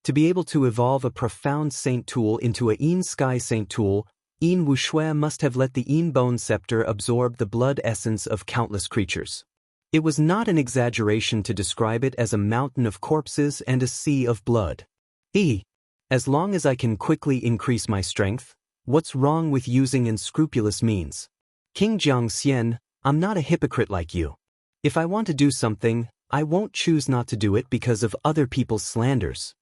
To be able to evolve a profound saint tool into a Yin Sky Saint tool, Yin Wushui must have let the Yin Bone Scepter absorb the blood essence of countless creatures. It was not an exaggeration to describe it as a mountain of corpses and a sea of blood. As long as I can quickly increase my strength, what's wrong with using unscrupulous means? King Jiangxian, I'm not a hypocrite like you. If I want to do something, I won't choose not to do it because of other people's slanders.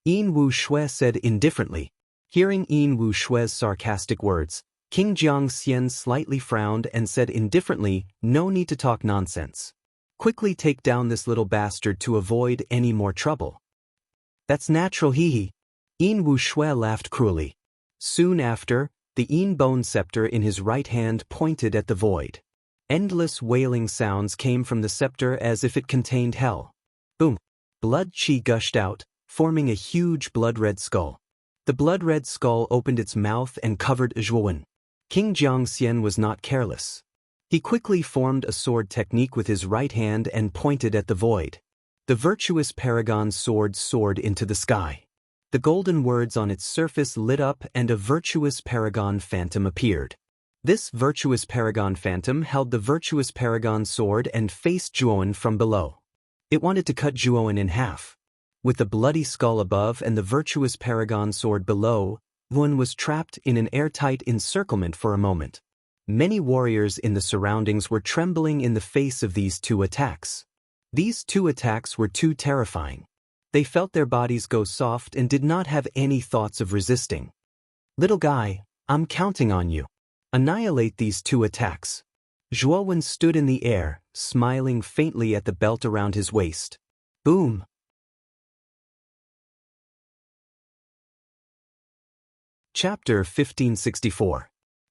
Yin Wushui said indifferently. Hearing Yin Wushui's sarcastic words, King Jiangxian slightly frowned and said indifferently, no need to talk nonsense. Quickly take down this little bastard to avoid any more trouble. That's natural, hee. Yin Wuxue laughed cruelly. Soon after, the Yin bone scepter in his right hand pointed at the void. Endless wailing sounds came from the scepter as if it contained hell. Boom! Blood chi gushed out, forming a huge blood-red skull. The blood-red skull opened its mouth and covered Zhuowen. King Jiangxian was not careless. He quickly formed a sword technique with his right hand and pointed at the void. The virtuous paragon sword soared into the sky. The golden words on its surface lit up and a virtuous paragon phantom appeared. This virtuous paragon phantom held the virtuous paragon sword and faced Zhuowen from below. It wanted to cut Zhuowen in half. With the bloody skull above and the virtuous paragon sword below, Zhuowen was trapped in an airtight encirclement for a moment. Many warriors in the surroundings were trembling in the face of these two attacks. These two attacks were too terrifying. They felt their bodies go soft and did not have any thoughts of resisting. Little guy, I'm counting on you. Annihilate these two attacks. Zhuowen stood in the air, smiling faintly at the belt around his waist. Boom! Chapter 1564.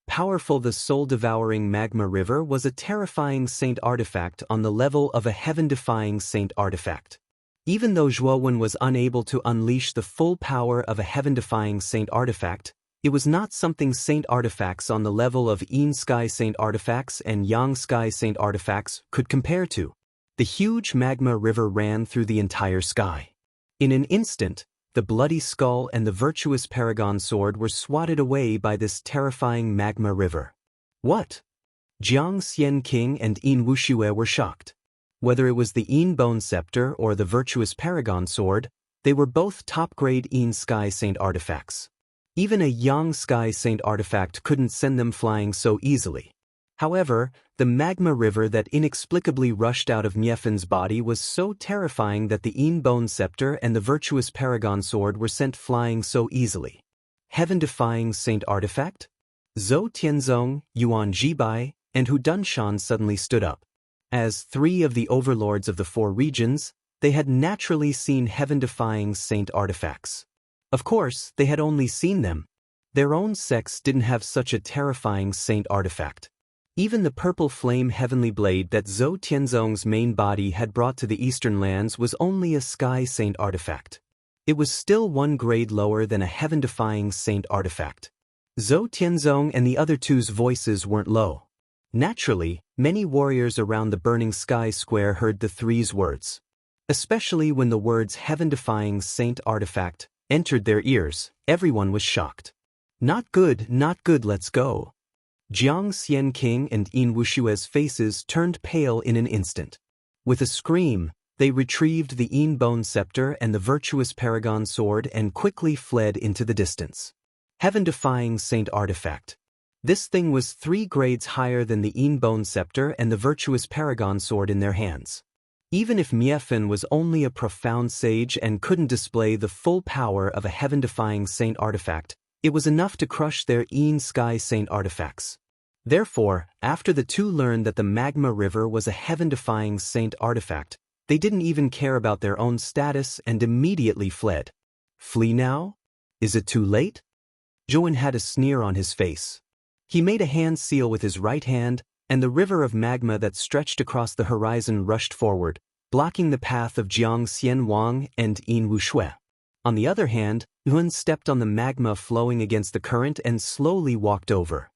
Powerful. The soul-devouring magma river was a terrifying saint artifact on the level of a heaven-defying saint artifact. Even though Zhuowen was unable to unleash the full power of a heaven-defying saint artifact, it was not something saint artifacts on the level of Yin Sky Saint artifacts and Yang Sky Saint artifacts could compare to. The huge magma river ran through the entire sky. In an instant, the bloody skull and the virtuous paragon sword were swatted away by this terrifying magma river. What? Jiangxian King and Yin Wuxue were shocked. Whether it was the Yin bone scepter or the virtuous paragon sword, they were both top-grade Yin Sky Saint artifacts. Even a Yang Sky Saint artifact couldn't send them flying so easily. However, the magma river that inexplicably rushed out of Niefen's body was so terrifying that the Yin bone scepter and the virtuous paragon sword were sent flying so easily. Heaven-defying saint artifact? Zhou Tianzong, Yuan Jibai, and Hu Dunshan suddenly stood up. As three of the overlords of the four regions, they had naturally seen heaven-defying saint artifacts. Of course, they had only seen them. Their own sects didn't have such a terrifying saint artifact. Even the purple flame heavenly blade that Zhou Tianzong's main body had brought to the eastern lands was only a sky saint artifact. It was still one grade lower than a heaven-defying saint artifact. Zhou Tianzong and the other two's voices weren't low. Naturally, many warriors around the burning sky square heard the three's words. Especially when the words heaven-defying saint artifact entered their ears, everyone was shocked. Not good, let's go. Jiangxian King and Yin Wushue's faces turned pale in an instant. With a scream, they retrieved the Yin bone scepter and the virtuous paragon sword and quickly fled into the distance. Heaven-defying saint artifact. This thing was 3 grades higher than the Yin bone scepter and the virtuous paragon sword in their hands. Even if Niefen was only a profound sage and couldn't display the full power of a heaven-defying saint artifact, it was enough to crush their Yin Sky Saint artifacts. Therefore, after the two learned that the magma river was a heaven-defying saint artifact, they didn't even care about their own status and immediately fled. Flee now? Is it too late? Zhuowen had a sneer on his face. He made a hand seal with his right hand, and the river of magma that stretched across the horizon rushed forward, blocking the path of Jiangxian Wang and Yin Wuxue. On the other hand, Yuan stepped on the magma flowing against the current and slowly walked over.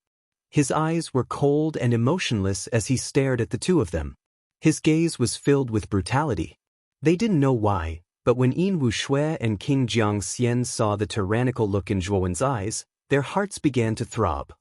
His eyes were cold and emotionless as he stared at the two of them. His gaze was filled with brutality. They didn't know why, but when Yin Wuxue and King Jiangxian saw the tyrannical look in Zhuowen's eyes, their hearts began to throb.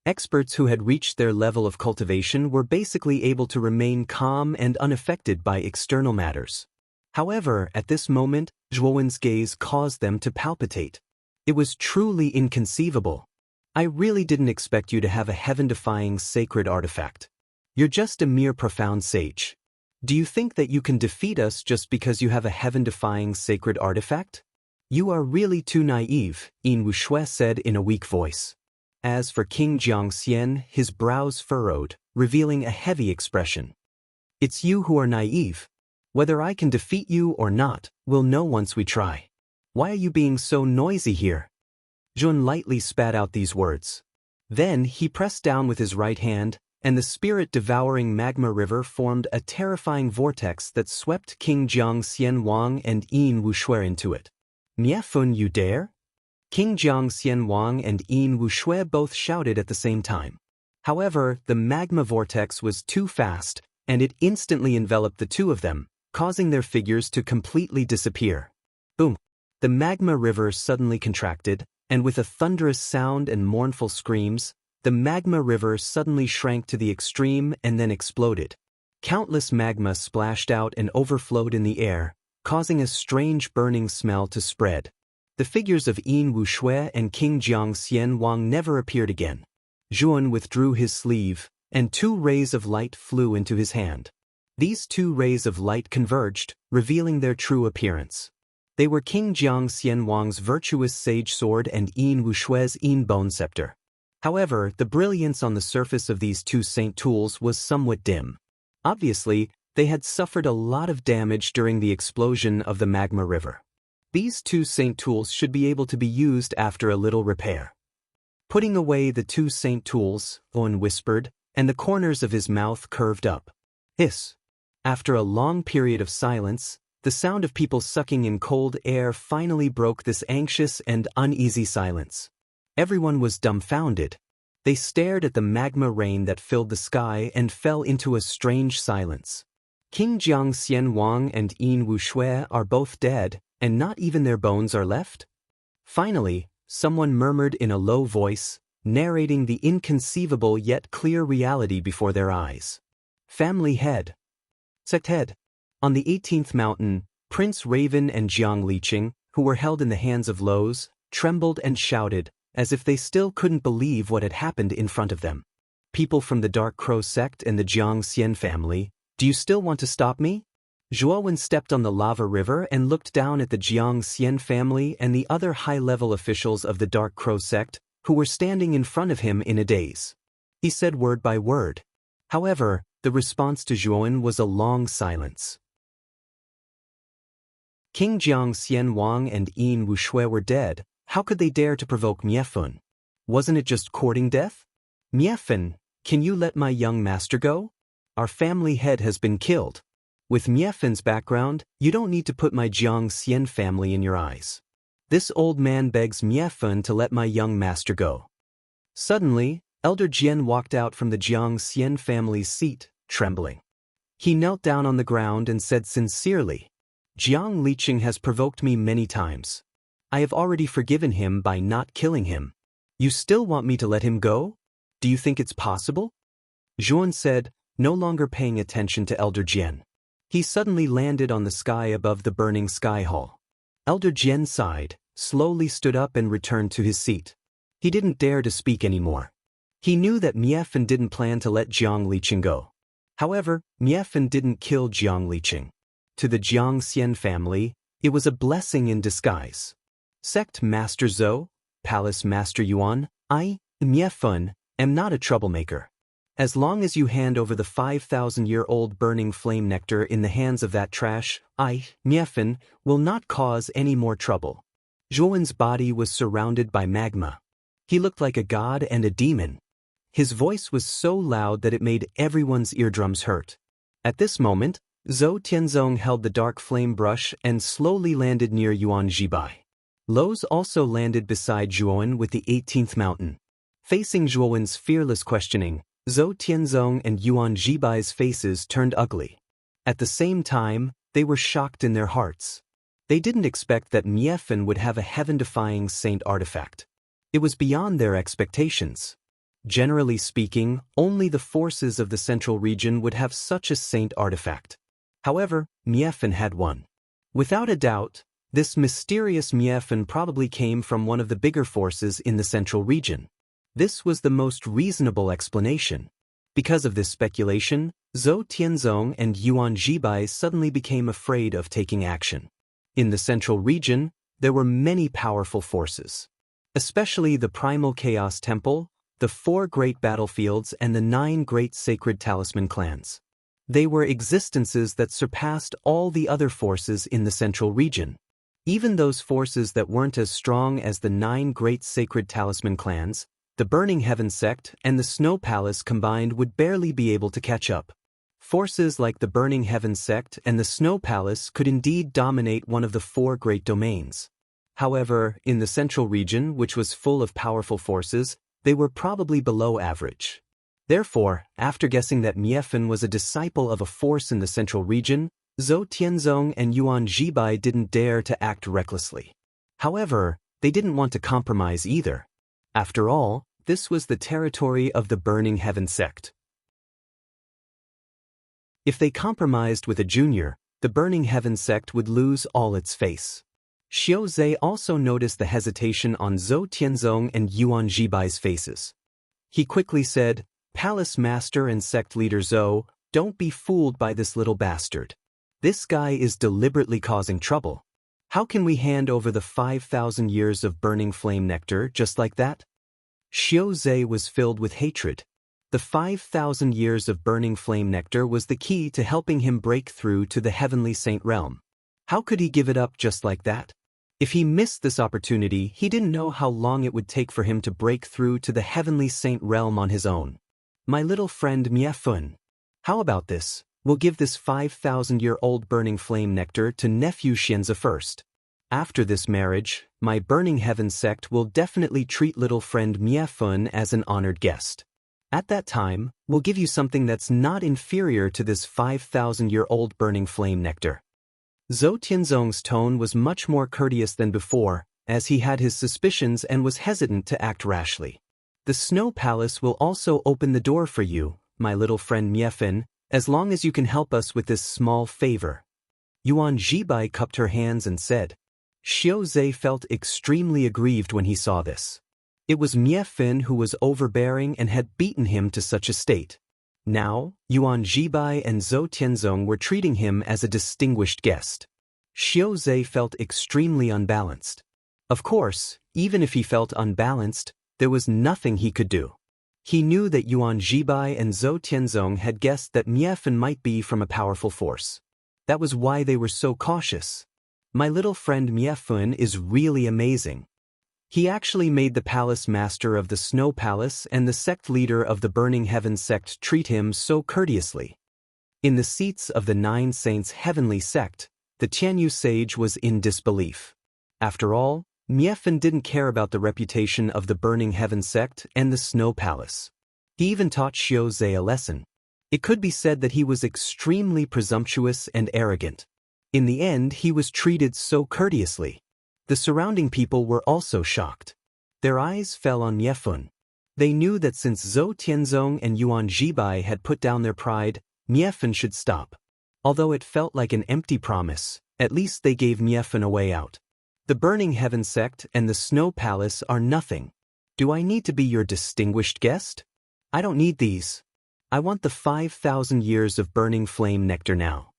Experts who had reached their level of cultivation were basically able to remain calm and unaffected by external matters. However, at this moment, Zhuowen's gaze caused them to palpitate. It was truly inconceivable. I really didn't expect you to have a heaven-defying sacred artifact. You're just a mere profound sage. Do you think that you can defeat us just because you have a heaven-defying sacred artifact? You are really too naive, Yin Wuxue said in a weak voice. As for King Jiangxian, his brows furrowed, revealing a heavy expression. It's you who are naive. Whether I can defeat you or not, we'll know once we try. Why are you being so noisy here? Jun lightly spat out these words. Then he pressed down with his right hand, and the spirit-devouring magma river formed a terrifying vortex that swept King Jiangxian Wang and Yin Wuxue into it. Miefun, you dare? King Jiangxian Wang and Yin Wuxue both shouted at the same time. However, the magma vortex was too fast, and it instantly enveloped the two of them, causing their figures to completely disappear. Boom! The magma river suddenly contracted, and with a thunderous sound and mournful screams, the magma river suddenly shrank to the extreme and then exploded. Countless magma splashed out and overflowed in the air, causing a strange burning smell to spread. The figures of Yin Wuxue and King Jiangxian Wang never appeared again. Zhuan withdrew his sleeve, and 2 rays of light flew into his hand. These 2 rays of light converged, revealing their true appearance. They were King Jiangxian Wang's virtuous sage sword and Yin Wuxue's Yin bone scepter. However, the brilliance on the surface of these 2 saint tools was somewhat dim. Obviously, they had suffered a lot of damage during the explosion of the magma river. These 2 saint tools should be able to be used after a little repair. Putting away the 2 saint tools, Owen whispered, and the corners of his mouth curved up. Hiss! After a long period of silence, the sound of people sucking in cold air finally broke this anxious and uneasy silence. Everyone was dumbfounded. They stared at the magma rain that filled the sky and fell into a strange silence. King Jiangxian Wang and Yin Wuxue are both dead, and not even their bones are left? Finally, someone murmured in a low voice, narrating the inconceivable yet clear reality before their eyes. Family head. Sect head. On the 18th mountain, Prince Raven and Jiang Liqing, who were held in the hands of Lowe's, trembled and shouted, as if they still couldn't believe what had happened in front of them. People from the Dark Crow sect and the Jiangxian family, do you still want to stop me? Zhuowen stepped on the lava river and looked down at the Jiangxian family and the other high-level officials of the Dark Crow sect, who were standing in front of him in a daze. He said word by word. However, the response to Zhuowen was a long silence. King Jiangxian Wang and Yin Wuxue were dead. How could they dare to provoke Miefun? Wasn't it just courting death? Miefun, can you let my young master go? Our family head has been killed. With Miefun's background, you don't need to put my Jiangxian family in your eyes. This old man begs Miefun to let my young master go. Suddenly, Elder Jian walked out from the Jiangxian family's seat, trembling. He knelt down on the ground and said sincerely, Jiang Liqing has provoked me many times. I have already forgiven him by not killing him. You still want me to let him go? Do you think it's possible? Zhuan said, no longer paying attention to Elder Jian. He suddenly landed on the sky above the burning sky hall. Elder Jian sighed, slowly stood up and returned to his seat. He didn't dare to speak anymore. He knew that Miefun didn't plan to let Jiang Liqing go. However, Miefun didn't kill Jiang Liqing. To the Jiangxian family, it was a blessing in disguise. Sect Master Zhou, Palace Master Yuan, I, Miefun, am not a troublemaker. As long as you hand over the 5,000-year-old burning flame nectar in the hands of that trash, I, Miefun, will not cause any more trouble. Zhuowen's body was surrounded by magma. He looked like a god and a demon. His voice was so loud that it made everyone's eardrums hurt. At this moment, Zhou Tianzong held the dark flame brush and slowly landed near Yuan Zhibai. Lowe's also landed beside Zhuowen with the 18th mountain. Facing Zhuowen's fearless questioning, Zhou Tianzong and Yuan Zhibai's faces turned ugly. At the same time, they were shocked in their hearts. They didn't expect that Miefun would have a heaven-defying saint artifact. It was beyond their expectations. Generally speaking, only the forces of the central region would have such a saint artifact. However, Miefun had one. Without a doubt, this mysterious Miefun probably came from one of the bigger forces in the central region. This was the most reasonable explanation. Because of this speculation, Zhou Tianzong and Yuan Zhibai suddenly became afraid of taking action. In the central region, there were many powerful forces. especially the Primal Chaos Temple, the 4 great battlefields and the 9 great sacred talisman clans. They were existences that surpassed all the other forces in the central region. Even those forces that weren't as strong as the 9 great sacred talisman clans, the Burning Heaven sect and the Snow Palace combined would barely be able to catch up. Forces like the Burning Heaven sect and the Snow Palace could indeed dominate one of the 4 great domains. However, in the central region, which was full of powerful forces, they were probably below average. Therefore, after guessing that Miefan was a disciple of a force in the central region, Zhou Tianzong and Yuan Jibai didn't dare to act recklessly. However, they didn't want to compromise either. After all, this was the territory of the Burning Heaven sect. If they compromised with a junior, the Burning Heaven sect would lose all its face. Xiao Zhe also noticed the hesitation on Zhou Tianzong and Yuan Jibai's faces. He quickly said, "Palace Master and Sect Leader Zhou, don't be fooled by this little bastard. This guy is deliberately causing trouble. How can we hand over the 5,000 years of burning flame nectar just like that?" Xiao Zhe was filled with hatred. The 5,000 years of burning flame nectar was the key to helping him break through to the heavenly saint realm. How could he give it up just like that? If he missed this opportunity, he didn't know how long it would take for him to break through to the heavenly saint realm on his own. "My little friend Miefun, how about this? We'll give this 5,000-year-old burning flame nectar to nephew Xianze first. After this marriage, my Burning Heaven sect will definitely treat little friend Miefun as an honored guest. At that time, we'll give you something that's not inferior to this 5,000-year-old burning flame nectar." Zhou Tianzong's tone was much more courteous than before, as he had his suspicions and was hesitant to act rashly. "The Snow Palace will also open the door for you, my little friend Miefun, as long as you can help us with this small favor." Yuan Jibai cupped her hands and said. Xiao Zhe felt extremely aggrieved when he saw this. It was Miefun who was overbearing and had beaten him to such a state. Now, Yuan Jibai and Zhou Tianzong were treating him as a distinguished guest. Xiao Zhe felt extremely unbalanced. Of course, even if he felt unbalanced, there was nothing he could do. He knew that Yuan Jibai and Zhou Tianzong had guessed that Miefun might be from a powerful force. That was why they were so cautious. "My little friend Miefun is really amazing. He actually made the palace master of the Snow Palace and the sect leader of the Burning Heaven sect treat him so courteously." In the seats of the 9 saints' heavenly sect, the Tianyu sage was in disbelief. After all, Miefun didn't care about the reputation of the Burning Heaven sect and the Snow Palace. He even taught Xiao Zhe a lesson. It could be said that he was extremely presumptuous and arrogant. In the end, he was treated so courteously. The surrounding people were also shocked. Their eyes fell on Miefun. They knew that since Zhou Tianzong and Yuan Jibai had put down their pride, Miefun should stop. Although it felt like an empty promise, at least they gave Miefun a way out. "The Burning Heaven sect and the Snow Palace are nothing. Do I need to be your distinguished guest? I don't need these. I want the 5,000 years of burning flame nectar now."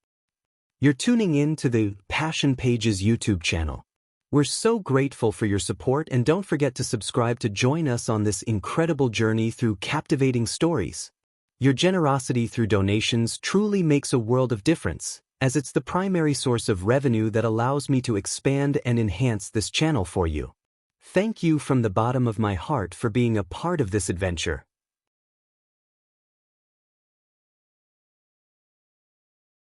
You're tuning in to the Passion Pages YouTube channel. We're so grateful for your support, and don't forget to subscribe to join us on this incredible journey through captivating stories. Your generosity through donations truly makes a world of difference, as it's the primary source of revenue that allows me to expand and enhance this channel for you. Thank you from the bottom of my heart for being a part of this adventure.